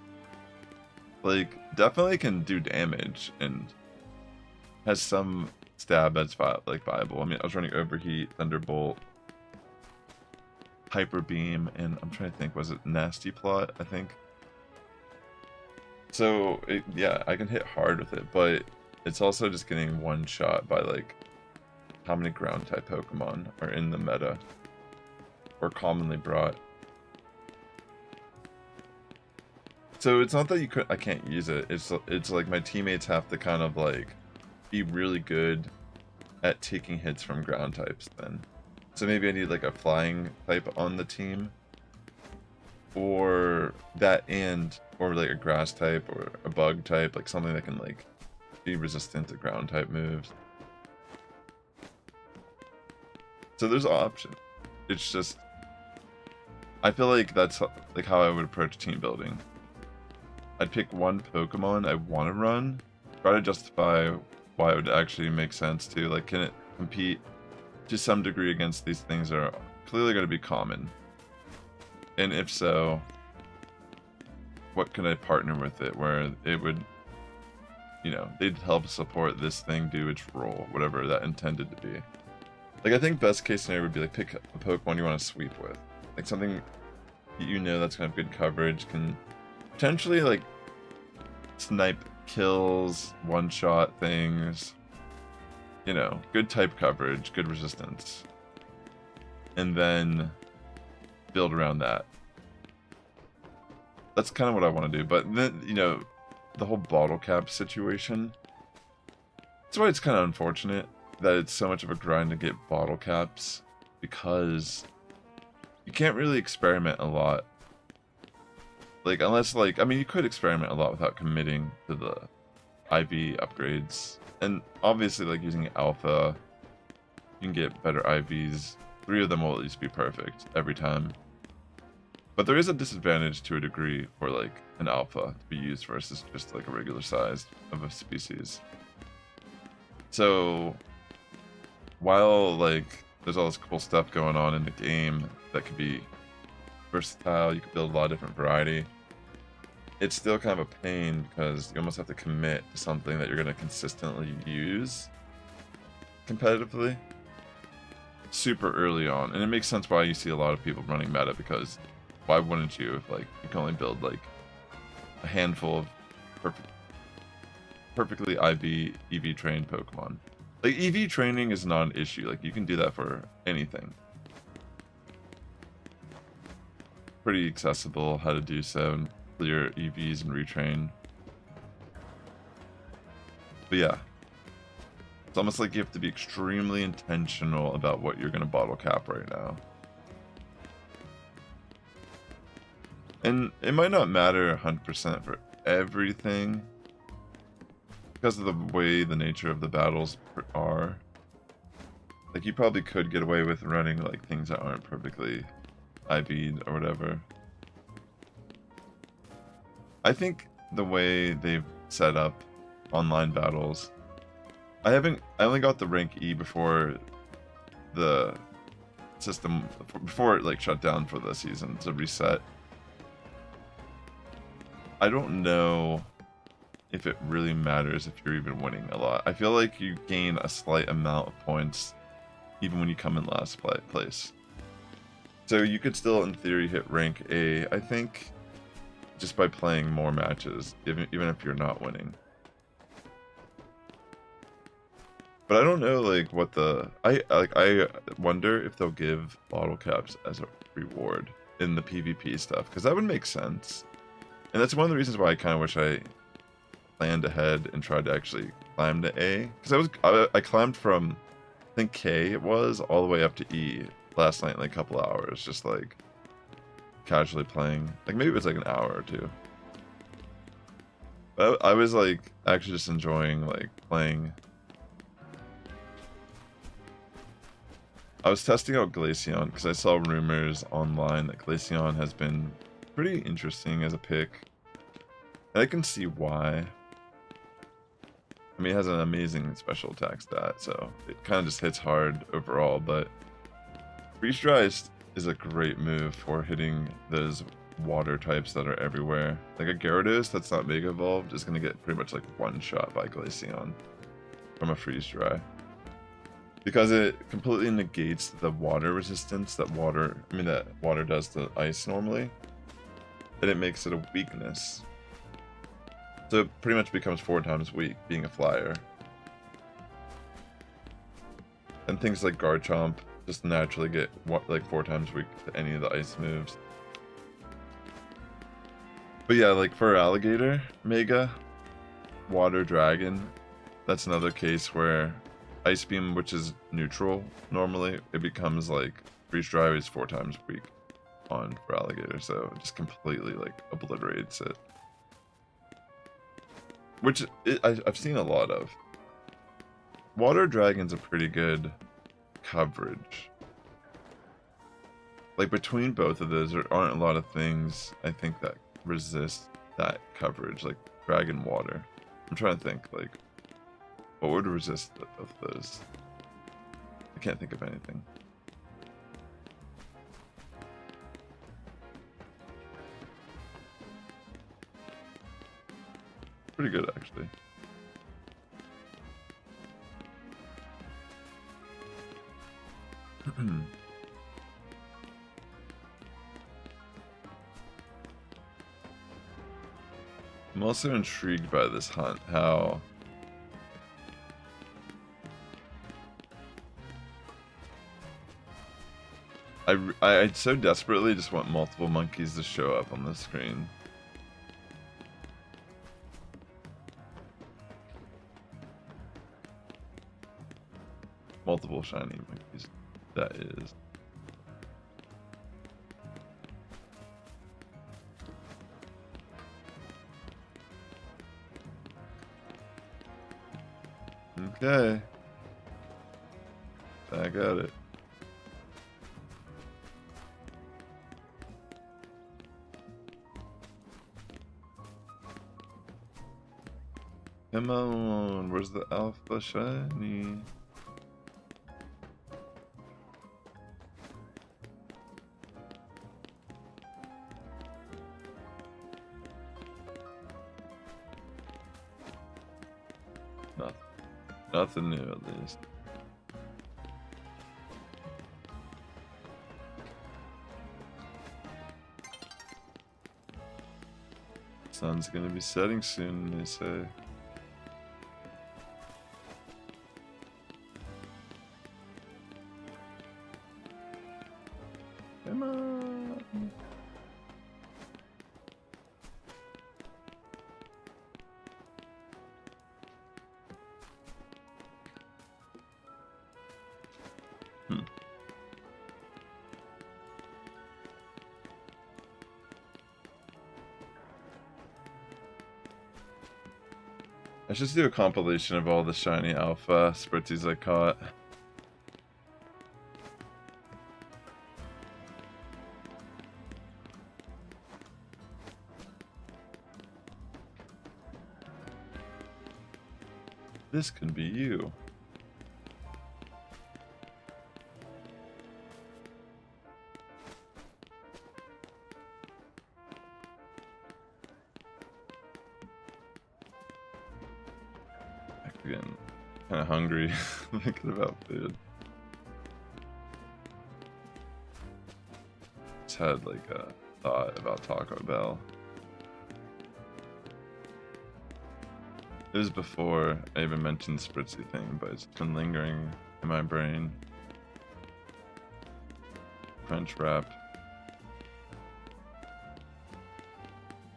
Like, definitely can do damage and has some stab that's viable. I mean, I was running Overheat, Thunderbolt, Hyper Beam, and I'm trying to think, was it Nasty Plot, I think? So, yeah, I can hit hard with it, but it's also just getting one shot by, like, how many ground-type Pokemon are in the meta, or commonly brought. So it's not that I can't use it, it's like my teammates have to kind of, like, be really good at taking hits from ground types then. So maybe I need, like, a flying type on the team, or that, or like a grass type or a bug type, like something that can like be resistant to ground type moves. So there's options. It's just, I feel like that's like how I would approach team building. I'd pick one Pokemon I want to run, try to justify why it would actually make sense to, like, can it compete to some degree against these things that are clearly going to be common, and if so, what can I partner with it where it would, you know, they'd help support this thing do its role, whatever that intended to be. Like, I think best case scenario would be like pick a Pokemon you want to sweep with, like something you know that's gonna have good coverage, can potentially like snipe kills, one-shot things, you know, good type coverage, good resistance, and then build around that. That's kind of what I want to do. But then, you know, the whole bottle cap situation, that's why it's kind of unfortunate that it's so much of a grind to get bottle caps, because you can't really experiment a lot. Like, unless, like, I mean, you could experiment a lot without committing to the IV upgrades. And obviously, like, using Alpha, you can get better IVs. 3 of them will at least be perfect every time. But there is a disadvantage to a degree for, like, an Alpha to be used versus just, like, a regular size of a species. So, while, like, there's all this cool stuff going on in the game that could be versatile, you could build a lot of different variety, it's still kind of a pain because you almost have to commit to something that you're going to consistently use competitively super early on. And it makes sense why you see a lot of people running meta, because why wouldn't you if, like, you can only build like a handful of perfectly EV trained Pokemon. Like, EV training is not an issue, like you can do that for anything. Pretty accessible how to do so, and clear EVs and retrain. But yeah, it's almost like you have to be extremely intentional about what you're going to bottle cap right now. And it might not matter 100% for everything, because of the way the nature of the battles are. Like, you probably could get away with running like things that aren't perfectly IV'd or whatever. I think the way they've set up online battles, I only got the rank E before the system, before it like shut down for the season to reset. I don't know if it really matters if you're even winning a lot. I feel like you gain a slight amount of points even when you come in last place. So you could still, in theory, hit rank A, I think, just by playing more matches, even if you're not winning. But I don't know, like, what the... I wonder if they'll give bottle caps as a reward in the PvP stuff, because that would make sense. And that's one of the reasons why I kind of wish I planned ahead and tried to actually climb to A. Because I climbed from, I think K it was, all the way up to E last night in like a couple hours, just like casually playing. Like maybe it was like an hour or two. But I was like actually just enjoying like playing. I was testing out Glaceon because I saw rumors online that Glaceon has been pretty interesting as a pick. And I can see why. I mean, it has an amazing special attack stat, so it kind of just hits hard overall, but Freeze Dry is a great move for hitting those water types that are everywhere. Like a Gyarados that's not Mega Evolved is going to get pretty much like one shot by Glaceon from a Freeze Dry. Because it completely negates the water resistance that water does to ice normally. And it makes it a weakness. So it pretty much becomes 4 times weak, being a flyer. And things like Garchomp just naturally get like 4 times weak to any of the ice moves. But yeah, like for Alligator, Mega, Water Dragon, that's another case where Ice Beam, which is neutral normally, it becomes like Freeze Dry is 4 times weak on for Alligator, so it just completely like obliterates it. Which I've seen a lot of. Water Dragon's a pretty good coverage. Like between both of those, there aren't a lot of things I think that resist that coverage, like Dragon Water. I'm trying to think, like, what would resist both of those? I can't think of anything. Pretty good, actually. I'm also intrigued by this hunt, how I so desperately just want multiple monkeys to show up on the screen. Multiple shiny monkeys, that is. Okay. I got it. Come on, where's the alpha shiny? Nothing new at least. Sun's gonna be setting soon, they say. Come on. I should do a compilation of all the shiny alpha Spritzies I caught. This can be you. Again, kind of hungry, thinking about food. just had like a thought about Taco Bell. It was before I even mentioned the spritzy thing, but it's been lingering in my brain. French wrap.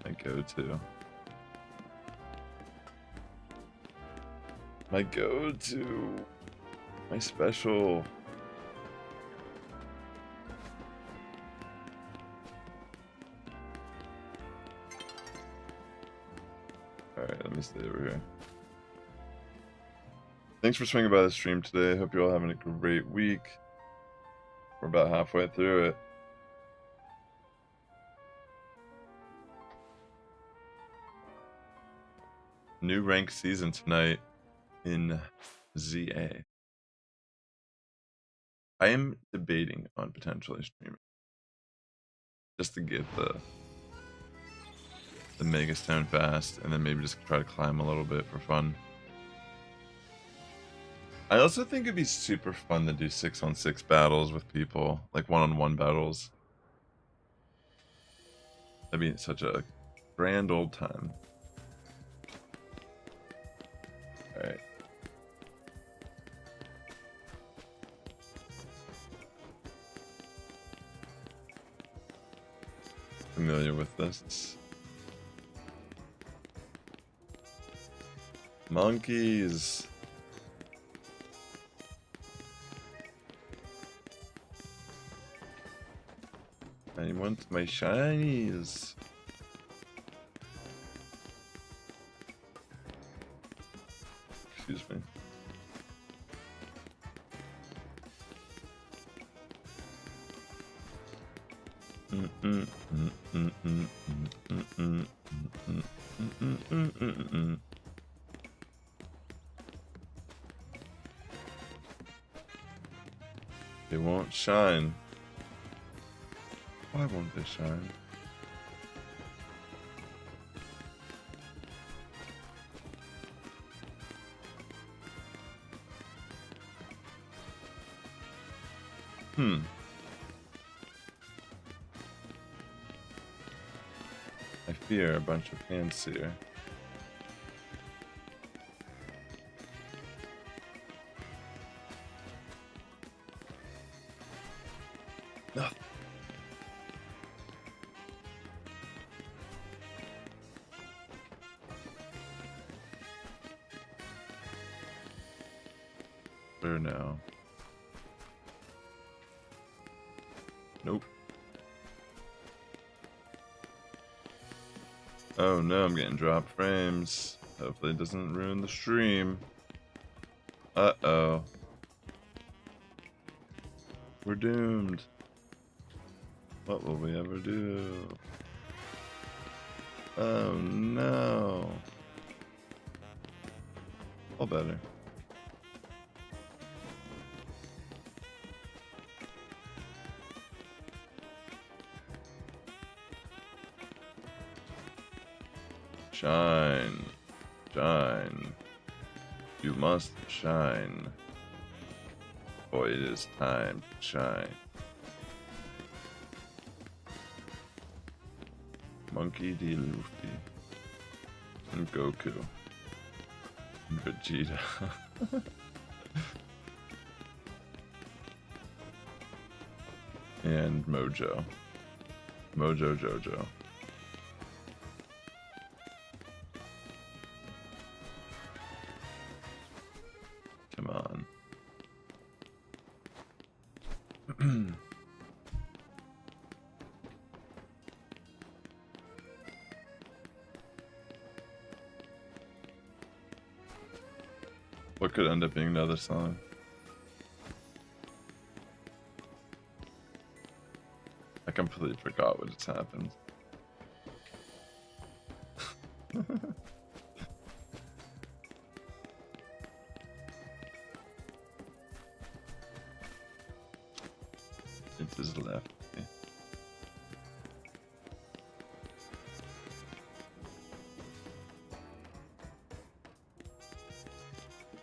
My go-to. My go-to. My special. Alright, let me stay over here. Thanks for swinging by the stream today. Hope you're all having a great week. We're about halfway through it. New ranked season tonight in ZA. I am debating on potentially streaming. Just to get the Mega Stone fast, and then maybe just try to climb a little bit for fun. I also think it'd be super fun to do 6-on-6 battles with people, like 1-on-1 battles. That'd be such a grand old time. Alright. Familiar with this. Monkeys. I want my shinies. Excuse me. They won't shine. Why won't they shine? I fear a bunch of Panseer. Nothing. Where now? Nope. Oh no, I'm getting drop frames. Hopefully it doesn't ruin the stream. Uh-oh. We're doomed. What will we ever do? Oh no. All better. Shine. Shine. You must shine. Boy, it is time to shine. Monkey D. Luffy. And Goku. And Vegeta. And Mojo. Mojo Jojo. Come on. What could end up being another song? I completely forgot what just happened. It just left me.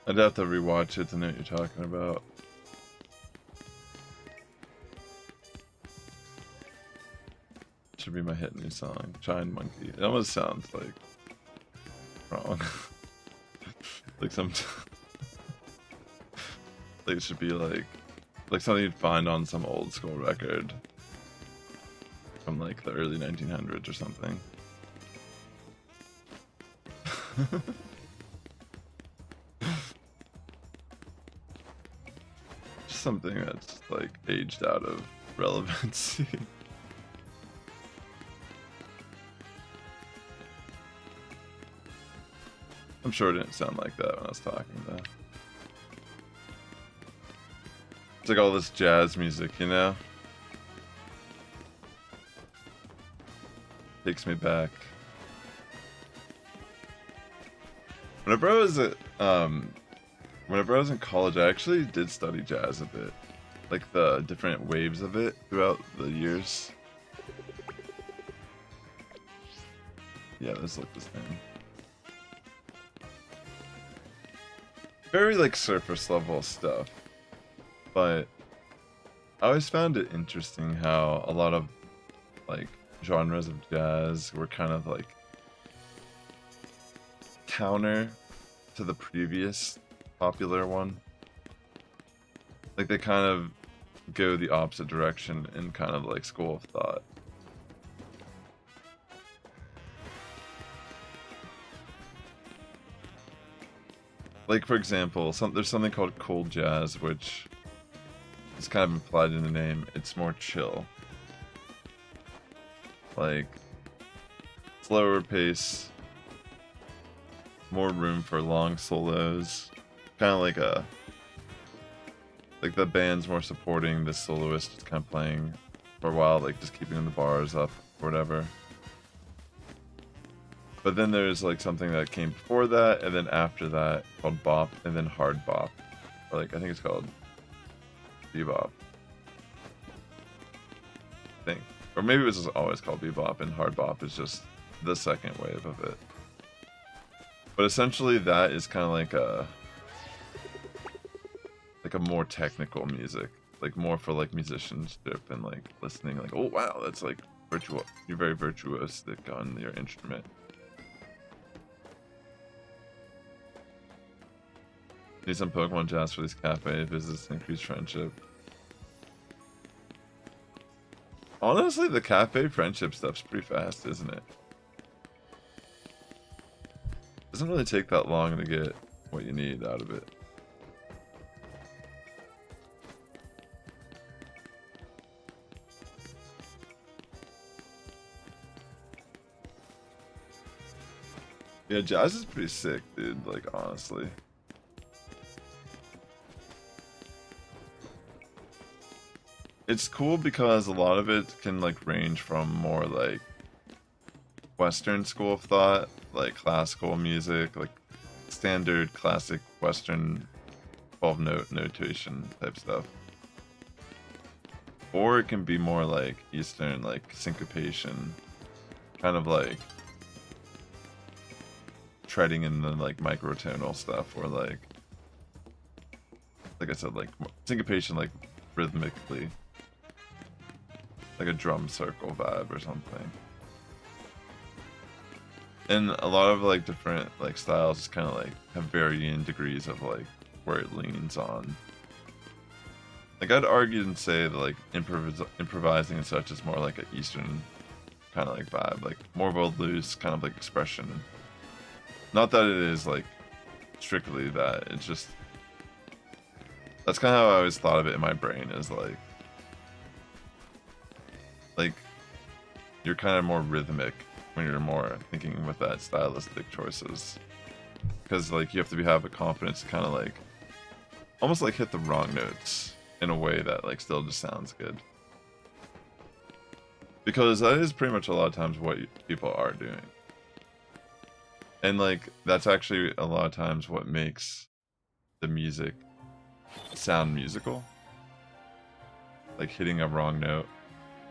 I'd have to rewatch it to know what you're talking about. should be my hit new song. Giant Monkey. It almost sounds like wrong. Like some like it should be like something you'd find on some old school record from like the early 1900s or something. Just something that's like aged out of relevancy. I'm sure it didn't sound like that when I was talking though. It's like all this jazz music, you know? Takes me back. Whenever I was in college, I actually did study jazz a bit. Like the different waves of it throughout the years. Yeah, those look the same. Very like surface level stuff. But I always found it interesting how a lot of like genres of jazz were kind of like counter to the previous popular one. Like they kind of go the opposite direction in kind of like school of thought. Like for example, there's something called cool jazz, which is kind of implied in the name. It's more chill. Like slower pace, more room for long solos. Kind of like the band's more supporting the soloist, just kind of playing for a while, like just keeping the bars up or whatever. But then there's like something that came before that, and then after that called bop, and then hard bop. Or like I think it's called bebop. I think, or maybe it was just always called bebop, and hard bop is just the second wave of it. But essentially, that is kind of like a more technical music, like more for like musicianship and like listening. Like, oh wow, that's like virtual. You're very virtuosic on your instrument. Need some Pokemon jazz for these cafe visits to increase friendship. Honestly, the cafe friendship stuff's pretty fast, isn't it? Doesn't really take that long to get what you need out of it. Yeah, jazz is pretty sick, dude, like honestly. It's cool because a lot of it can like range from more like Western school of thought, like classical music, like standard classic Western 12-note notation type stuff. Or it can be more like Eastern, like syncopation, kind of like treading in the like microtonal stuff, or like I said, like syncopation, like rhythmically. Like a drum circle vibe or something. And a lot of like different like styles just kind of like have varying degrees of like where it leans on. Like I'd argue and say that like improvising and such is more like an Eastern kind of like vibe, like more of a loose kind of like expression. Not that it is like strictly that, it's just that's kind of how I always thought of it in my brain, is like you're kind of more rhythmic when you're more thinking with that stylistic choices, because like you have to have a confidence to kind of like almost like hit the wrong notes in a way that like still just sounds good, because that is pretty much a lot of times what people are doing, and like that's actually a lot of times what makes the music sound musical, like hitting a wrong note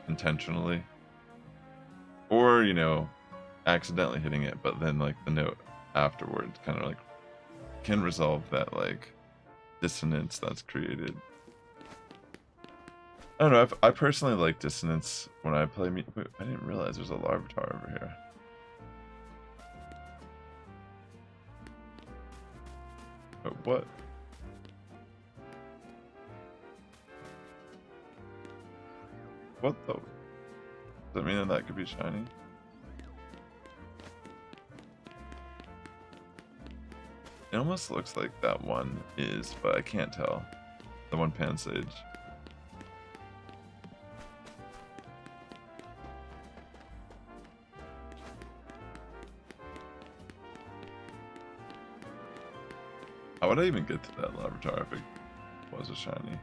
intentionally, or you know, accidentally hitting it, but then like the note afterwards kind of like can resolve that like dissonance that's created. I don't know. I personally like dissonance when I play. Wait, I didn't realize there's a Larvitar over here. But what? What though? Does that mean that could be shiny? It almost looks like that one is, but I can't tell. The one Pansage. How would I even get to that Larvitar if it was a shiny?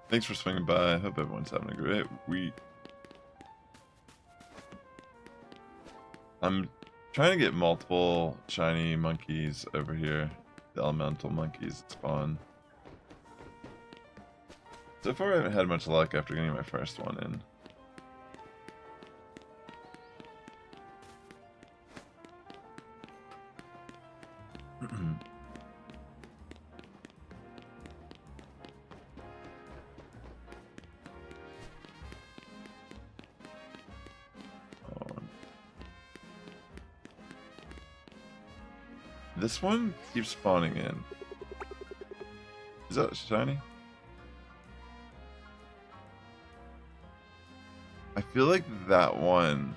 Thanks for swinging by. I hope everyone's having a great week. I'm trying to get multiple shiny monkeys over here. The elemental monkeys spawn. So far I haven't had much luck after getting my first one in. This one keeps spawning in. Is that shiny? I feel like that one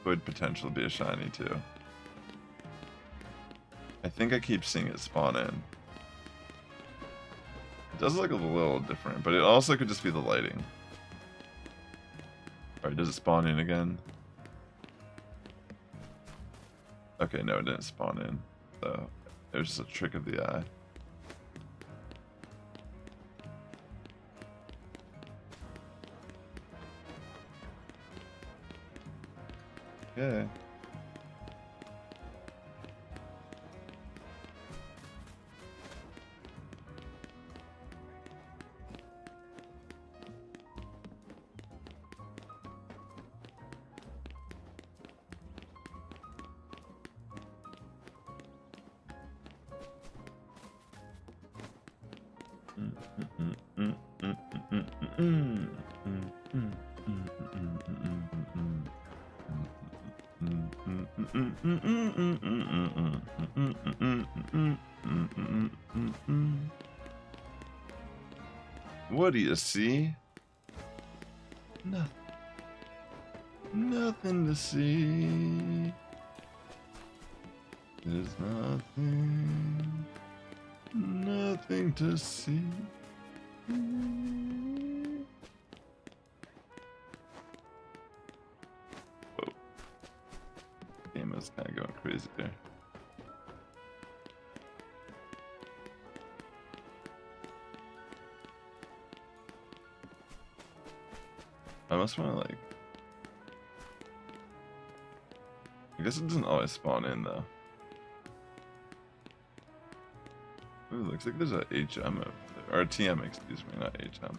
could potentially be a shiny too. I think I keep seeing it spawn in. It does look a little different, but it also could just be the lighting. Alright, does it spawn in again? Okay, no, it didn't spawn in. So it was just a trick of the eye. Yeah. What do you see? Nothing. Nothing to see. There's nothing. Nothing to see. Whoa. Game is kind of going crazy there. I must want to like... I guess it doesn't always spawn in though. Ooh, looks like there's a HM up there. Or a TM, excuse me, not HM.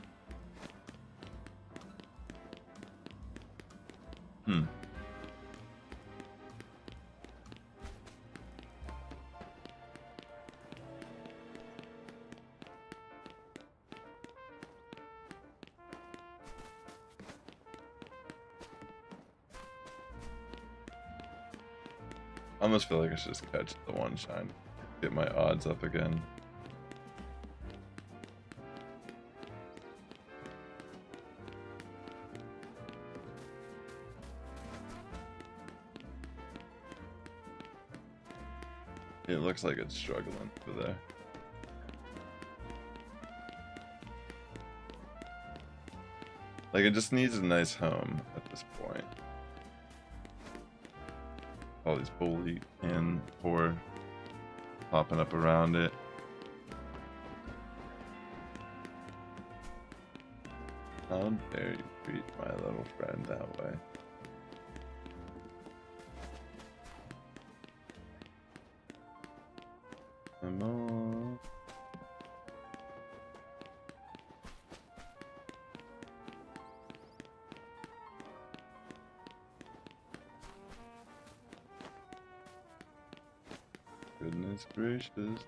I almost feel like I should just catch the one shine. Get my odds up again. It looks like it's struggling over there. Like, it just needs a nice home at this point. All these bully and poor popping up around it. How dare you treat my little friend that way? Come Goodness gracious.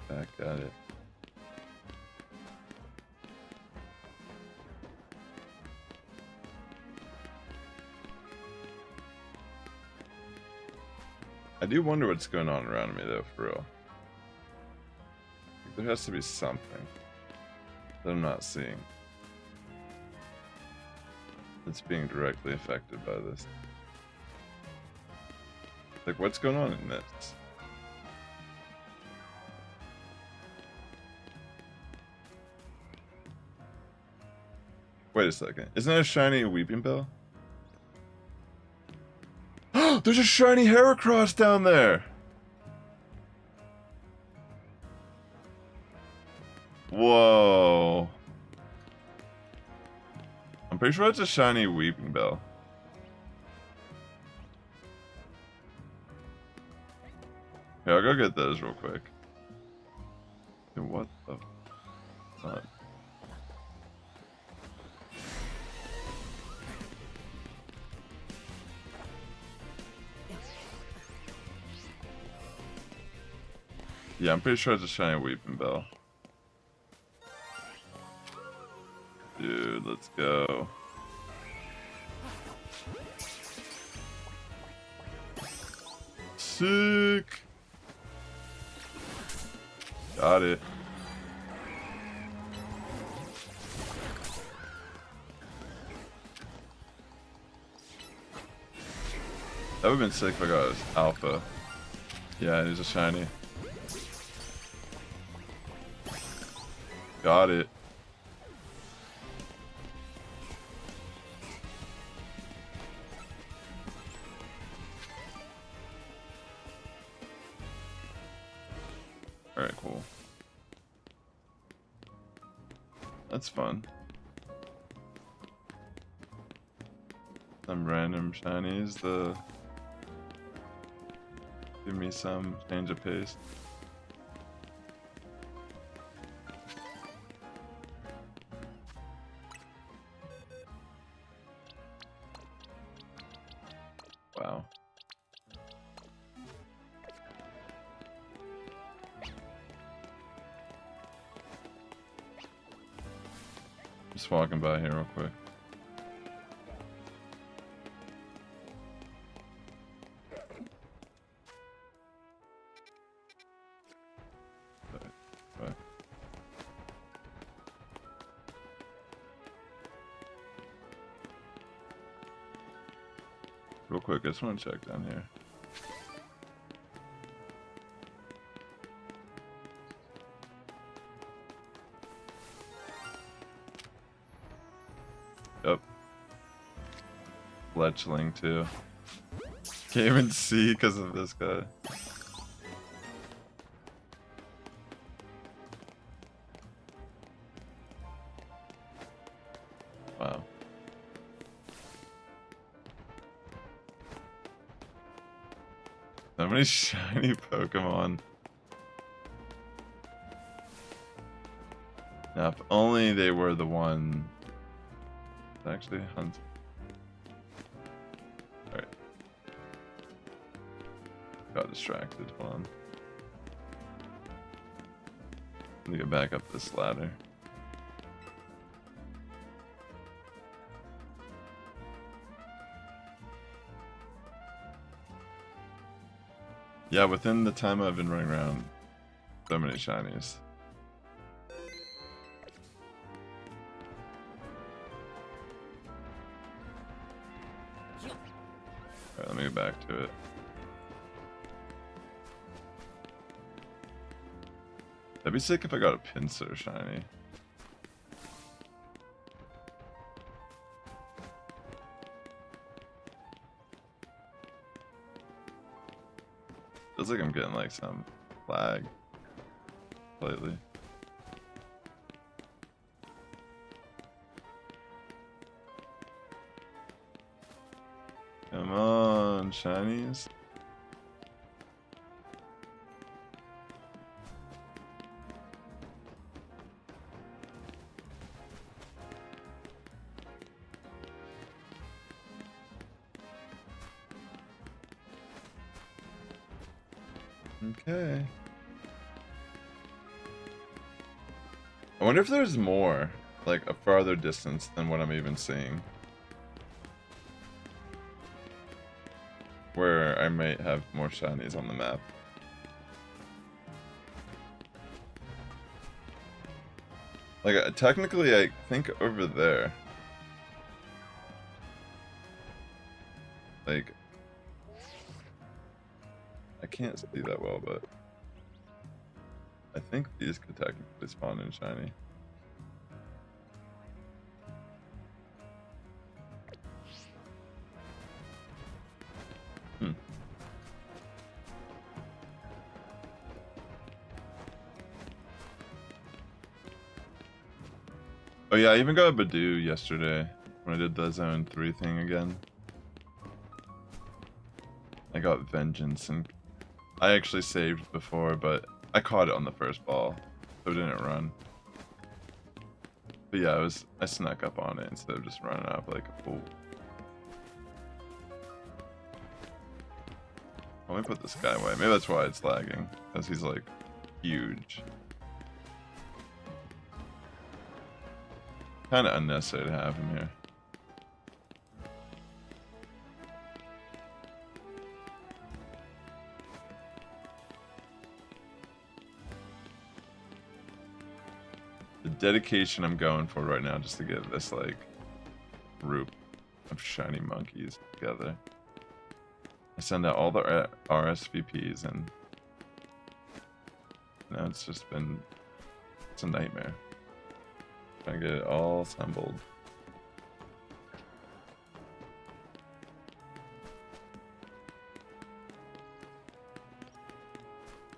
Back at it. I do wonder what's going on around me though, for real. There has to be something that I'm not seeing that's being directly affected by this. Like, what's going on in this? Wait a second. Isn't that a shiny Weeping Bell? There's a shiny Heracross down there! Whoa. I'm pretty sure it's a shiny Weeping Bell. Okay, I'll go get those real quick. Dude, what the fuck? Yeah, I'm pretty sure it's a shiny Weeping Bell. Dude, let's go. Sick! Got it. That would've been sick if I got his alpha. Yeah, he's a shiny. Got it. Alright, cool. That's fun. Some random shinies to give me some change of pace. Wow. Just walking by here real quick. Bye. Real quick, I just want to check down here. Yep. Fletchling too. Can't even see because of this guy. Wow. So many shiny Pokemon. Now, if only they were the one. Actually, hunt. Alright. Got distracted. Hold on. Let me get back up this ladder. Yeah, within the time I've been running around, so many shinies. Alright, let me get back to it. That'd be sick if I got a Pinsir shiny. Feels like I'm getting like some lag lately. Come on, shinies. Okay. I wonder if there's more, like a farther distance than what I'm even seeing. Where I might have more shinies on the map. Like, technically, I think over there. Like, I can't see that well, but I think these could technically spawn in shiny. Oh yeah, I even got a Badoo yesterday when I did the Zone 3 thing again. I got Vengeance, and I actually saved before, but I caught it on the first ball, so it didn't run. But yeah, I snuck up on it instead of just running up like a fool. Let me put this guy away. Maybe that's why it's lagging, because he's like huge. Kind of unnecessary to have him here. The dedication I'm going for right now just to get this like group of shiny monkeys together. I send out all the RSVPs and now it's a nightmare. Trying to get it all assembled.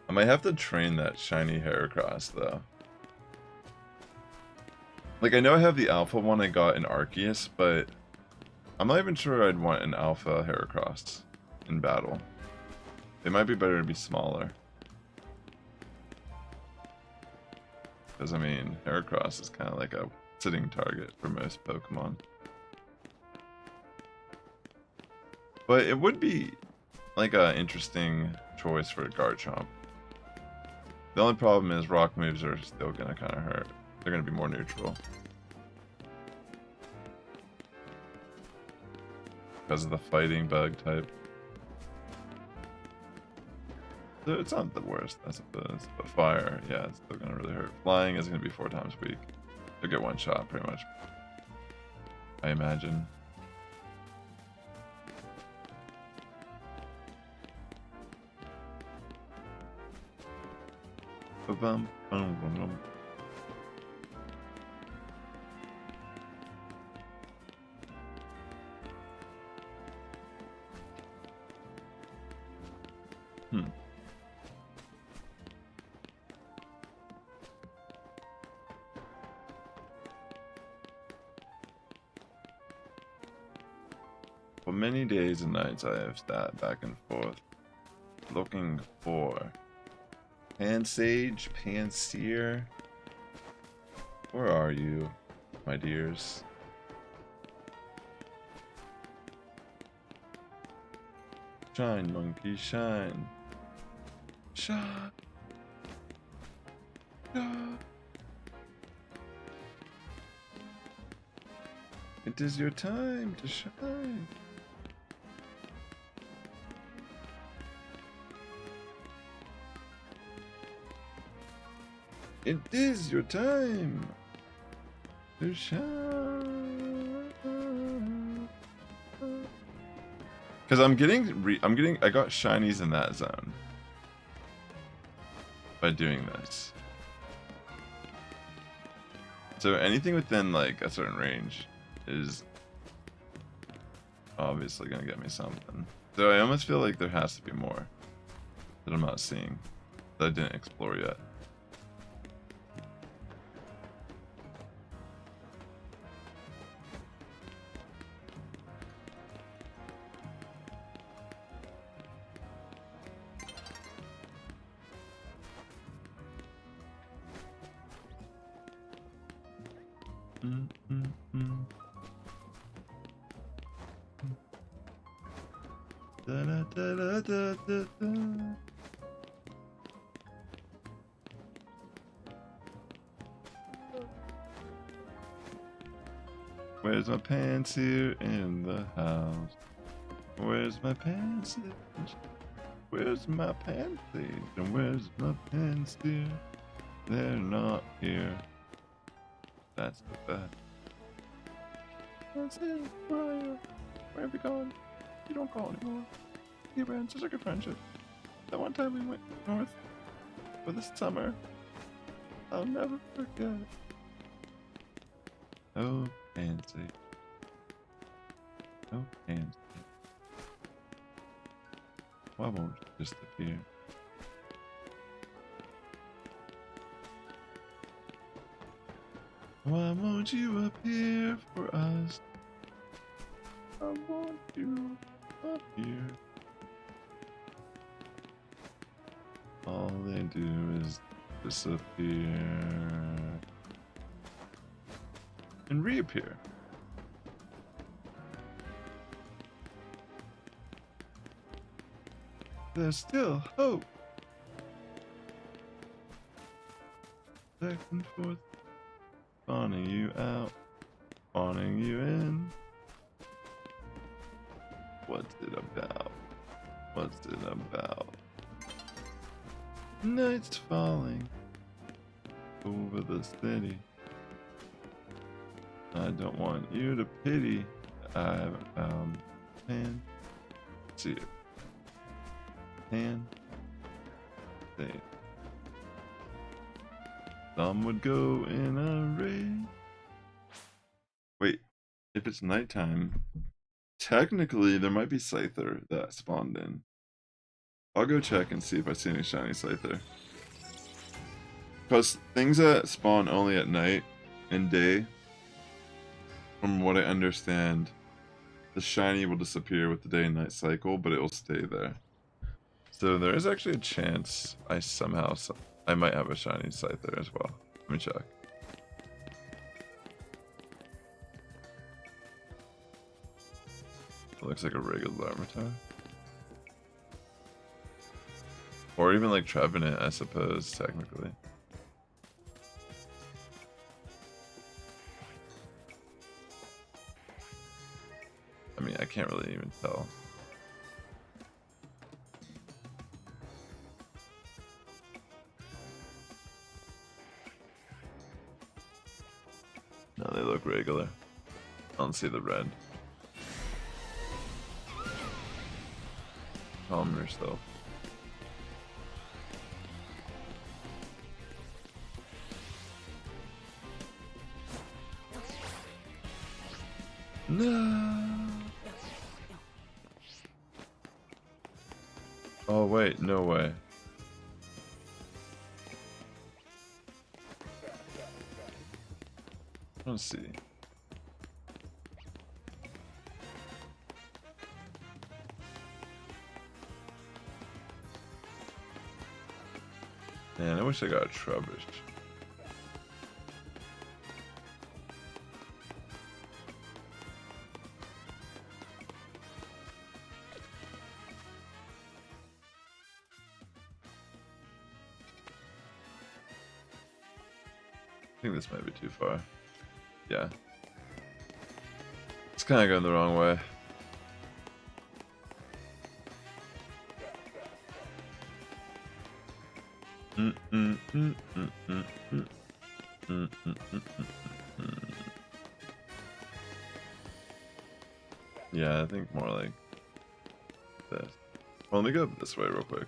I might have to train that shiny Heracross though. Like, I know I have the alpha one I got in Arceus, but I'm not even sure I'd want an alpha Heracross in battle. It might be better to be smaller. Because, I mean, Heracross is kind of like a sitting target for most Pokemon. But it would be like an interesting choice for a Garchomp. The only problem is rock moves are still going to kind of hurt. They're going to be more neutral. Because of the fighting bug type. So it's not the worst, I suppose. But fire, yeah, it's still going to really hurt. Flying is going to be 4 times weak. You'll get one shot, pretty much. I imagine. Ba-bum, bum, bum, bum. For many days and nights I have sat back and forth, looking for Pansage, Panseer. Where are you, my dears? Shine, monkey, shine. Shine. Shine. It is your time to shine. It is your time to shine. Because I got shinies in that zone by doing this. So anything within like a certain range is obviously gonna get me something. So I almost feel like there has to be more that I'm not seeing, that I didn't explore yet. Where's my pants here in the house? Where's my pants? Where's my pants? And where's my pants here? They're not here. That's the best. That's it. Where are you? Where have you gone? You don't call anymore. You ran such a good friendship. That one time we went north for the summer. I'll never forget. Oh, Pansy. Oh, Pansy. Why won't you just appear? Why won't you appear for us? I want you appear. All they do is disappear and reappear. There's still hope. Back and forth, spawning you out, spawning you in. What's it about? What's it about? Night's falling over the city. I don't want you to pity. I haven't found pan. See it. Pan. Say it. Some would go in a raid. Wait, if it's nighttime, technically there might be Scyther that spawned in. I'll go check and see if I see any shiny Scyther. Because things that spawn only at night and day, from what I understand, the shiny will disappear with the day and night cycle, but it will stay there. So there is actually a chance I might have a shiny Scyther as well. Let me check. It looks like a regular Avatar. Or even like Trevenant, I suppose, technically. I mean, I can't really even tell. No, they look regular. I don't see the red. Calm yourself. No. Oh wait, no way. Let's see. Man, I wish I got a Trubbish. I think this might be too far. Yeah. It's kind of going the wrong way. Yeah, I think more like this. Well, let me go this way real quick.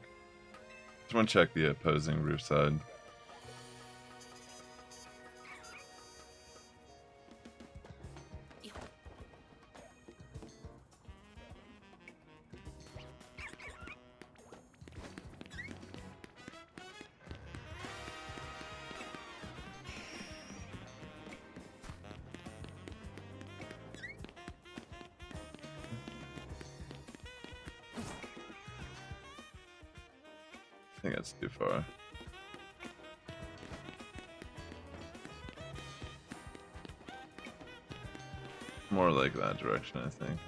Just want to check the opposing roof side. I think that's too far. More like that direction, I think.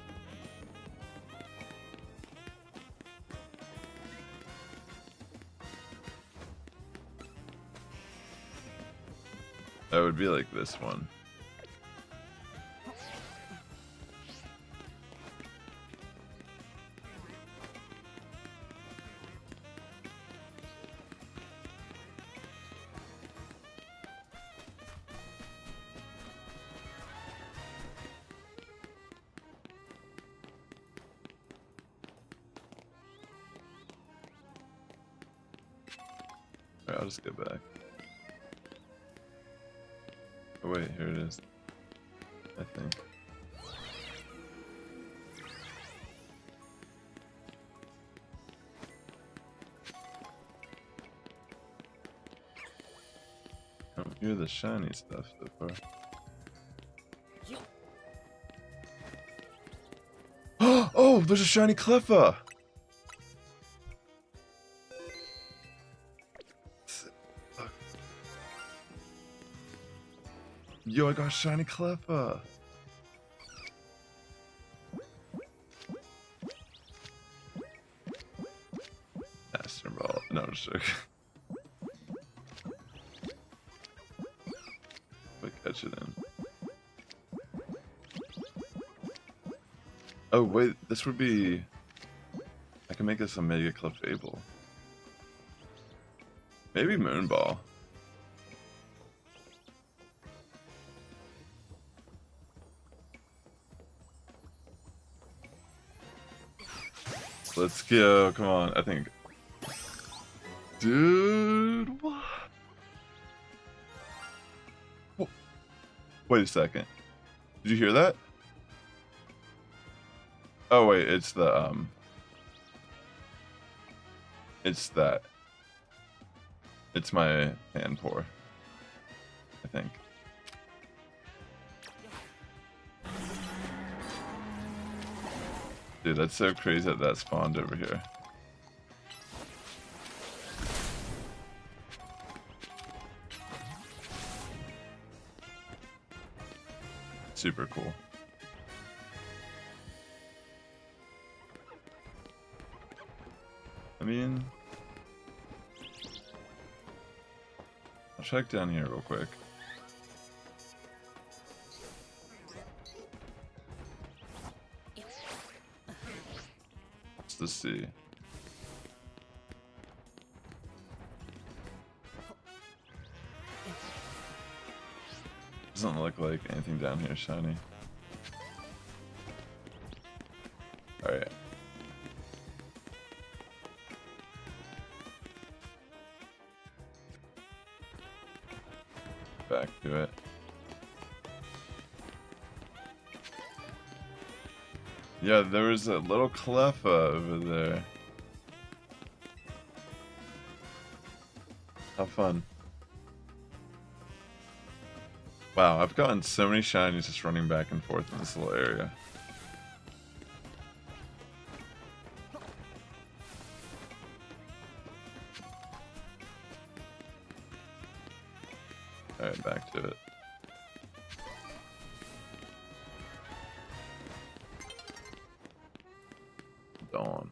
That would be like this one. I'll just get back. Oh wait, here it is. I think. I don't hear the shiny stuff so far. Oh, there's a shiny Cleffa! Yo, I got a shiny Cleffa! Master Ball. No, I'm just joking. But catch it in. Oh, wait, this would be... I can make this a Mega Clefable. Maybe Moonball. Let's go, come on, I think. Dude, what? Whoa. Wait a second. Did you hear that? Oh wait, it's the, it's that. It's my hand pour, I think. Dude, that's so crazy that that spawned over here. Super cool. I mean, I'll check down here real quick. What's the sea? Doesn't look like anything down here shiny. Alright. Back to it. Yeah, there was a little Cleffa over there. How fun. Wow, I've gotten so many shinies just running back and forth in this little area. Alright, back to it. Dawn.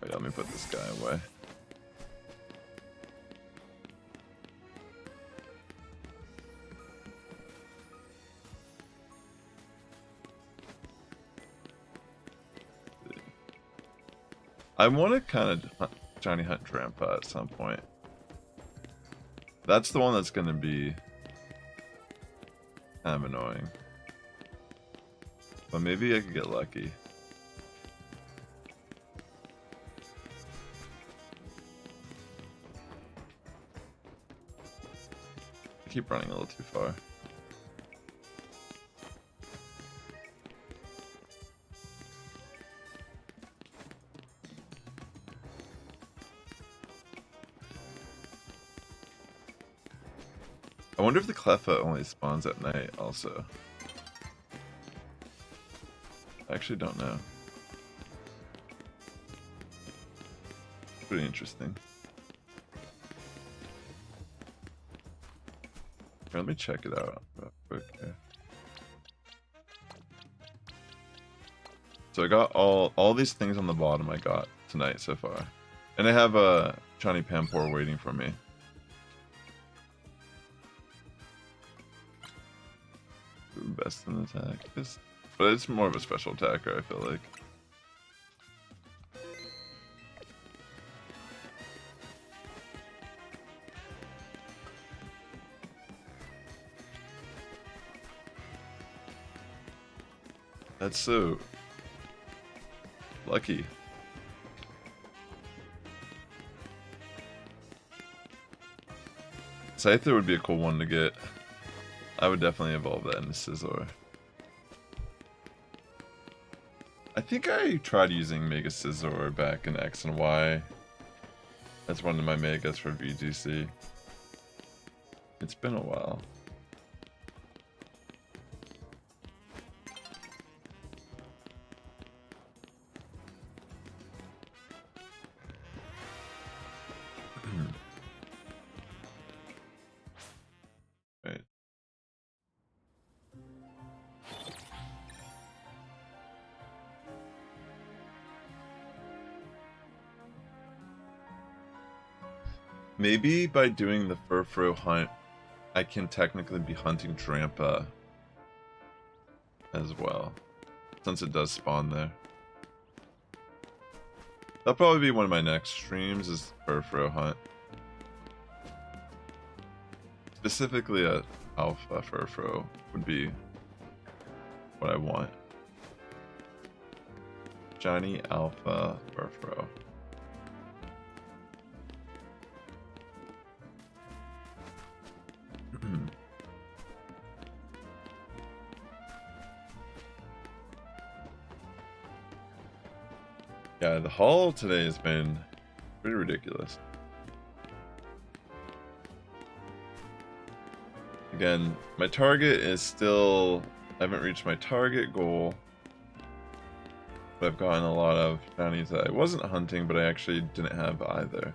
Wait, let me put this guy away. I want to kind of shiny hunt Grandpa at some point. That's the one that's going to be kind of annoying. But maybe I could get lucky. I keep running a little too far. I wonder if the Cleffa only spawns at night also. I actually don't know. Pretty interesting. Here, let me check it out real quick here. So I got all these things on the bottom I got tonight so far. And I have a shiny Pampor waiting for me. Best in attack, but it's more of a special attacker, I feel like. That's so Lucky. Scyther would be a cool one to get. I would definitely evolve that into Scizor. I think I tried using Mega Scizor back in X and Y. That's one of my Megas for VGC. It's been a while. Right. Maybe by doing the Furfrou hunt, I can technically be hunting Drampa as well, since it does spawn there. That'll probably be one of my next streams, is Furfrou hunt. Specifically a Alpha Furfrou would be what I want. Shiny Alpha Furfrou. Yeah, the haul today has been pretty ridiculous. Again, my target is still... I haven't reached my target goal. But I've gotten a lot of shinies that I wasn't hunting, but I actually didn't have either.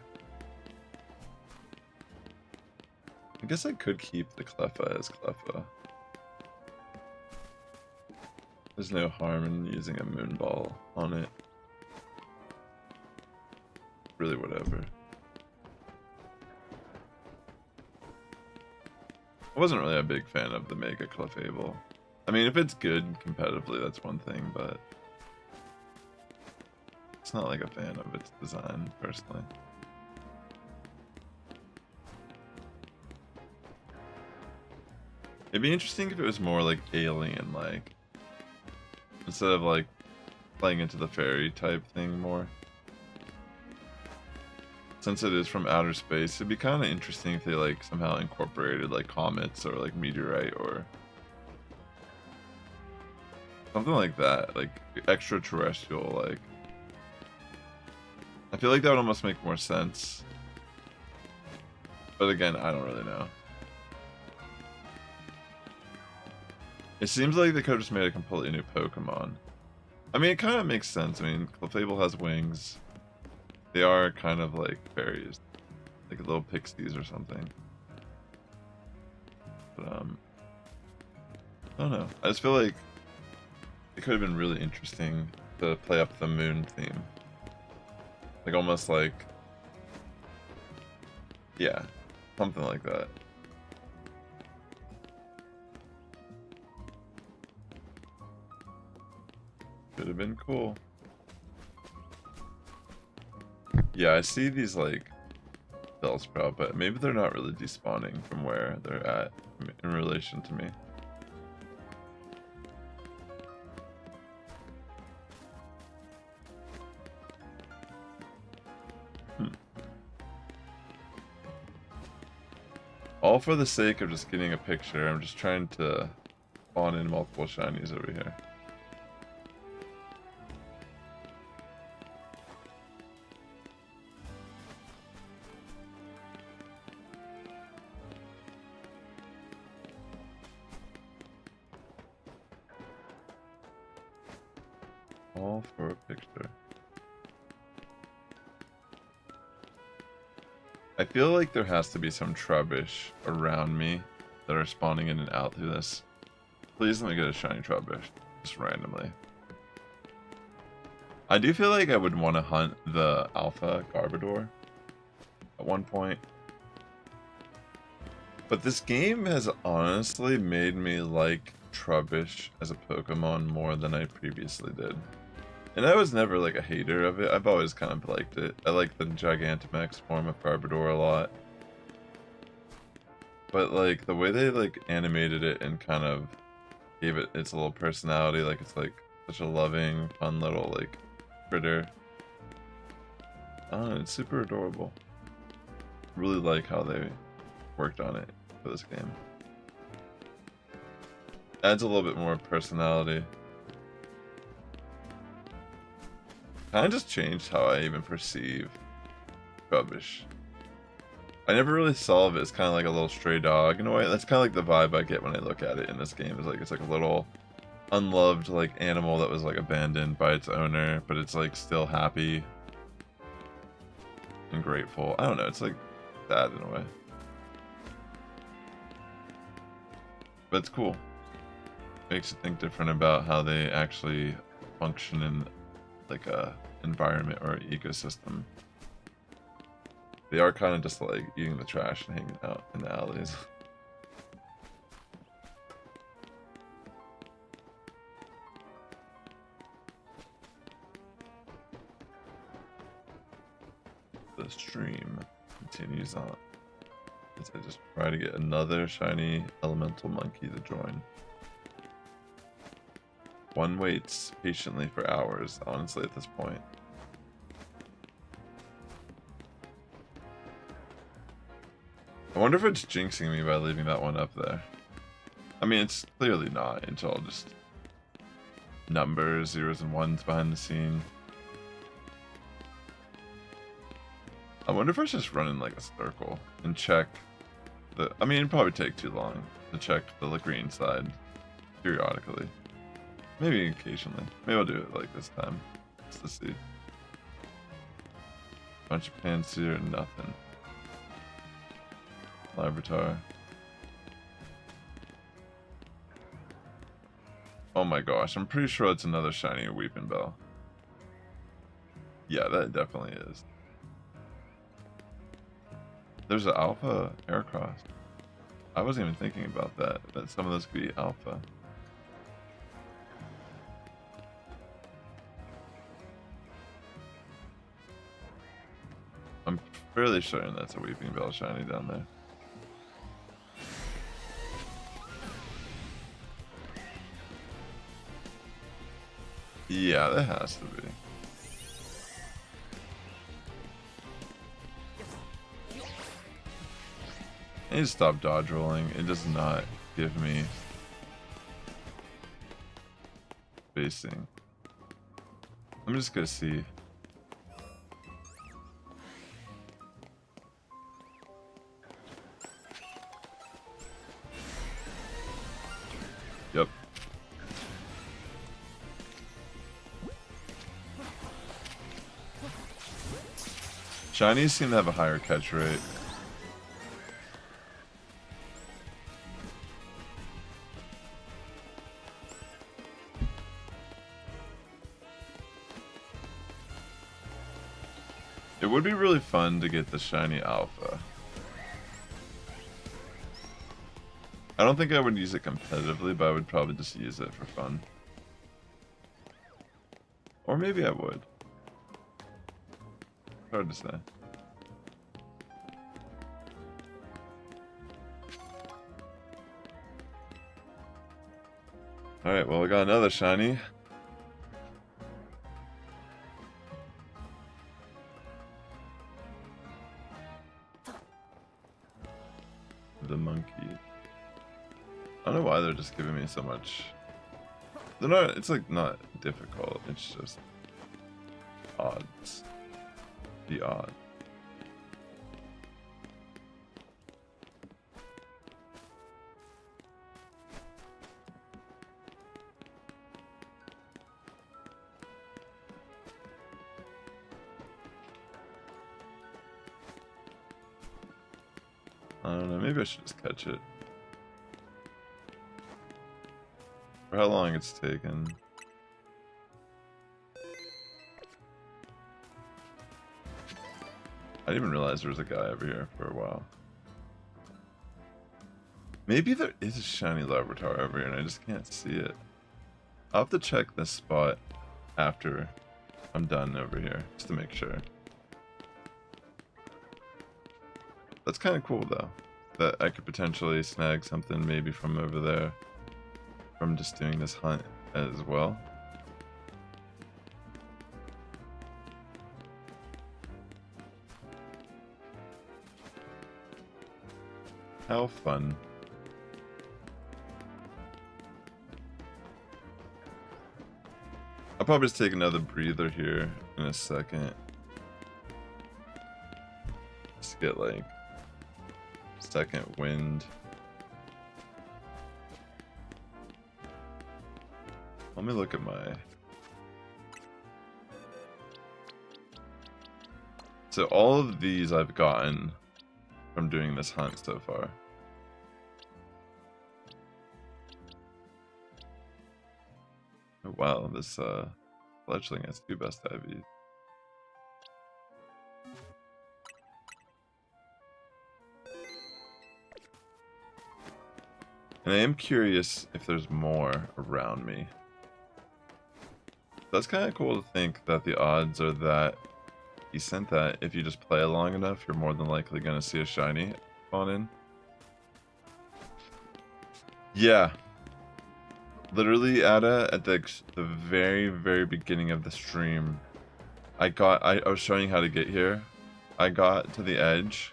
I guess I could keep the Cleffa as Cleffa. There's no harm in using a Moonball on it. Really, whatever. I wasn't really a big fan of the Mega Clefable. I mean, if it's good competitively, that's one thing, but it's not like a fan of its design, personally. It'd be interesting if it was more like alien-like, instead of like playing into the fairy type thing more. Since it is from outer space, it'd be kind of interesting if they like somehow incorporated like comets or like meteorite or something like that, like extraterrestrial. Like, I feel like that would almost make more sense. But again, I don't really know. It seems like they could have just made a completely new Pokemon. I mean, it kind of makes sense. I mean, Clefable has wings. They are kind of like fairies, like little pixies or something. But I don't know. I just feel like it could have been really interesting to play up the moon theme, like almost like, yeah, something like that. Could have been cool. Yeah, I see these like Bellsprout, but maybe they're not really despawning from where they're at in relation to me. All for the sake of just getting a picture. I'm just trying to spawn in multiple shinies over here. All for a picture. I feel like there has to be some Trubbish around me that are spawning in and out through this. Please let me get a shiny Trubbish, just randomly. I do feel like I would want to hunt the Alpha Garbodor at one point. But this game has honestly made me like Trubbish as a Pokemon more than I previously did. And I was never like a hater of it. I've always kind of liked it. I like the Gigantamax form of Garbodor a lot. But like the way they like animated it and kind of gave it its little personality, like it's like such a loving, fun little like critter. I don't know, it's super adorable. Really like how they worked on it for this game. Adds a little bit more personality. Kind of just changed how I even perceive Rubbish. I never really saw it as kind of like a little stray dog in a way. That's kind of like the vibe I get when I look at it in this game. It's like a little unloved like animal that was like abandoned by its owner, but it's like still happy and grateful. I don't know. It's like sad in a way, but it's cool. Makes you think different about how they actually function in like a environment or an ecosystem. They are kind of just like eating the trash and hanging out in the alleys. The stream continues on as I just try to get another shiny elemental monkey to join. One waits patiently for hours, honestly, at this point. I wonder if it's jinxing me by leaving that one up there. I mean, it's clearly not. It's all just numbers, zeros and ones behind the scene. I wonder if I should just run in like a circle and check the... I mean, it'd probably take too long to check the green side periodically. Maybe occasionally. Maybe I'll do it like this time. Just to see. Bunch of pants here, nothing. Larvitar. Oh my gosh, I'm pretty sure it's another shiny Weeping Bell. Yeah, that definitely is. There's an Alpha Aircross. I wasn't even thinking about that some of those could be Alpha. I'm fairly certain that's a Weeping Bell shiny down there. Yeah, that has to be. I need to stop dodge rolling. It does not give me spacing. I'm just gonna see. Yep. Shinies seem to have a higher catch rate. It would be really fun to get the shiny Alpha. I don't think I would use it competitively, but I would probably just use it for fun. Or maybe I would. Hard to say. Alright, well, we got another shiny. The monkey. I don't know why they're just giving me so much. They're not, it's like not difficult, it's just odds. The odd. I don't know, maybe I should just catch it. For how long it's taken. I didn't even realize there was a guy over here for a while. Maybe there is a shiny Larvitar over here and I just can't see it. I'll have to check this spot after I'm done over here, just to make sure. That's kind of cool though, that I could potentially snag something maybe from over there, from just doing this hunt as well. How fun. I'll probably just take another breather here in a second. Just get like second wind. Let me look at my... So all of these I've gotten from doing this hunt so far. Oh wow, this fledgling has 2 best IVs. And I am curious if there's more around me. That's kind of cool to think that the odds are that decent, that if you just play long enough, you're more than likely going to see a shiny spawn in. Yeah. Literally, Ada, at the very, very beginning of the stream, I was showing you how to get here. I got to the edge,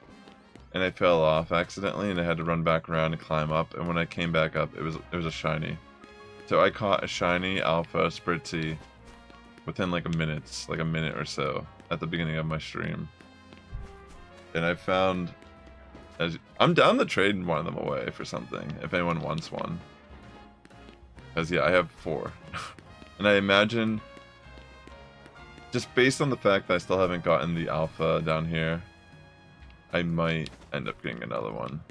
and I fell off accidentally, and I had to run back around and climb up, and when I came back up, it was a shiny. So I caught a shiny alpha spritzy within like a minute or so at the beginning of my stream. And I found, I'm down to trade one of them away for something, if anyone wants one. Because yeah, I have 4. And I imagine, just based on the fact that I still haven't gotten the alpha down here, I might end up getting another one.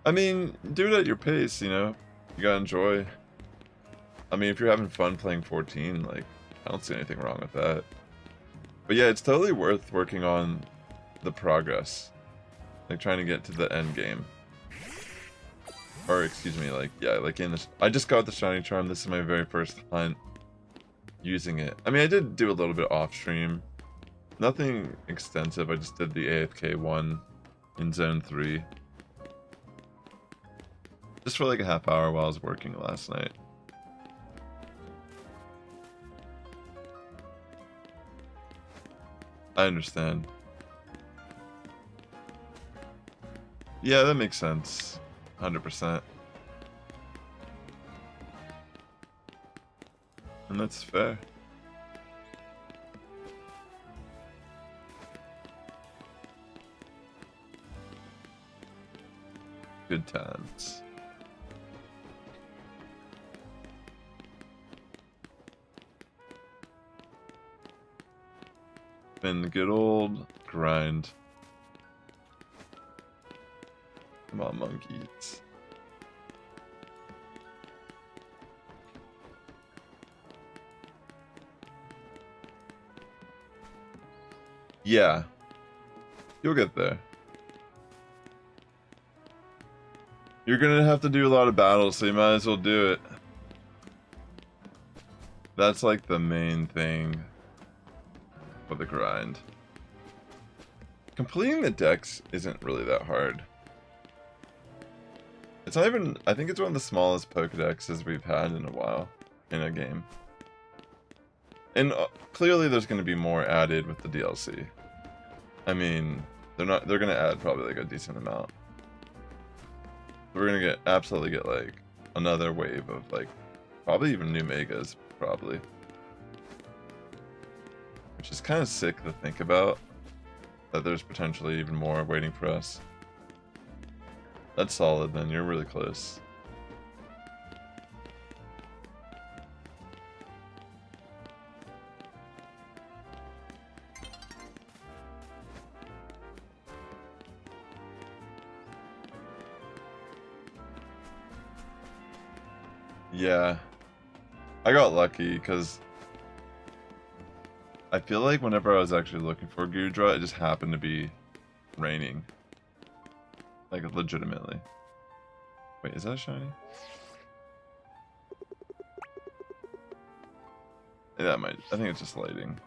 I mean, do it at your pace, you know? You gotta enjoy. I mean, if you're having fun playing 14, like, I don't see anything wrong with that. But yeah, it's totally worth working on the progress. Like, trying to get to the end game. Or, excuse me, like, yeah, like in this... I just got the shiny charm. This is my very first hunt using it. I mean, I did do a little bit off stream. Nothing extensive. I just did the AFK one in Zone 3. Just for like a half hour while I was working last night. I understand. Yeah, that makes sense. 100%. And that's fair. Good times. Been the good old grind. Come on, monkeys. Yeah. You'll get there. You're gonna have to do a lot of battles, so you might as well do it. That's like the main thing for the grind. Completing the decks isn't really that hard. It's not even... I think it's one of the smallest Pokedexes we've had in a while in a game. And clearly there's going to be more added with the DLC. I mean, they're going to add probably like a decent amount. We're going to absolutely get like another wave of like probably even new megas, probably. Which is kind of sick to think about, that there's potentially even more waiting for us. That's solid then, you're really close. Yeah. I got lucky because I feel like whenever I was actually looking for Gudra, it just happened to be raining. Like, legitimately. Wait, is that a shiny? Yeah, that might... I think it's just lighting.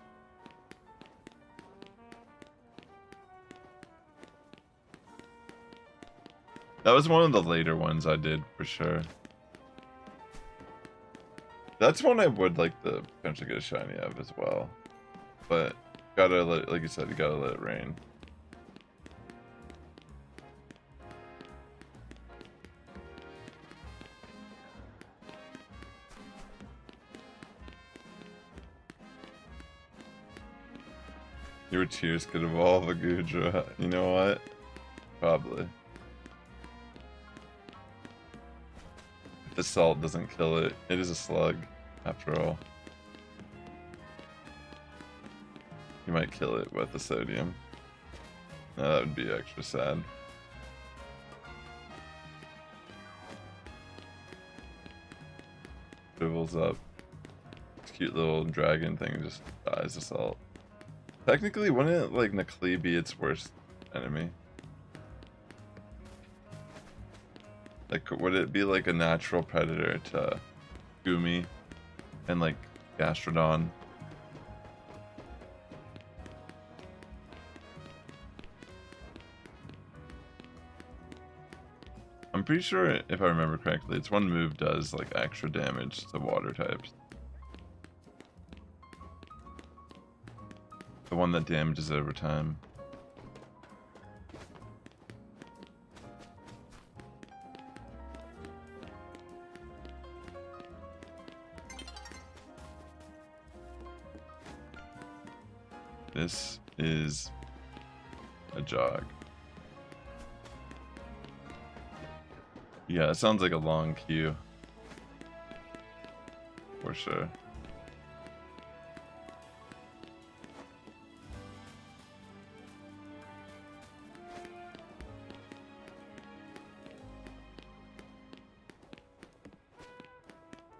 That was one of the later ones I did, for sure. That's one I would like to potentially get a shiny of as well. But Gotta let, like you said, you gotta let it rain. Your tears could evolve a Gudra. You know what? Probably. If the salt doesn't kill it, it is a slug, after all. You might kill it with the sodium. No, that would be extra sad. Dribbles up. This cute little dragon thing just dies of salt. Technically, wouldn't it, like, Naklee be its worst enemy? Like, would it be like a natural predator to Gumi and, like, Gastrodon? I'm pretty sure, if I remember correctly, its one move does, like, extra damage to water types. The one that damages over time. This is a jog. Yeah, it sounds like a long queue. For sure.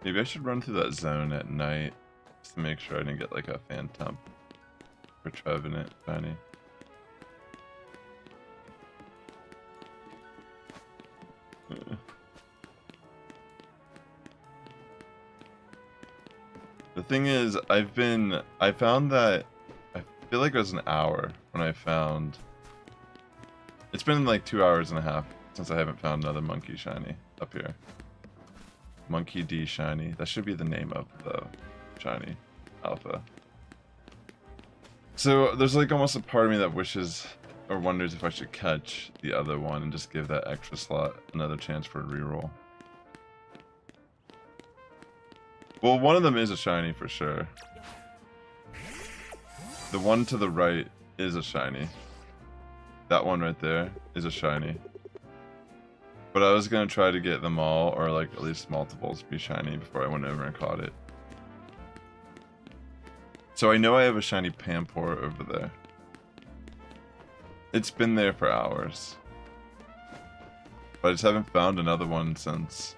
Maybe I should run through that zone at night just to make sure I didn't get like a Phantom or Trevenant shiny. The thing is, I found that, I feel like it was an hour when I found, it's been like 2 hours and a half since I haven't found another monkey shiny up here. Monkey D shiny. That should be the name of the shiny alpha. So there's like almost a part of me that wishes or wonders if I should catch the other one and just give that extra slot another chance for a reroll. Well, one of them is a shiny for sure. The one to the right is a shiny. That one right there is a shiny. But I was gonna try to get them all, or like at least multiples, be shiny before I went over and caught it. So I know I have a shiny Pampor over there. It's been there for hours. But I just haven't found another one since.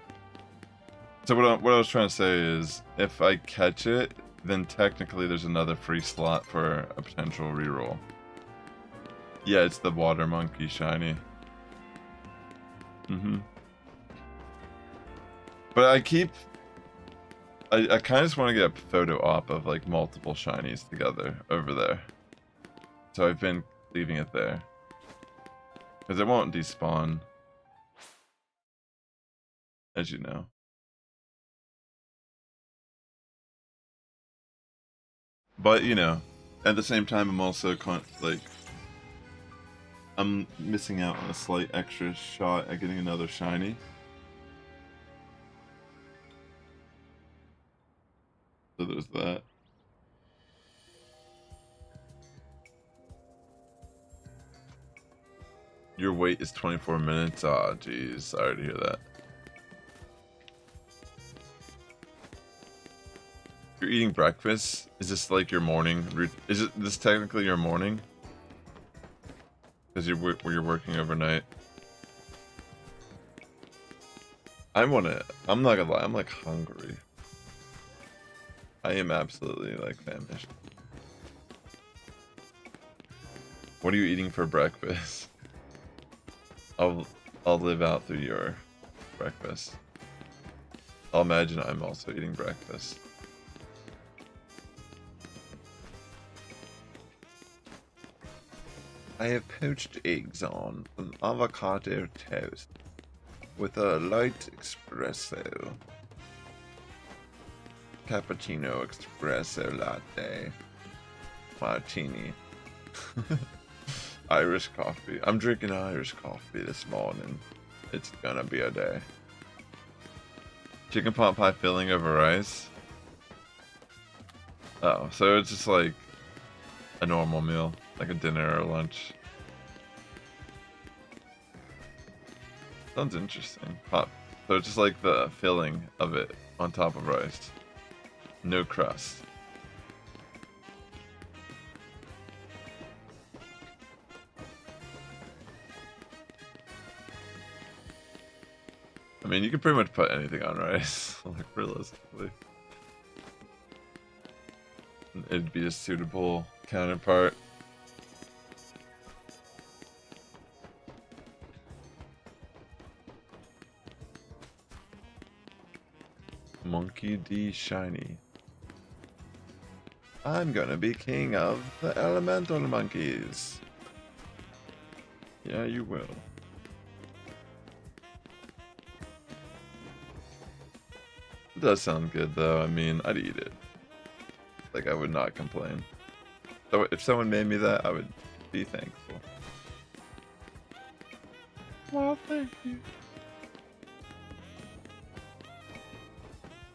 So what I was trying to say is, if I catch it, then technically there's another free slot for a potential reroll. Yeah, it's the Water Monkey shiny. But I kind of just want to get a photo op of like multiple shinies together over there. So I've been leaving it there. Because it won't despawn. As you know. But, you know, at the same time I'm also like, I'm missing out on a slight extra shot at getting another shiny. So there's that. Your wait is 24 minutes? Aw, jeez. Sorry to hear that. You're eating breakfast? Is this like your morning? Is this technically your morning? Because you're working overnight. I'm not gonna lie, I'm like hungry. I am absolutely like famished. What are you eating for breakfast? I'll live out through your breakfast. I'll imagine I'm also eating breakfast. I have poached eggs on an avocado toast with a light espresso. Cappuccino espresso latte. martini. Irish coffee. I'm drinking Irish coffee this morning. It's gonna be a day. Chicken pot pie filling over rice. Oh, so it's just like a normal meal, like a dinner or lunch. Sounds interesting. Pot. So it's just like the filling of it on top of rice. No crust. I mean, you can pretty much put anything on rice, like realistically. It'd be a suitable counterpart. Monkey D. Shiny. I'm gonna be king of the elemental monkeys. Yeah, you will. It does sound good though. I mean, I'd eat it. Like, I would not complain. So if someone made me that, I would be thankful. Well, thank you.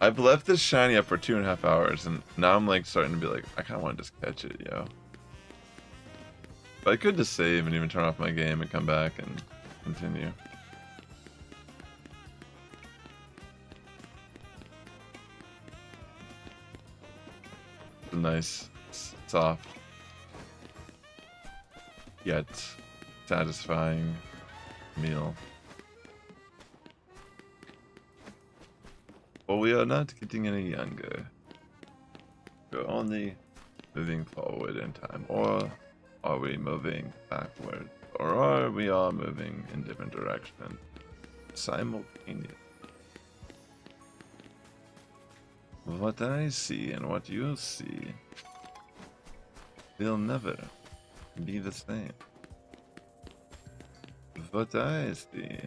I've left this shiny up for 2.5 hours, and now I'm like starting to be like, I kind of want to just catch it, yo. But I could just save and even turn off my game and come back and continue. It's a nice, soft, yet satisfying meal. But we are not getting any younger. We're only moving forward in time. Or are we moving backward? Or are we all moving in different directions simultaneously? What I see and what you see will never be the same. What I see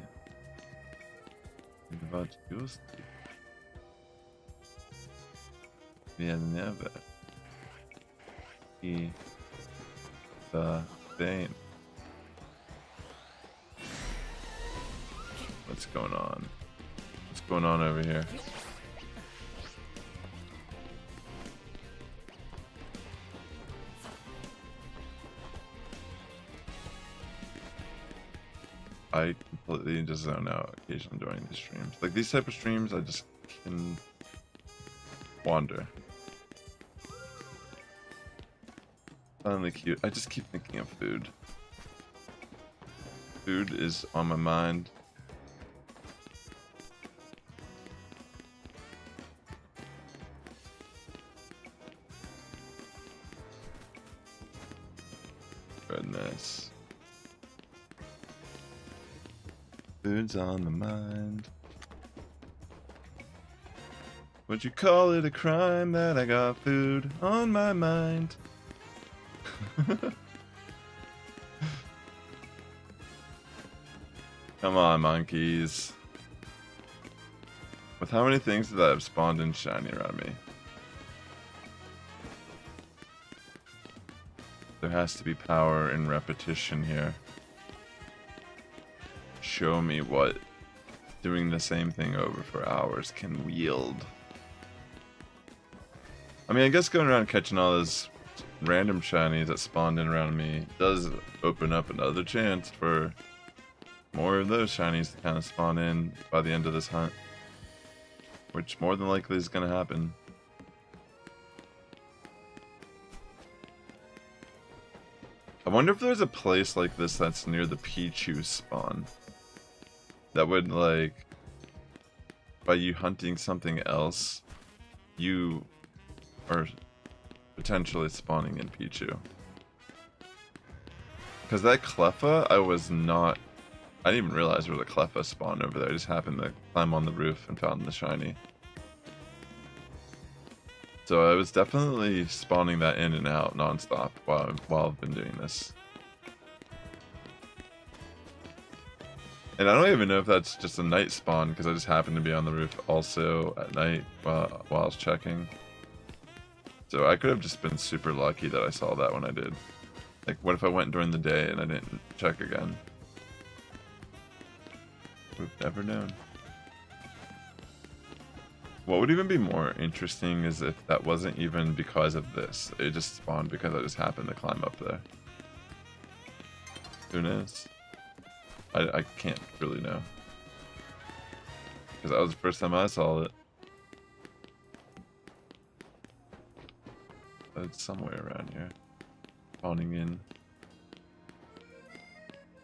and what you see will never be the same. What's going on? What's going on over here? I completely just zone out occasionally during these streams. Like these type of streams, I just can wander. Finally cute. I just keep thinking of food. Food is on my mind. Goodness. Food's on the mind. Would you call it a crime that I got food on my mind? Come on, monkeys. With how many things that have spawned in shiny around me? There has to be power in repetition here. Show me what doing the same thing over for hours can wield. I mean, I guess going around catching all those random shinies that spawned in around me does open up another chance for more of those shinies to kind of spawn in by the end of this hunt, which more than likely is going to happen. I wonder if there's a place like this that's near the Pichu spawn that would, like, by you hunting something else, you are potentially spawning in Pichu. Because that Cleffa, I didn't even realize there was a Cleffa spawn over there. I just happened to climb on the roof and found the shiny. So I was definitely spawning that in and out nonstop while I've been doing this. And I don't even know if that's just a night spawn, because I just happened to be on the roof also at night while I was checking. So I could have just been super lucky that I saw that when I did. Like, what if I went during the day and I didn't check again? We've never known. What would even be more interesting is if that wasn't even because of this. It just spawned because I just happened to climb up there. Who knows? I can't really know. Because that was the first time I saw it. But it's somewhere around here. Spawning in.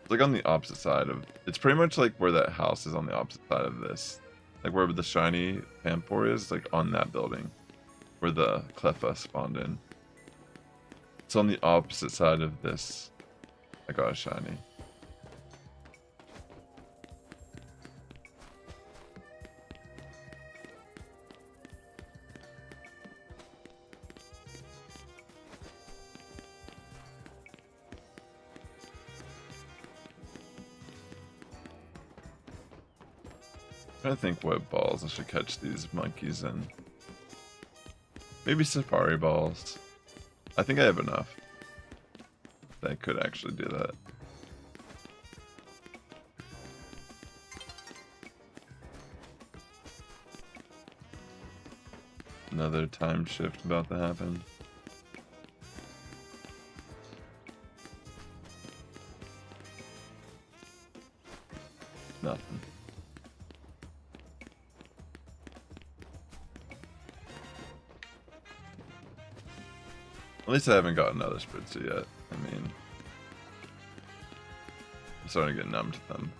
It's like on the opposite side of... It's pretty much like where that house is on the opposite side of this. Like where the shiny Pampor is, like on that building. Where the Cleffa spawned in. It's on the opposite side of this. I got a shiny. I'm trying to think what balls I should catch these monkeys in. Maybe safari balls. I think I have enough. I could actually do that. Another time shift about to happen. Nothing. At least I haven't got another spritzer yet. I mean, I'm starting to get numb to them.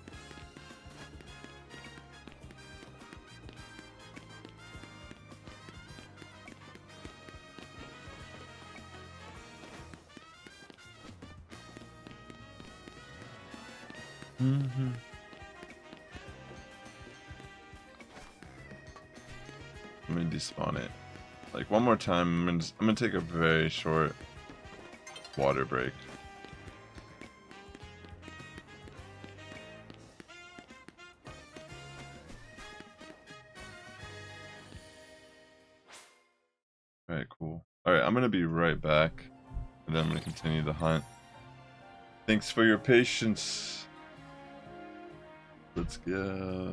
Let me despawn it. Like one more time, I'm gonna take a very short water break. Alright, cool. Alright, I'm gonna be right back, and then I'm gonna continue the hunt. Thanks for your patience. Let's go.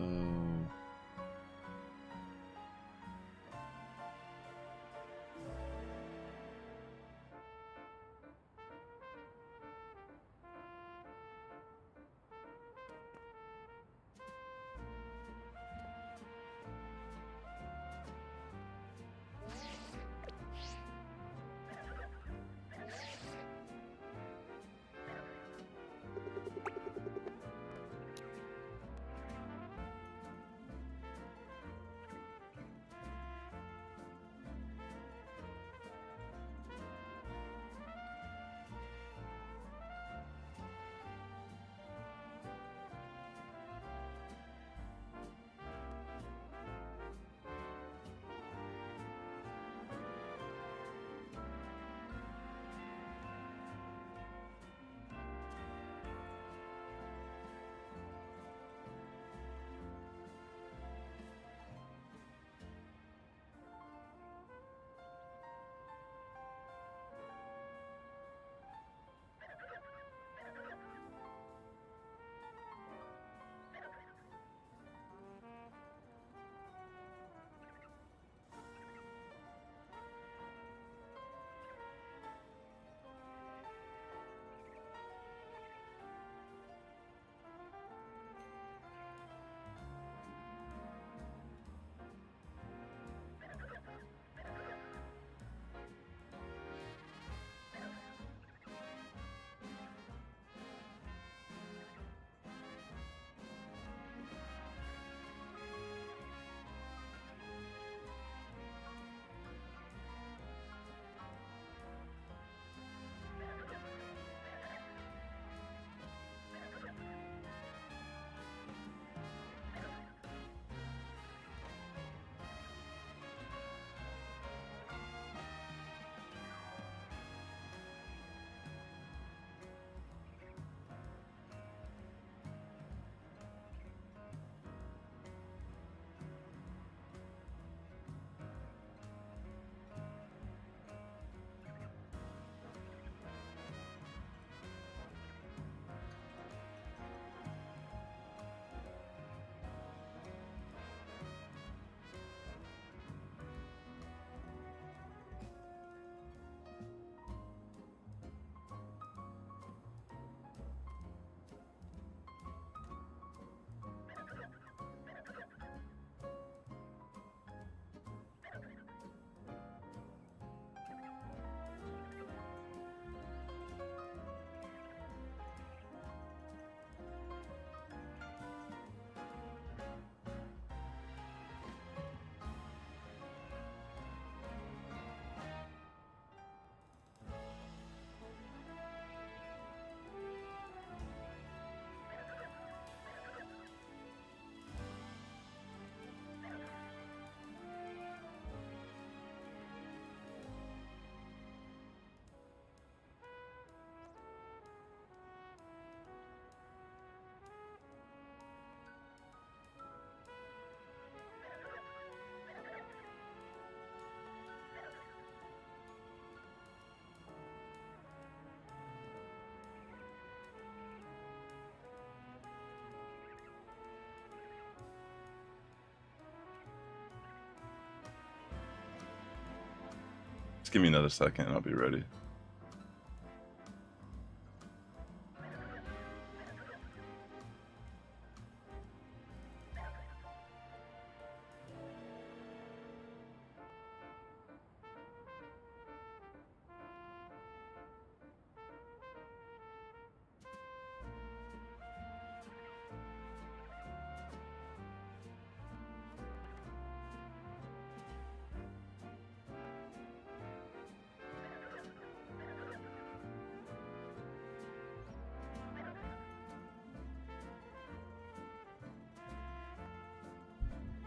Just give me another second and I'll be ready.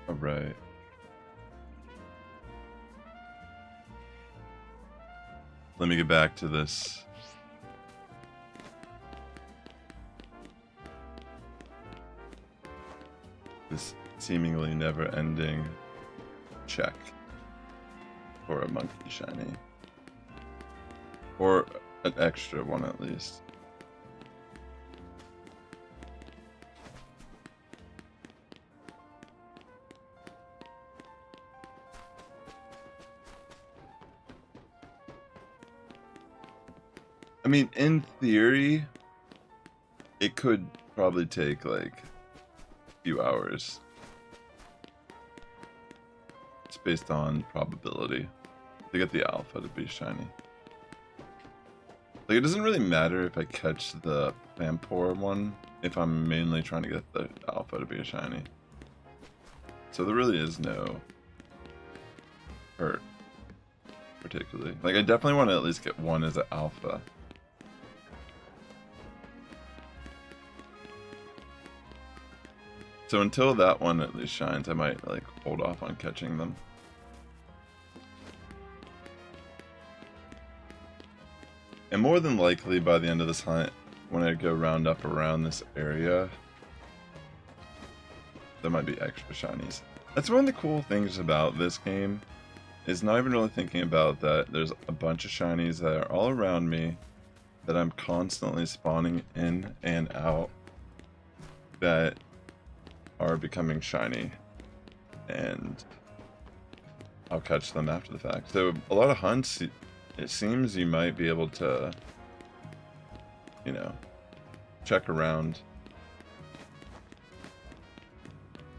All right. Let me get back to this. This seemingly never-ending check for a monkey shiny. Or an extra one at least. I mean, in theory, it could probably take like a few hours. It's based on probability to get the alpha to be shiny. Like, it doesn't really matter if I catch the Vampore one if I'm mainly trying to get the alpha to be a shiny. So there really is no hurt, particularly. Like, I definitely want to at least get one as an alpha. So until that one at least shines, I might like hold off on catching them. And more than likely by the end of this hunt, when I go round up around this area, there might be extra shinies. That's one of the cool things about this game, is not even really thinking about that there's a bunch of shinies that are all around me that I'm constantly spawning in and out that are becoming shiny, and I'll catch them after the fact. So a lot of hunts, it seems you might be able to, you know, check around.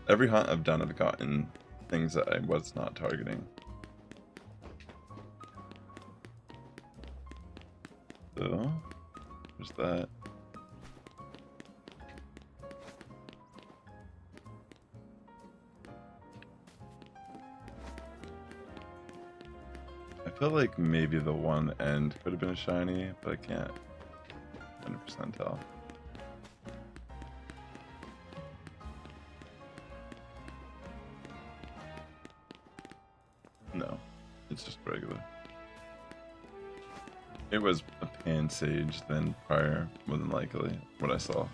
Every hunt I've done, I've gotten things that I was not targeting. So, there's that. I feel like maybe the one end could have been a shiny, but I can't 100% tell. No, it's just regular. It was a Pan Sage then prior, more than likely, what I saw.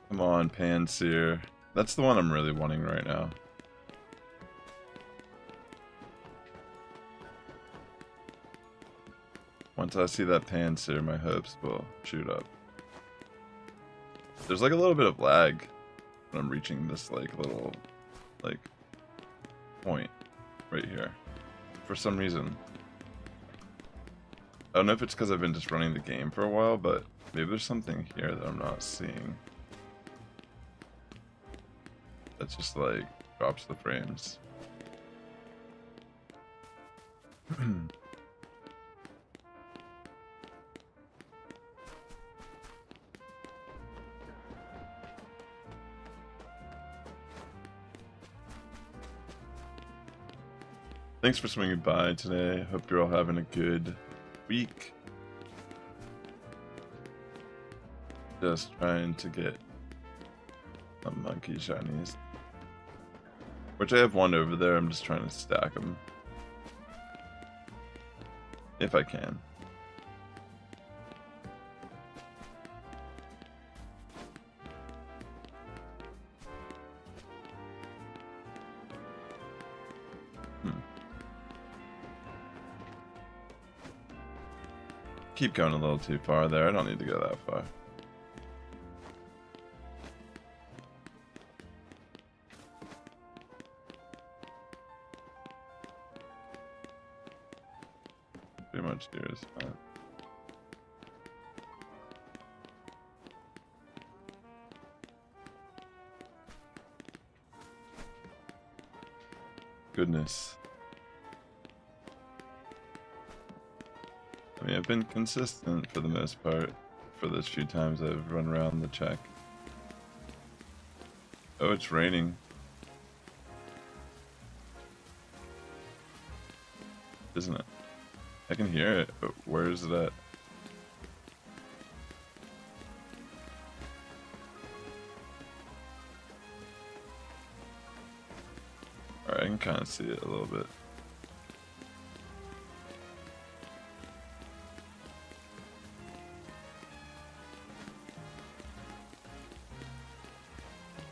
Come on, Panseer. That's the one I'm really wanting right now. Once I see that Panseer, my hopes will shoot up. There's like a little bit of lag when I'm reaching this like little like point right here for some reason. I don't know if it's because I've been just running the game for a while, but maybe there's something here that I'm not seeing. That just like drops the frames. Thanks for swinging by today. Hope you're all having a good week. Just trying to get some monkey shinies. Which I have one over there, I'm just trying to stack them. If I can. keep going a little too far there. I don't need to go that far. Pretty much here is fine. Goodness. I mean, I've been consistent for the most part for those few times I've run around the check. Oh, it's raining. Isn't it? I can hear it, but where is it at? Alright, I can kind of see it a little bit.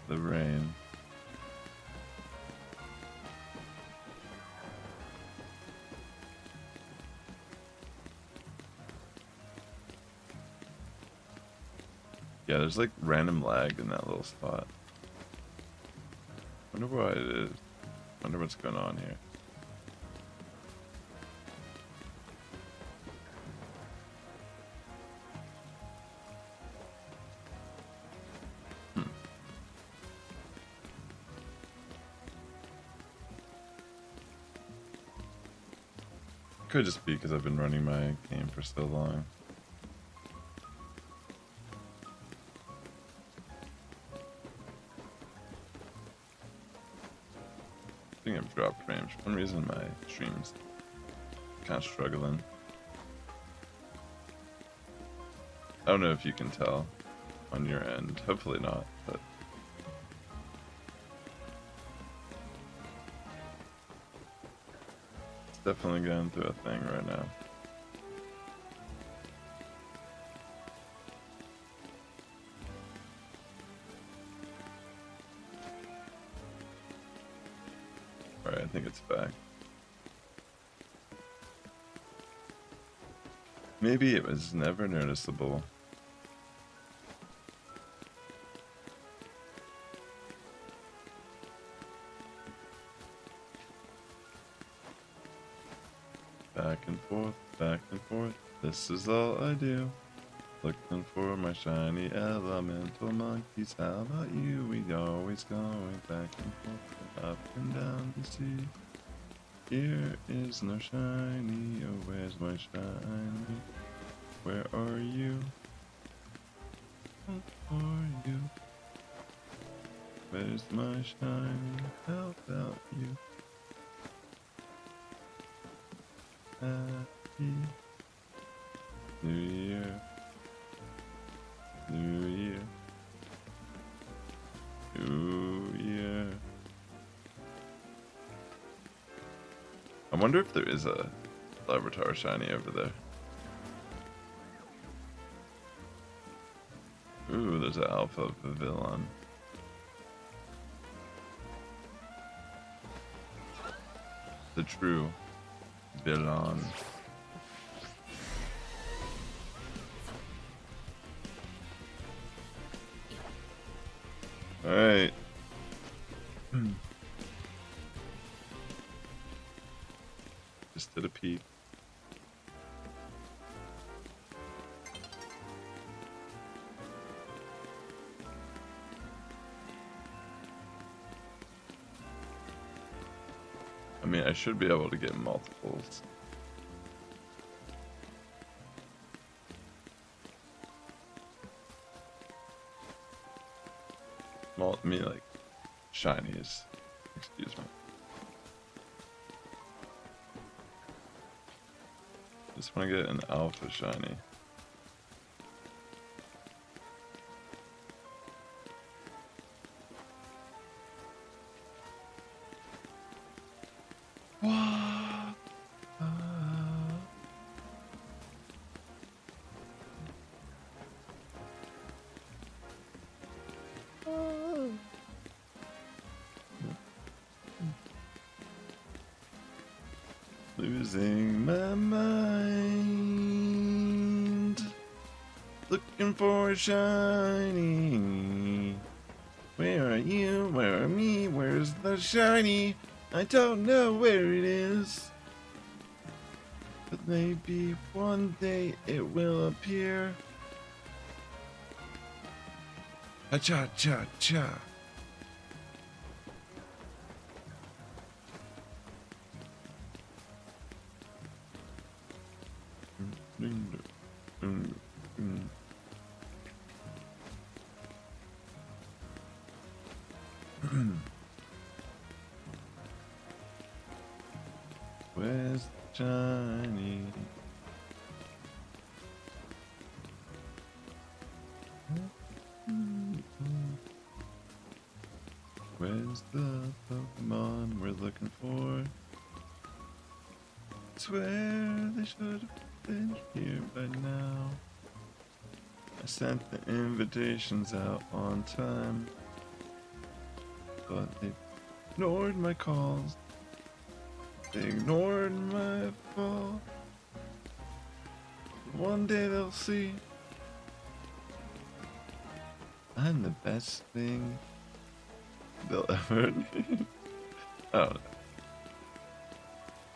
The rain. Yeah, there's like random lag in that little spot. Wonder why it is. Wonder what's going on here. Could just be because I've been running my game for so long. I think I've dropped frames. For some reason my stream's kind of struggling. I don't know if you can tell on your end. Hopefully not, but it's definitely going through a thing right now. Alright, I think it's back. Maybe it was never noticeable. Back and forth, this is all I do. Looking for my shiny elemental monkeys. How about you? We always going back and forth, up and down the sea. Here is no shiny, oh where's my shiny? Where are you? What are you? Where's my shiny? How about you? Happy New Year. New Year. New Year. I wonder if there is a Larvitar shiny over there. Ooh, there's an Alpha Pavilion. The true Villain. Alright. Just did a peek. I mean, I should be able to get multiples. Well, I mean, like, shinies. Excuse me. Just want to get an alpha shiny. Losing my mind. Looking for a shiny. Where are you? Where are me? Where's the shiny? I don't know where it is. But maybe one day it will appear. Ha-cha-cha-cha. Where's the shiny? Where's the Pokemon we're looking for? I swear they should have been here by now. I sent the invitations out on time, but they ignored my calls. They ignored my fault. One day they'll see I'm the best thing they'll ever need. I don't know.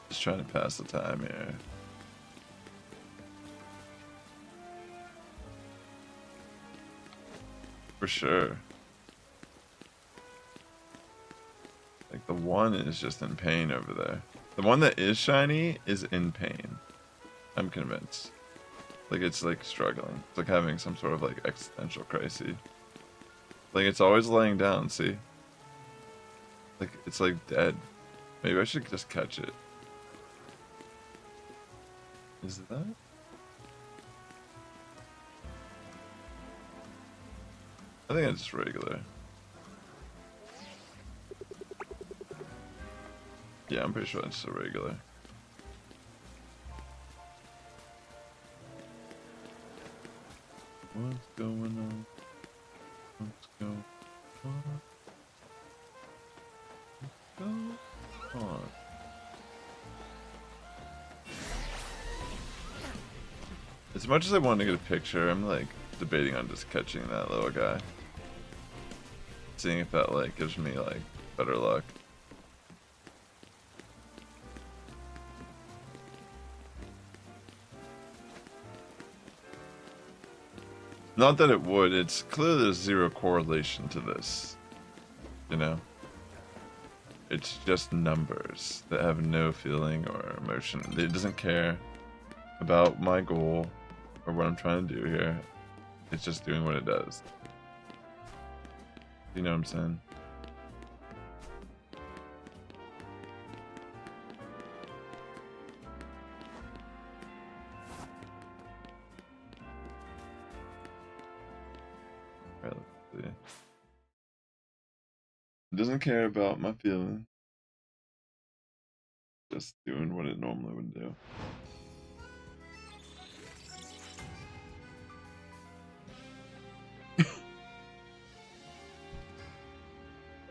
Just trying to pass the time here. For sure. Like the one is just in pain over there. The one that is shiny is in pain. I'm convinced. Like it's like struggling. It's like having some sort of like existential crisis. Like it's always laying down, see? Like it's like dead. Maybe I should just catch it. Is it that? I think it's just regular. Yeah, I'm pretty sure it's a regular. What's going on? What's going on? What's going on? As much as I want to get a picture, I'm like debating on just catching that little guy. Seeing if that like gives me like better luck. Not that it would, it's clear there's zero correlation to this, you know? It's just numbers that have no feeling or emotion. It doesn't care about my goal or what I'm trying to do here. It's just doing what it does. You know what I'm saying? Alright, let's see. It doesn't care about my feelings. Just doing what it normally would do.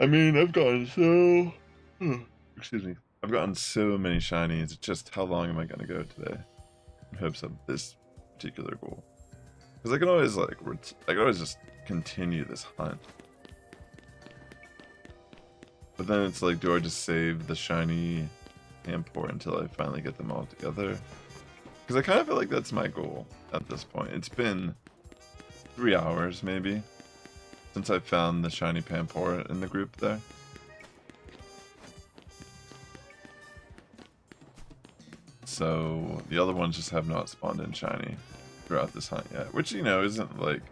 I mean, I've gotten so... excuse me. I've gotten so many shinies. It's just how long am I going to go today in hopes of this particular goal? Because I can always, like, I can always just continue this hunt. But then it's like, do I just save the shiny Pampor until I finally get them all together? Because I kind of feel like that's my goal at this point. It's been 3 hours, maybe, since I found the shiny Pampor in the group there. So the other ones just have not spawned in shiny throughout this hunt yet, which, you know, isn't like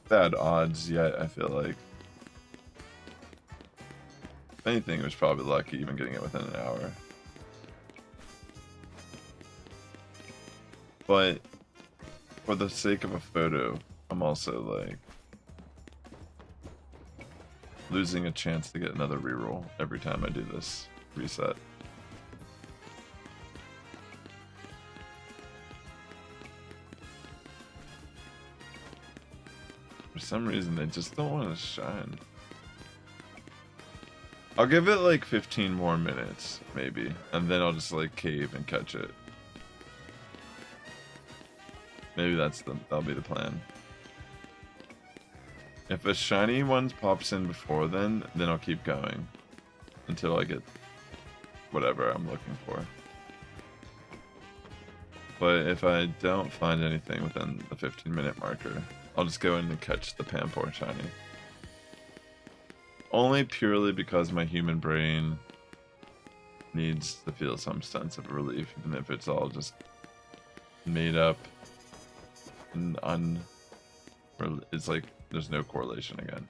bad odds yet. I feel like if anything, it was probably lucky even getting it within an hour. But for the sake of a photo, I'm also like losing a chance to get another reroll every time I do this reset. For some reason, they just don't want to shine. I'll give it like 15 more minutes, maybe, and then I'll just like cave and catch it. Maybe that'll be the plan. If a shiny one pops in before then I'll keep going until I get whatever I'm looking for. But if I don't find anything within the 15-minute marker, I'll just go in and catch the Pampor shiny. Only purely because my human brain needs to feel some sense of relief, even if it's all just made up and it's like there's no correlation again.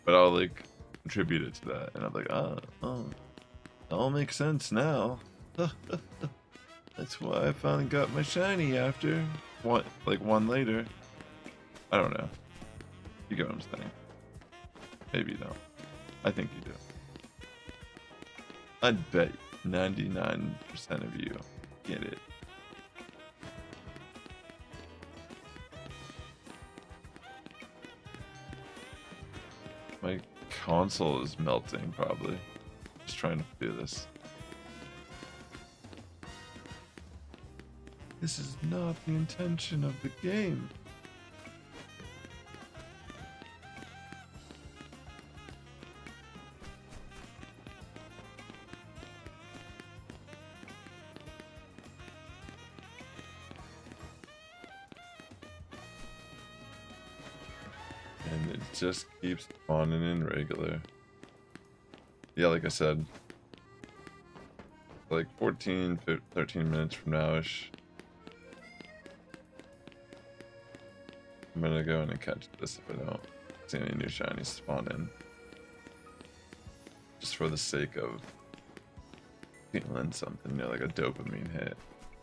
But I'll like attribute it to that, and I'm like, oh, it all makes sense now. That's why I finally got my shiny after one later. I don't know. You get what I'm saying? Maybe you don't. I think you do. I'd bet 99% of you get it. My console is melting, probably. Just trying to do this. This is not the intention of the game. And it just keeps spawning in regular. Yeah, like I said, like 13 minutes from now-ish, I'm gonna go in and catch this if I don't see any new shinies spawn in. Just for the sake of feeling something, you know, like a dopamine hit.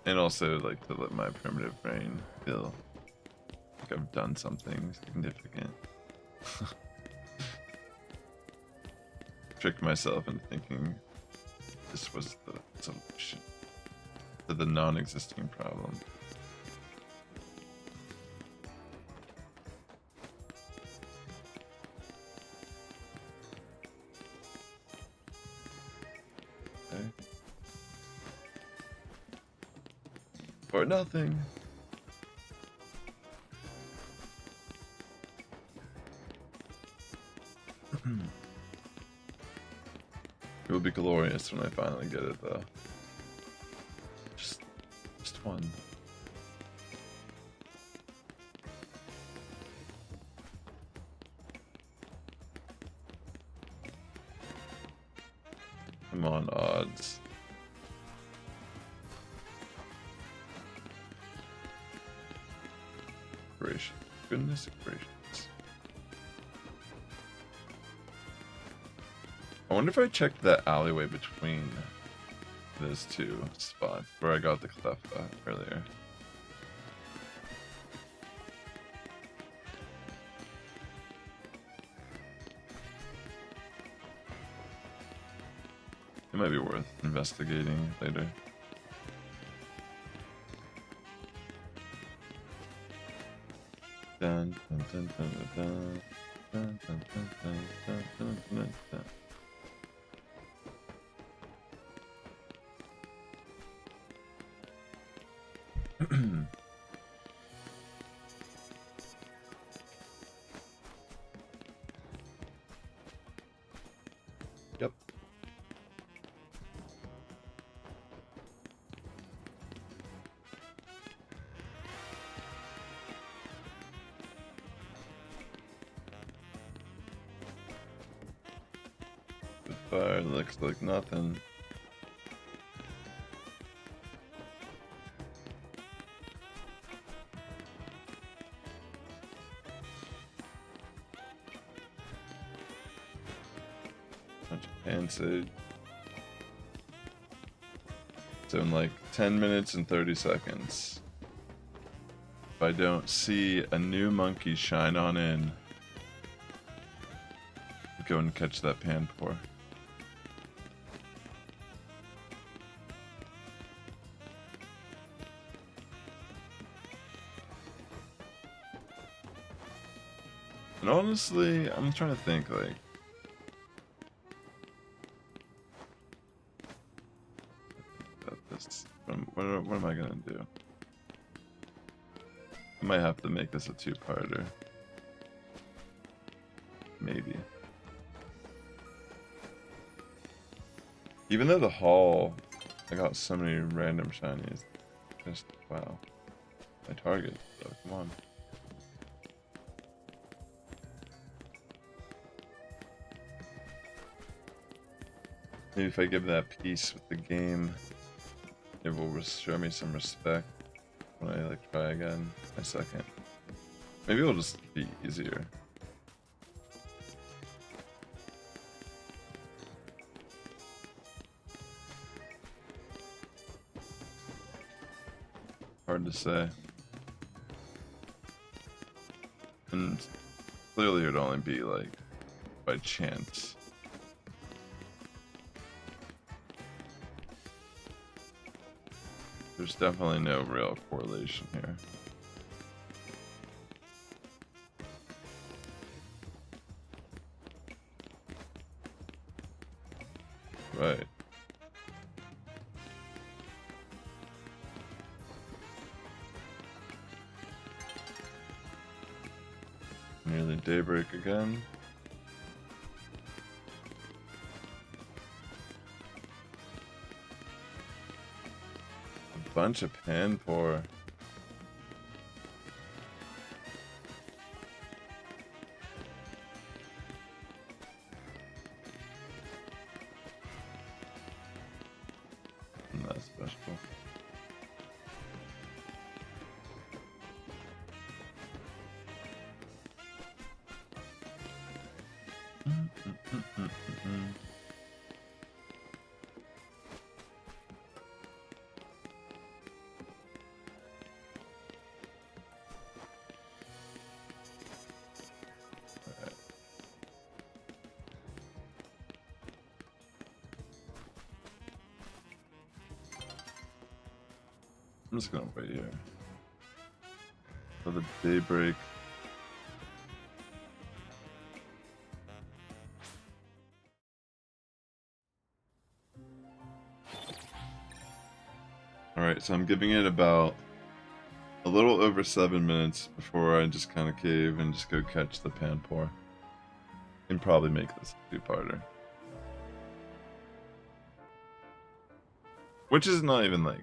And also like to let my primitive brain feel like I've done something significant. Tricked myself into thinking this was the solution to the non-existing problem. Okay. For nothing. It will be glorious when I finally get it, though. Just one. Come on, odds. Gracious. Goodness gracious. I wonder if I checked that alleyway between those two spots where I got the Cleffa earlier. It might be worth investigating later. Dun, dun, dun, dun, dun, dun, dun, dun, dun, dun, dun, dun, dun. Yep. The fire looks like nothing. Sage. So in like 10 minutes and 30 seconds, if I don't see a new monkey shine on in, go and catch that Pampor. And honestly, I'm trying to think like, what am I gonna do? I might have to make this a two-parter. maybe. Even though the haul, I got so many random shinies. Just, wow. My target, so come on. Maybe if I give that piece with the game, it will show me some respect when I like try again my second. Maybe it'll just be easier. Hard to say. And clearly it would only be like by chance. There's definitely no real correlation here. Right. Nearly daybreak again. A bunch of Panpour. Not special. I'm just gonna wait here for the daybreak. Alright, so I'm giving it about a little over 7 minutes before I just kind of cave and just go catch the Panpour. And probably make this a two-parter. Which is not even like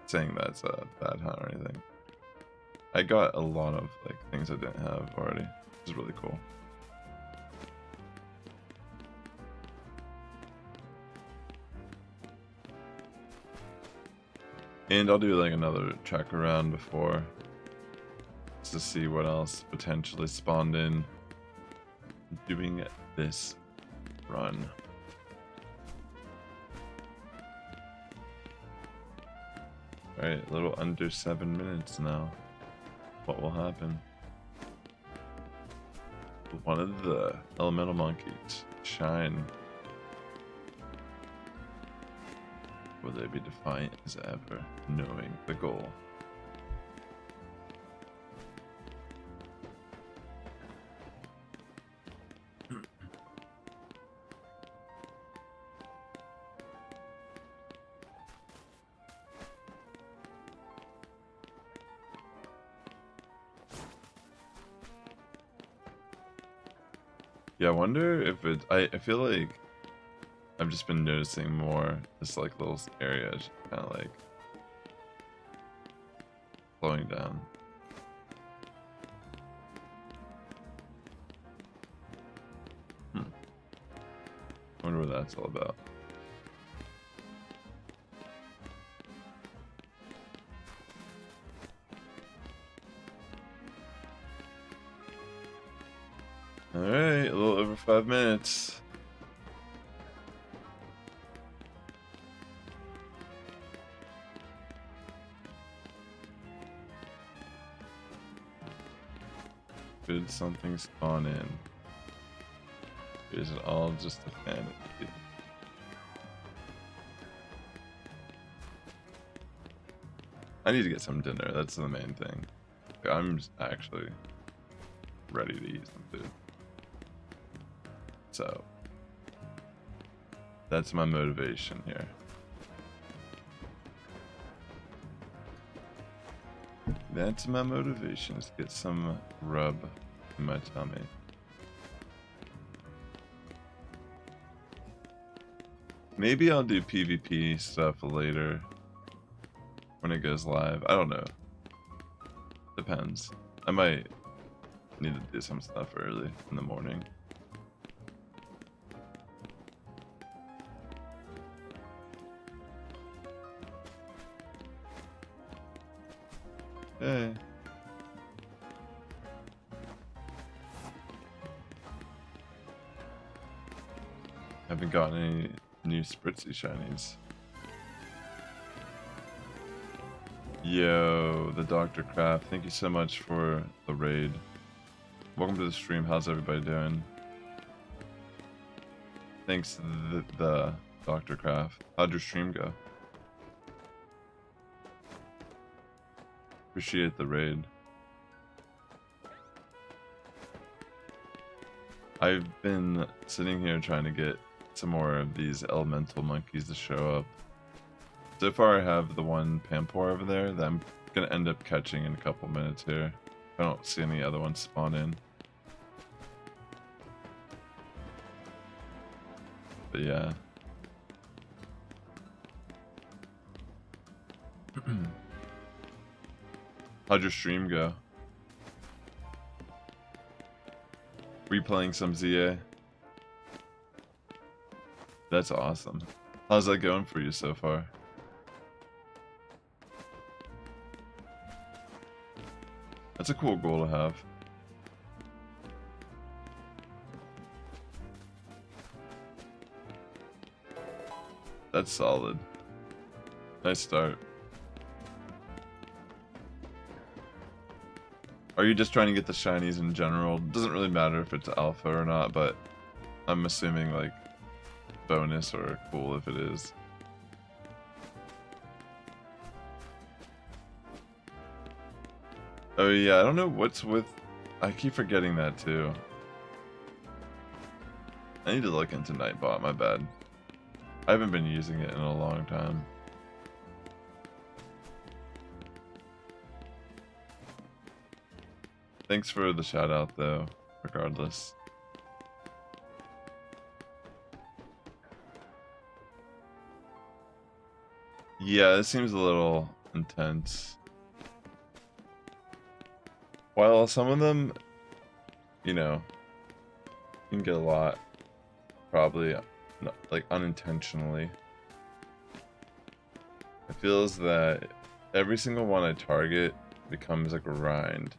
saying that's a bad hunt or anything. I got a lot of like things I didn't have already, which is really cool. And I'll do like another check around before, just to see what else potentially spawned in doing this run. Alright, a little under 7 minutes now. What will happen? One of the elemental monkeys shine. Will they be defiant as ever, knowing the goal? Yeah, I wonder if it. I feel like I've just been noticing more this like little area just kind of like slowing down. Wonder what that's all about. Alright, a little over 5 minutes. Could something spawn in? Or is it all just a fantasy? I need to get some dinner, that's the main thing. I'm actually ready to eat some food. So, that's my motivation here. That's my motivation, is to get some rub in my tummy. Maybe I'll do PvP stuff later when it goes live. I don't know. Depends. I might need to do some stuff early in the morning. Hey. Haven't gotten any new spritzy shinies. Yo, the Dr. Craft, thank you so much for the raid. Welcome to the stream. How's everybody doing? Thanks, the Dr. Craft. How'd your stream go? Appreciate the raid. I've been sitting here trying to get some more of these elemental monkeys to show up. So far I have the one Pampor over there that I'm gonna end up catching in a couple minutes here. I don't see any other ones spawn in. But yeah. How'd your stream go? Were you playing some ZA? That's awesome. How's that going for you so far? That's a cool goal to have. That's solid. Nice start. Are you just trying to get the shinies in general? Doesn't really matter if it's alpha or not, but I'm assuming like bonus or cool if it is. Oh yeah, I don't know what's with... I keep forgetting that too. I need to look into Nightbot, my bad. I haven't been using it in a long time. Thanks for the shout out though, regardless. Yeah, this seems a little intense. While some of them, you know, you can get a lot, probably, like, unintentionally. It feels that every single one I target becomes a grind.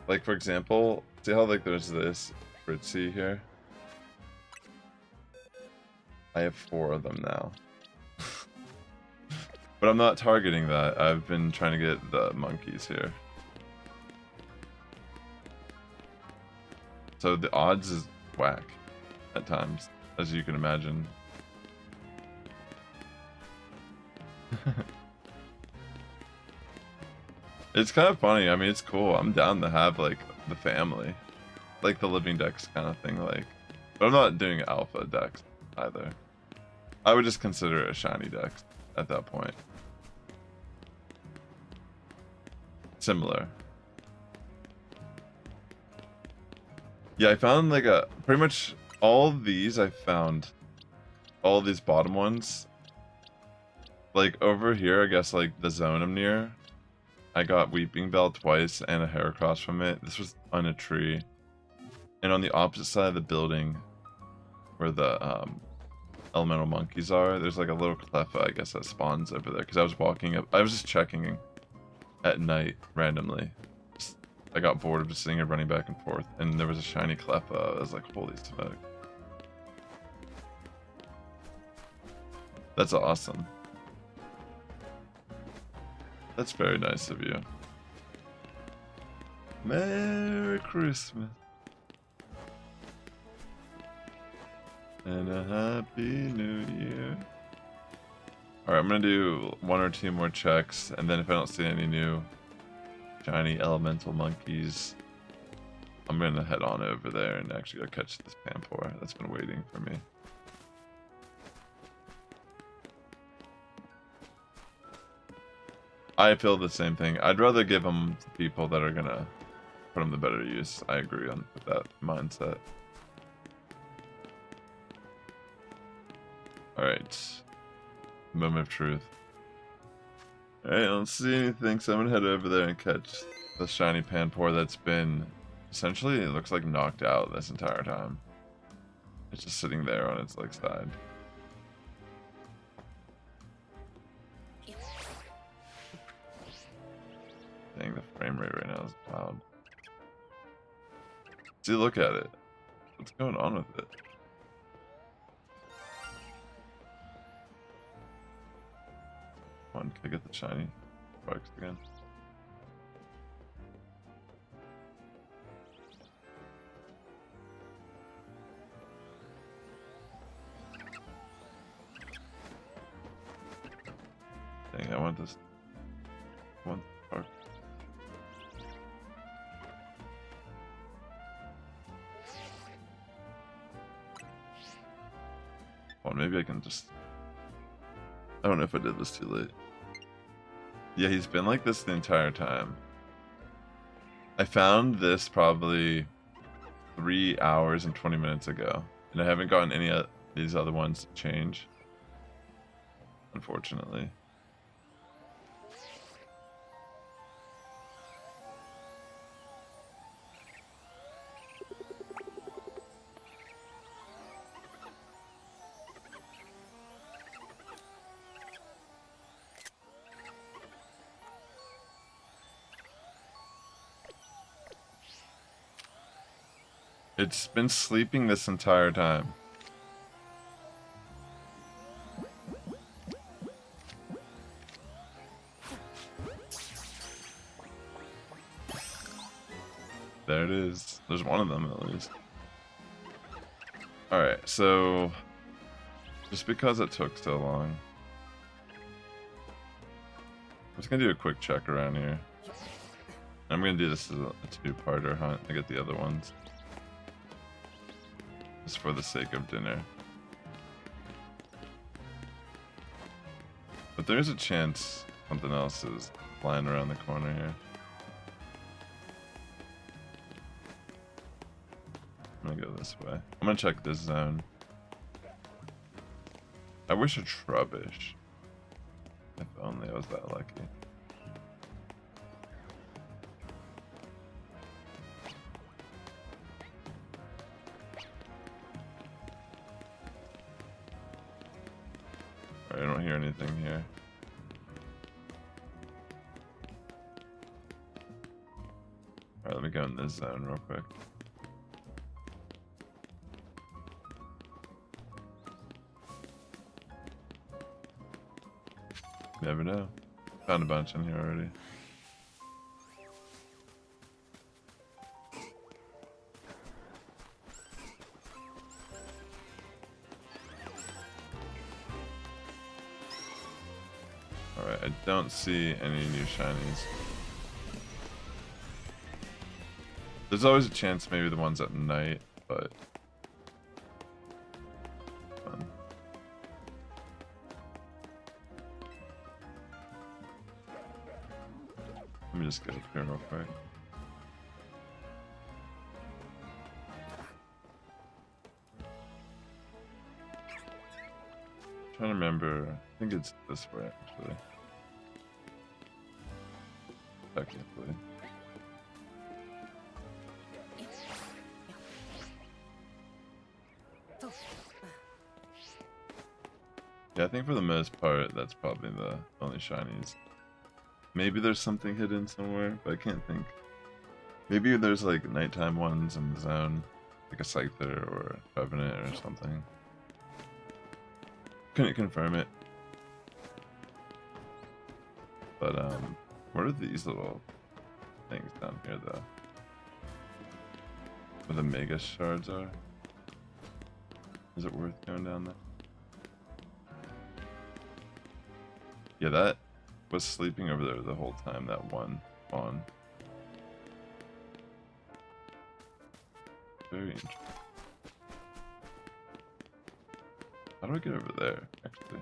Like, for example, see how, like, there's this Fritzy here? I have 4 of them now. But I'm not targeting that. I've been trying to get the monkeys here. So the odds is whack at times, as you can imagine. It's kind of funny. I mean, it's cool. I'm down to have like the family, like the living dex kind of thing. Like, but I'm not doing alpha dex either. I would just consider it a shiny dex at that point. Similar. Yeah, I found like pretty much all of these. I found all of these bottom ones. Like over here, I guess like the zone I'm near. I got Weeping Bell twice and a Heracross from it. This was on a tree. And on the opposite side of the building, where the elemental monkeys are, there's like a little Cleffa, I guess, that spawns over there. Because I was walking up, I was just checking at night randomly. I got bored of just sitting here running back and forth, and there was a shiny Cleffa. I was like, holy smoke. That's awesome. That's very nice of you. Merry Christmas. And a Happy New Year. Alright, I'm gonna do 1 or 2 more checks, and then if I don't see any new shiny elemental monkeys, I'm gonna head on over there and actually go catch this Pampor that's been waiting for me. I feel the same thing. I'd rather give them to people that are gonna put them to better use. I agree with that mindset. Alright. Moment of truth. Alright, I don't see anything, so I'm gonna head over there and catch the shiny Panpour that's been essentially, it looks like knocked out this entire time. It's just sitting there on its like side. Dang, the frame rate right now is loud. See, look at it. What's going on with it? Come on, can I get the shiny sparks again? Dang, I want this. I want the spark. Well, maybe I can just... I don't know if I did this too late. Yeah, he's been like this the entire time. I found this probably 3 hours and 20 minutes ago. And I haven't gotten any of these other ones to change. Unfortunately. It's been sleeping this entire time. There it is. There's one of them at least. Alright, so just because it took so long, I'm just gonna do a quick check around here. I'm gonna do this as a two-parter hunt. I get the other ones. Just for the sake of dinner. But there is a chance something else is flying around the corner here. I'm gonna go this way. I'm gonna check this zone. I wish a Trubbish. If only I was that lucky. I don't hear anything here. Alright, let me go in this zone real quick. Never know. Found a bunch in here already. Alright, I don't see any new shinies. There's always a chance maybe the ones at night, but... fun. Let me just get up here real quick. Trying to remember, I think it's this way actually. Technically. Yeah, I think for the most part, that's probably the only shinies. Maybe there's something hidden somewhere, but I can't think. Maybe there's like nighttime ones in the zone, like a Scyther or a Covenant or something. Couldn't confirm it. But, what are these little things down here, though? Where the Mega Shards are? Is it worth going down there? Yeah, that was sleeping over there the whole time, that one spawn. Very interesting. How do I get over there, actually?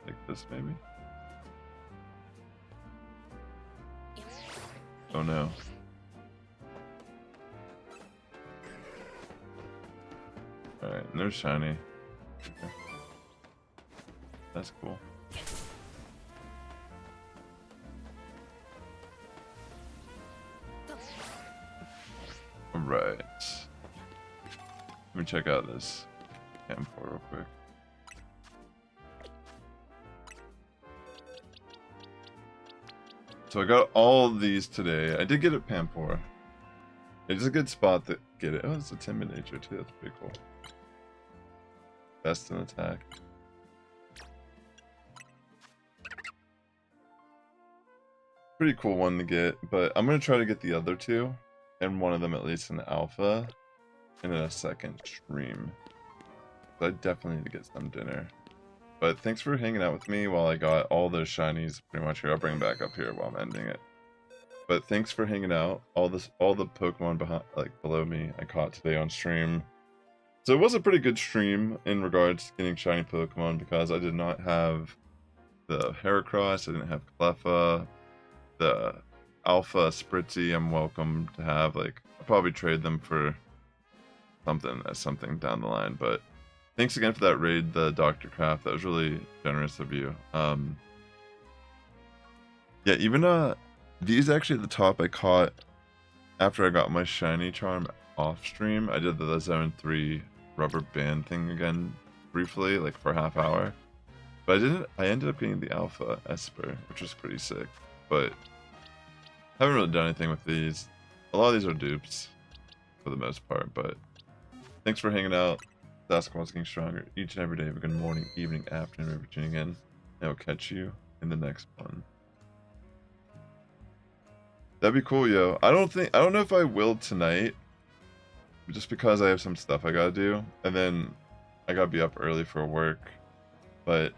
Like this, maybe? Oh no. Alright, no shiny. Okay. That's cool. Alright. Let me check out this camp real quick. So I got all of these today. I did get it Pampor. It's a good spot to get it. Oh, it's a timid nature too. That's pretty cool. Best in attack. Pretty cool one to get, but I'm gonna try to get the other two, and one of them at least in alpha, and in a second stream. So I definitely need to get some dinner. But thanks for hanging out with me while I got all those shinies pretty much here. I'll bring them back up here while I'm ending it. But thanks for hanging out. All the Pokemon behind, like below me, I caught today on stream. So it was a pretty good stream in regards to getting shiny Pokemon because I did not have the Heracross, I didn't have Cleffa, the Alpha Spritzy. I'm welcome to have. Like, I'll probably trade them for something down the line, but. Thanks again for that raid, the Dr. Craft. That was really generous of you. Yeah, even these actually at the top I caught after I got my shiny charm off stream. I did the Zone 3 rubber band thing again briefly, like for a half hour. But I ended up getting the Alpha Esper, which was pretty sick. But haven't really done anything with these. A lot of these are dupes for the most part, but thanks for hanging out. Sass Squad's getting stronger each and every day. Have a good morning, evening, afternoon for tuning in. And I'll catch you in the next one. That'd be cool, yo. I don't know if I will tonight, just because I have some stuff I gotta do, and then I gotta be up early for work. But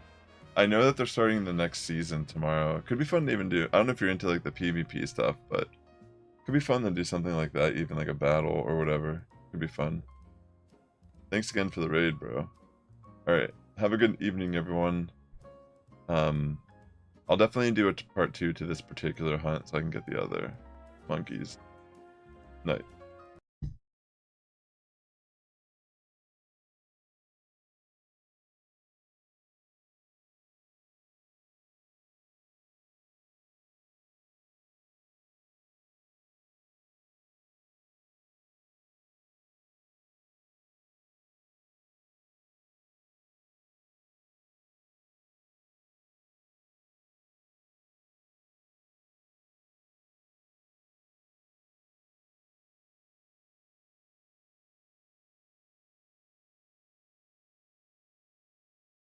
I know that they're starting the next season tomorrow. It could be fun to even do. I don't know if you're into like the PvP stuff, but it could be fun to do something like that, even like a battle or whatever. Could be fun. Thanks again for the raid, bro. Alright, have a good evening, everyone. I'll definitely do a part 2 to this particular hunt so I can get the other monkeys. Night.